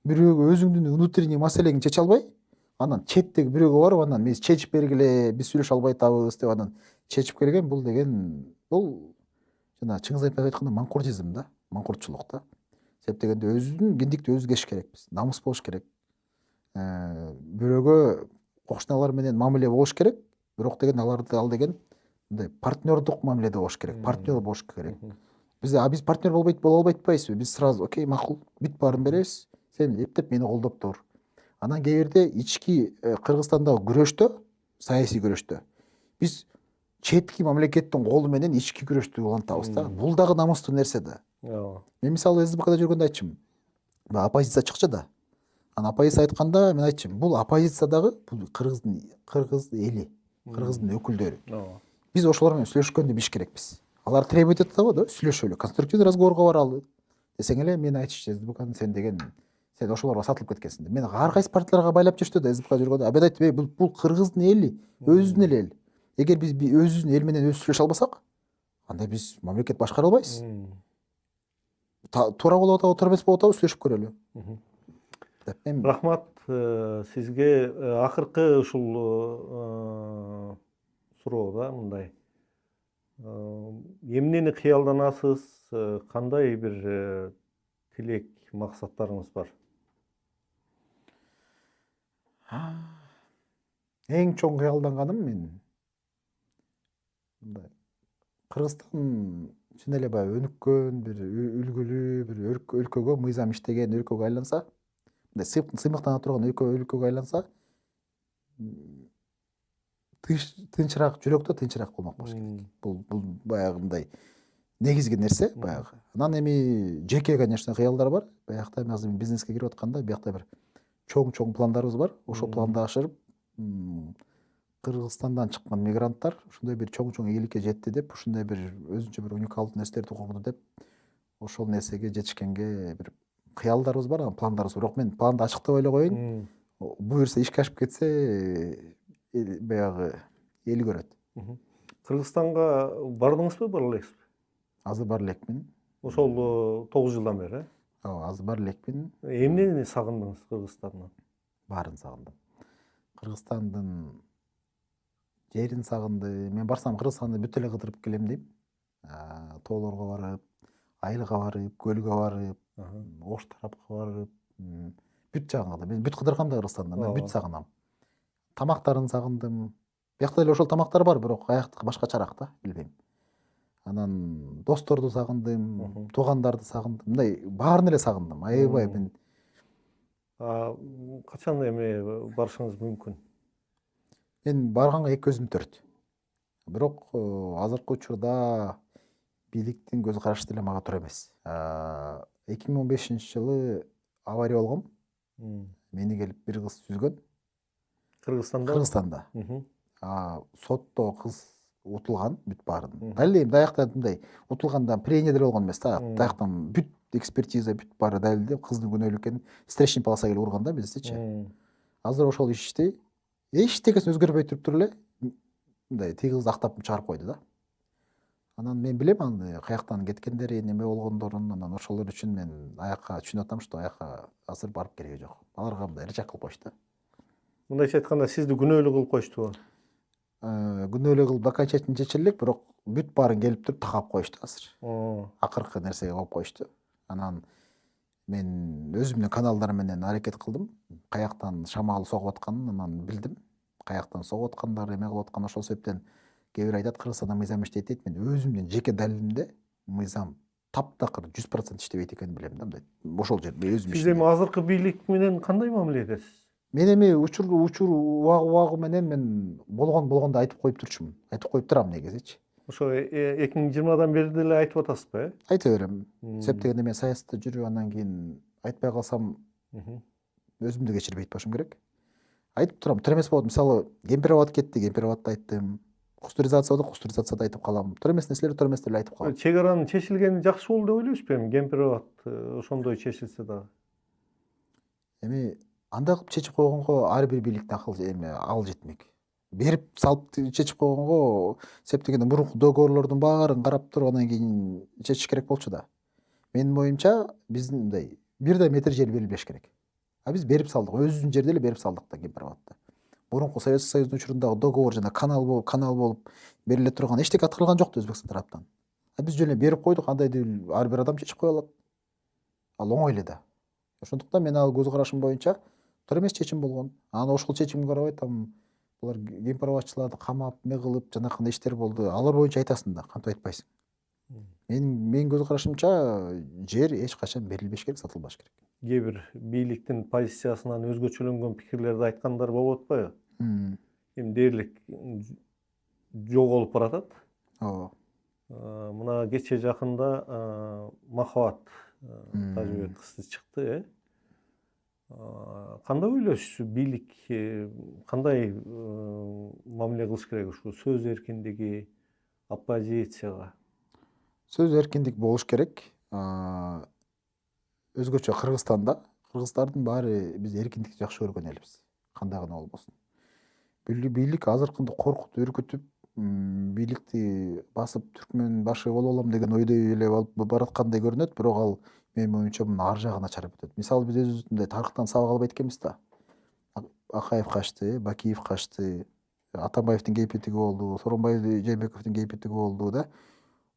Speaker 1: Бирөөгө өзүңдүн внутренний маселеңди чече албай, анан четтеги бирөөгө барып, анан биз чечип бергиле, биз сүйлөшө албай атабыз деп анан чечип келген, бул деген жана Чыңгыз Айтматов айткандай манкуртизм да, манкуртчулук да. Себеп дегенде өзүнүн киндикти өзү кеш керекпиз. Намыс болуш керек. Бирөөгө кошуналар менен мамиле болуш керек, бирок деген ал деген мындай партнердук мамиледе болуш керек, партнер болуш керек. Биз партнер боло албай атпайбызбы? Биз сразу окей, макул, бүт баарын беребиз. Сен эптеп мени колдоп тур. Анан кээ бирде ички Кыргызстандагы күрөштө, саясий күрөштө биз четки мамлекеттин колу менен ички күрөштү улантабыз да. Бул дагы намыстуу нерсе да. Мен мисалы СДБКда жүргөндө айтчым. Оппозиция чыкчу да. Анан оппозиция айтканда мен айтчым, бул оппозиция дагы бул кыргыз эли, кыргыздын өкүлдөрү. Биз ошолор менен сүйлөшкөндү билиш керекпиз. Алар требовать этип атабы да, сүйлөшөлү, конструктивный разговорго баралы. Десең эле мен айтчу, СДБКнын сен ошолорго сатылып кеткенсиң. Мен ар кайсы партияларга байлап жүрчү да, СДБК жүргөндө. Мен айттым, бул кыргыздын эли, өзүнүн эле эл. Эгер биз өзүбүздүн эл менен өзү сүйлөшө албасак, анда биз мамлекет башкара албайбыз. Туура болуп атабы, туура эмес болуп атабы, сүйлөшүп көрөлү.
Speaker 3: Рахмат сизге. Акыркы ушул суроо да мындай. Эмнени кыялданасыз, кандай бир тилек, максаттарыңыз бар?
Speaker 1: Эң чоң кыялданганым мен мындай Кыргызстан чын эле баягы өнүккөн бир үлгүлүү бир өлкөгө, мыйзам иштеген өлкөгө айланса, мындай сыймыктана турган өлкөгө айланса, тынчыраак, жүрөктө тынчыраак болмок болуш керек. Бул баягы мындай негизги нерсе баягы. Анан эми жеке, конечно, кыялдар бар. Биякта азыр бизнеске кирип атканда, биякта бир чоң пландарыбыз бар. Ошол планды ашырып, Кыргызстандан чыккан мигранттар ушундай бир чоң ийгиликке жетти деп, ушундай бир өзүнчө бир уникалдуу нерселерди курду деп, ошол нерсеге жетишкенге бир кыялдарыбыз бар, пландарыбыз бар. Бирок мен планды ачыктап эле коеюн. Буюрса ишке ашып кетсе, баягы эл көрөт.
Speaker 3: Кыргызстанга бардыңызбы, бара элексизби?
Speaker 1: Азыр бар элекмин.
Speaker 3: Ошол 9 жылдан бери?
Speaker 1: Ооба, азыр бар элекмин.
Speaker 3: Эмнени сагындыңыз Кыргызстандан?
Speaker 1: Баарын сагындым. Кыргызстандын жерин сагындым. Мен барсам Кыргызстанды бүт эле кыдырып келем дейм. Тоолорго барып, айылга барып, көлгө барып, Ош тарапка барып, бүт жагын мен бүт кыдыргам да Кыргызстанда, мен бүт сагынам. Тамактарын сагындым. Биякта эле ошол тамактар бар, бирок аяктыкы башкачараак да, билбейм. Анан досторду сагындым, туугандарды сагындым. Мындай баарын эле сагындым. Аябай мен.
Speaker 3: Качан эми барышыңыз мүмкүн?
Speaker 1: Мен барганга 2 көзүм төрт. Бирок азыркы учурда бийликтин көз карашы деле мага туура эмес. 2015-жылы авария болгон. Мени келип бир кыз сүзгөн
Speaker 3: Кыргызстанда.
Speaker 1: Кыргызстанда.
Speaker 3: Мгм.
Speaker 1: Сотто кыз утулган бүт баарын. Далил даяктан мындай утулганда прения деле болгон эмес да. Даяктан бүт экспертиза бүт баары далилдеп кыздын күнөөлүү экенин стресчный полосага келип урган да биздечи. Азыр ошол ишти эчтекеси өзгөрбөй туруп эле мындай тиги кызды актап чыгарып койду да. Анан мен билем аны каяктан кеткендерин, неме болгондорун, анан ошолор үчүн мен аяка түшүнүп атам, что аяка азыр барып кереги жок. Аларга мындай рычаг кылып коюшту.
Speaker 3: Мындайча айтканда сизди күнөөлүү кылып коюштубу?
Speaker 1: Күнөөлүү кылып окончательно чечили элек, бирок бүт баарын келип туруп такап коюшту азыр. Акыркы нерсеге коюп коюшту. Анан мен өзүмдүн каналдарым менен аракет кылдым. Каяктан шамал согуп атканын анан билдим. Каяктан согуп аткандары, эме кылып аткан, ошол себептен кээ бир айтат Кыргызстанда мыйзам иштейт дейт. Мен өзүмдүн жеке далилимде мыйзам таптакыр 100% иштебейт экенин билем да, мындай. Ошол жерде өзүм
Speaker 3: Сиз эми азыркы бийлик менен кандай мамиле этесиз?
Speaker 1: Мен эми учур убагы менен мен болгондо айтып коюп турчумун. Айтып коюп турам негизичи.
Speaker 3: Ошо 2020-дан бери деле айтып атасызбы,
Speaker 1: Айта берем. Себеп дегенде мен саясатта жүрүп андан кийин айтпай калсам өзүмдү кечирбейт болушум керек. Айтып турам, туура эмес болот. Мисалы, Кемпироват кетти, Кемпироватта айттым. Кустуризация болду, Кустуризацияда айтып калам. Туура эмес нерселерди туура эмес деле айтып калам.
Speaker 3: Чек аранын чечилгени жакшы болду деп ойлойсузбу эми? Кемпироват ошондой чечилсе дагы.
Speaker 1: Эми андай кылып чечип койгонго ар бир бийликтин ал жетмек. Берип салып чечип койгонго себеп дегенде мурунку договорлордун баарын карап туруп андан кийин чечиш керек болчу да. Менин оюмча биздин мындай бир да метр жер берилбеш керек. Биз берип салдык, өзүбүздүн жерди эле берип салдык да Кемпироватта. Мурунку Советский Союздун учурунда договор жана канал болуп бериле турган эчтеке аткарылган жок да Өзбекстан тараптан. Биз жөн эле берип койдук, андай деп ар бир адам чечип кое алат. Ал оңой эле да. Ошондуктан мен ал көз карашым боюнча туура эмес чечим болгон. Анан ошол чечимге карабай там булар Кемпироватчыларды камап, эме кылып, жанакындай иштер болду. Алар боюнча айтасың да, кантип айтпайсың. Менин көз карашымча жер эч качан берилбеш керек, сатылбаш керек.
Speaker 3: Кээ бир бийликтин позициясынан өзгөчөлөнгөн пикирлерди айткандар болуп атпайбы? Эми дээрлик жоголуп баратат.
Speaker 1: Ооба.
Speaker 3: Мына кече жакында Махабат Тажыбек кызы чыкты, Кандай ойлойсуз, бийлик кандай мамиле кылыш керек ушул сөз эркиндиги, оппозицияга?
Speaker 1: Сөз эркиндик болуш керек. Өзгөчө Кыргызстанда кыргыздардын баары биз эркиндикти жакшы көргөн элбиз. Кандай гана болбосун. Бийлик азыркында коркутуп, үркүтүп, бийликти басып түркмөн башы боло алам деген ойдой эле болуп бараткандай көрүнөт, бирок ал менин оюмча мунун ар жагы начар өтөт. Мисалы биз өзүбүз мындай тарыхтан сабак албайт экенбиз да. Акаев качты, Бакиев качты, Атамбаевдин кейпетиги болду, Сооронбай Жээнбековдун кейпетиги болду да.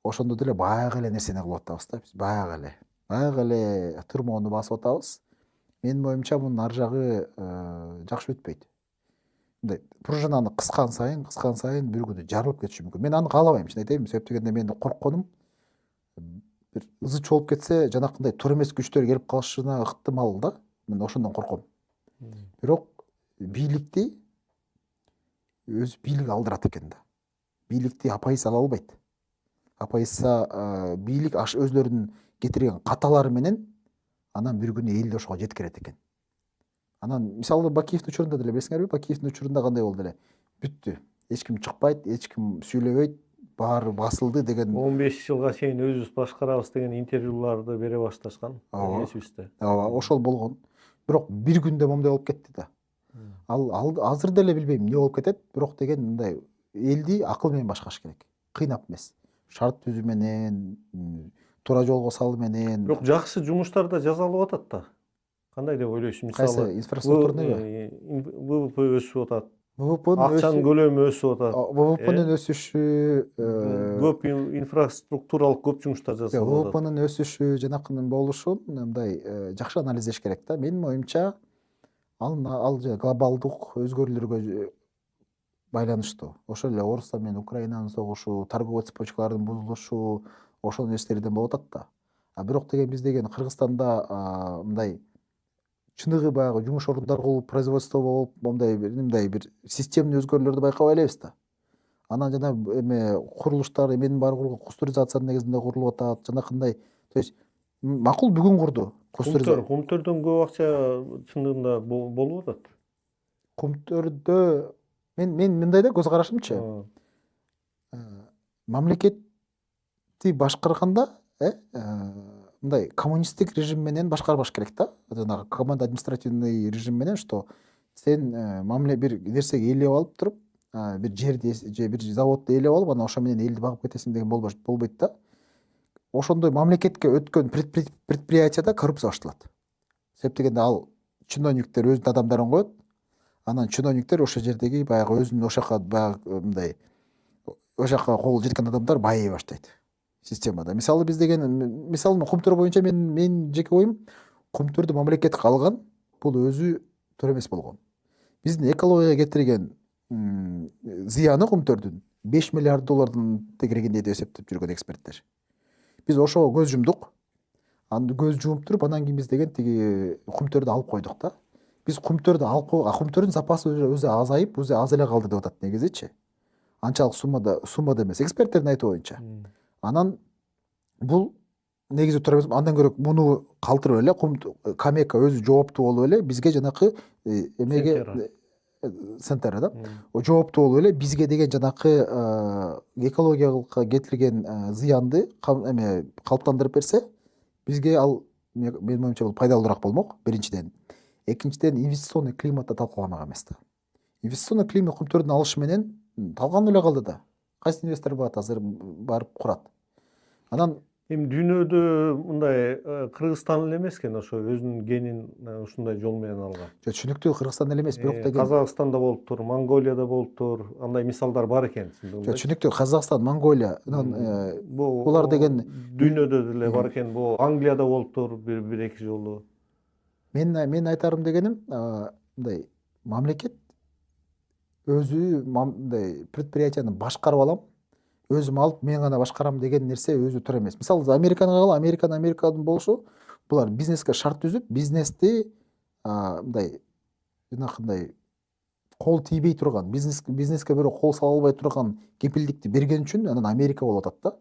Speaker 1: Ошондо деле баягы эле нерсени кылып атабыз да биз, баягы эле тырмоону басып атабыз. Менин оюмча мунун ар жагы жакшы өтпөйт. Мындай пружинаны кыскан сайын бир күнү жарылып кетиши мүмкүн. Мен аны каалабайм, чын айтайын. Себеп дегенде менин коркконум бир ызы чолуп кетсе, жанакындай туура эмес күчтөр келип калышына ыктымал да. Мен ошондон корком. Бирок бийликти бийлик алдырат экен да. Бийликти апайыс ала албайт. Апайса бийлик өзлөрүнүн кетирген каталары менен анан бир күнү элди ошого жеткирет экен. Анан мисалы Бакиевдин учурунда деле билесиңерби? Бакиевдин учурунда кандай болду эле? Бүттү. Эч ким чыкпайт, эч ким сүйлөбөйт, баары басылды деген.
Speaker 3: 15 жылга чейин өзүбүз башкарабыз деген интервьюларды бере башташкан. Эсибизде.
Speaker 1: Ооба, ошол болгон. Бирок бир күндө момундай болуп кетти да. Ал азыр деле билбейм эмне болуп кетет, бирок деген мындай элди акыл менен башкарыш керек. Кыйнап эмес. Шарт түзүү менен, туура жолго салуу менен.
Speaker 3: Бирок жакшы жумуштар да жасалып атат да. Кандай деп ойлойсуз? Мисалы,
Speaker 1: инфраструктурный
Speaker 3: ВВП өсүп атат.
Speaker 1: Акчанын
Speaker 3: көлөмү өсүп атат.
Speaker 1: ВВПнын өсүшү,
Speaker 3: көп инфраструктуралык көп жумуштар жасалып атат.
Speaker 1: ВВПнын өсүшү, жанакынын болушун мындай жакшы анализдеш керек да. Менин оюмча ал глобалдык өзгөрүүлөргө байланыштуу. Ошол эле Орустан менен Украинанын согушу, торговый цепочкалардын бузулушу, ошол нерселерден болуп атат да. Бирок деген биз деген Кыргызстанда мындай чыныгы баягы жумуш орундар кылып, производство болуп, мындай бир системный өзгөрүүлөрдү байкабай элебиз да. Анан жана эме курулуштар эменин баары курулган кустуризация негизинде курулуп атат. Жанакындай, то есть макул бүгүн курду.
Speaker 3: Кумтөрдөн көп акча чындыгында болуп атат.
Speaker 1: Кумтөрдө мен мындай да көз карашымчы. Мамлекетти башкарганда мындай коммунисттик режим менен башкарбаш керек да. Жанагы команда административный режим менен, что сен бир нерсеге ээлеп алып туруп, бир жерди же бир заводду ээлеп алып, анан ошо менен элди багып кетесиң деген болбойт да. Ошондой мамлекетке өткөн предприятияда коррупция башталат. Себеп дегенде ал чиновниктер өзүнүн адамдарын коет, анан чиновниктер ошол жердеги баягы өзүнүн ошол жака баягы мындай ошол жака колу жеткен адамдар байый баштайт системада. Мисалы биз деген, мисалы Кумтөр боюнча мен жеке оюм, Кумтөрдү мамлекет алган, бул өзү туура эмес болгон. Биздин экологияга кетирген зыяны Кумтөрдүн 5 миллиард доллардан тегерегинде деп эсептеп жүргөн эксперттер. Биз ошого көз жумдук. Аны көз жумуп туруп, анан кийин биз деген тиги Кумтөрдү алып койдук да. Биз Кумтөрдү алып Кумтөрдүн запасы өзү азайып, өзү аз эле калды деп атат негизичи. Анчалык суммада эмес, эксперттердин айтуу боюнча. Анан бул негизи туура эмес. Андан көрө муну калтырып эле Камека өзү жооптуу болуп эле бизге жанакы эмеге Сентера да. Жооптуу болуп эле бизге деген жанакы экологияга кетирген зыянды калыптандырып берсе, бизге ал менин оюмча бул пайдалуураак болмок, биринчиден. Экинчиден, инвестиционный климатты талкаламак эмес да. Инвестиционный климат Кумтөрдүн алышы менен талганып эле калды да. Кайсы инвестор бар азыр барып курат. Анан
Speaker 3: Эми дүйнөдө мындай Кыргызстан эле эмес экен ошо өзүнүн генин ушундай жол менен алган.
Speaker 1: Түшүнүктүү, Кыргызстан эле эмес, бирок деген
Speaker 3: Казакстанда болуптур, Монголияда болуптур, андай мисалдар бар экен.
Speaker 1: Түшүнүктүү, Казакстан, Монголия, булар деген
Speaker 3: дүйнөдө деле бар экен. Бул Англияда болуптур бир эки жолу.
Speaker 1: Мен айтарым дегеним, мындай мамлекет өзү мындай предприятияны башкарып алам, өзүм алып мен гана башкарам деген нерсе өзү туура эмес. Мисалы Американы кагалы, Американын болушу, булар бизнеске шарт түзүп, бизнести мындай жанакындай кол тийбей турган, бизнеске бирөө кол сала албай турган кепилдикти берген үчүн анан Америка болуп атат да.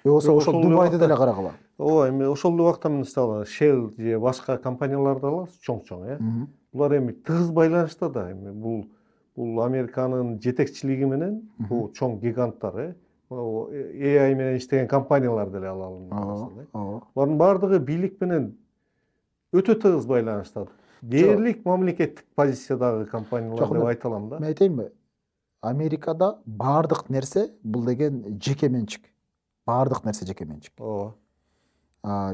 Speaker 1: Болсо ошол Дубайды деле карагыла.
Speaker 3: Ооба, эми ошол убакта мисалы Shell же башка компанияларды алабыз, чоң, булар эми тыгыз байланышта да. Эми бул Американын жетекчилиги менен бул чоң гиганттар, AI менен иштеген компаниялар деле алалы. Булардын баардыгы бийлик менен өтө тыгыз байланышта. Дээрлик мамлекеттик позициядагы компаниялар деп айта алам да.
Speaker 1: Мен айтайынбы? Америкада баардык нерсе бул деген жеке менчик. Баардык нерсе жеке менчик.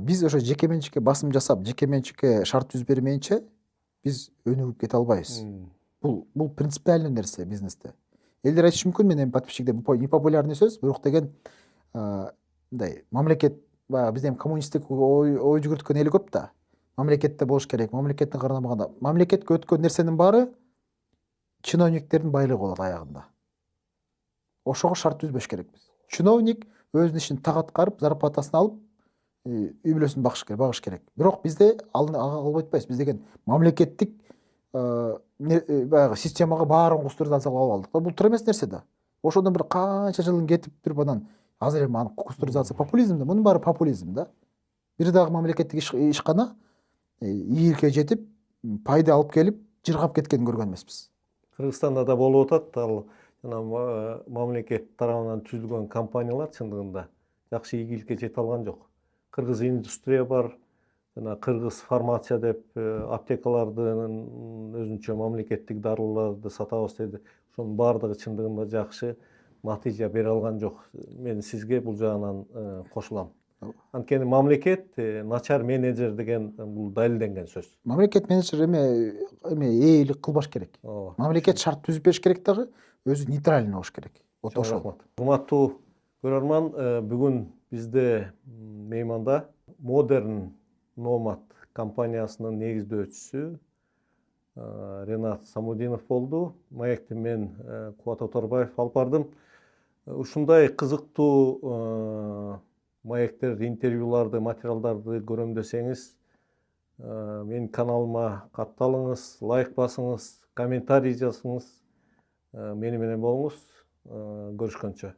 Speaker 1: Биз ошо жеке менчикке басым жасап, жеке менчикке шарт түзүп бермейинче биз өнүгүп кете албайбыз. Бул принципиальный нерсе бизнесте. Элдер айтышы мүмкүн, мен эми подписчикте непопулярный сөз, бирок деген мындай мамлекет баягы бизден коммунисттик ой жүгүрткөн эли көп да. Мамлекетте болуш керек, мамлекеттин карамаганда. Мамлекетке өткөн нерсенин баары чиновниктердин байлыгы болот аягында. Ошого шарт түзбөш керекпиз. Чиновник өзүнүн ишин так аткарып, зарплатасын алып, үй бүлөсүн багыш керек. Бирок бизде ага кабыл этпейбиз. Биз деген мамлекеттик баягы системага баарын кустуризация кылып алдык. Бул туура эмес нерсе да. Ошондон бир канча жылын кетип туруп анан азыр эми аны кустуризация популизм да. Мунун баары популизм да. Бир дагы мамлекеттик ишкана ийгиликке жетип, пайда алып келип, жыргап кеткенин көргөн эмеспиз.
Speaker 3: Кыргызстанда да болуп атат, ал жана мамлекет тарабынан түзүлгөн компаниялар чындыгында жакшы ийгиликке жете алган жок. Кыргыз индустрия бар, жана кыргыз фармация деп аптекалардын өзүнчө мамлекеттик дарыларды сатабыз деди. Ошонун баардыгы чындыгында жакшы натыйжа бере алган жок. Мен сизге бул жагынан кошулам. Анткени мамлекет начар менеджер деген бул далилденген сөз.
Speaker 1: Мамлекет менеджер эме ээлик кылбаш керек. Мамлекет шарт түзүп бериш керек дагы, өзү нейтральный болуш керек.
Speaker 3: Ошол. Урматтуу көрөрман, бүгүн бизде мейманда Modern Nomad компаниясынын негиздөөчүсү Ренат Самудинов болду. Маекти мен Кубат Оторбаев алып бардым. Ушундай кызыктуу маектер, интервьюларды, материалдарды көрөм десеңиз, менин каналыма катталыңыз, лайк басыңыз, комментарий жазыңыз, мени менен болуңуз. Görüşкөнчө.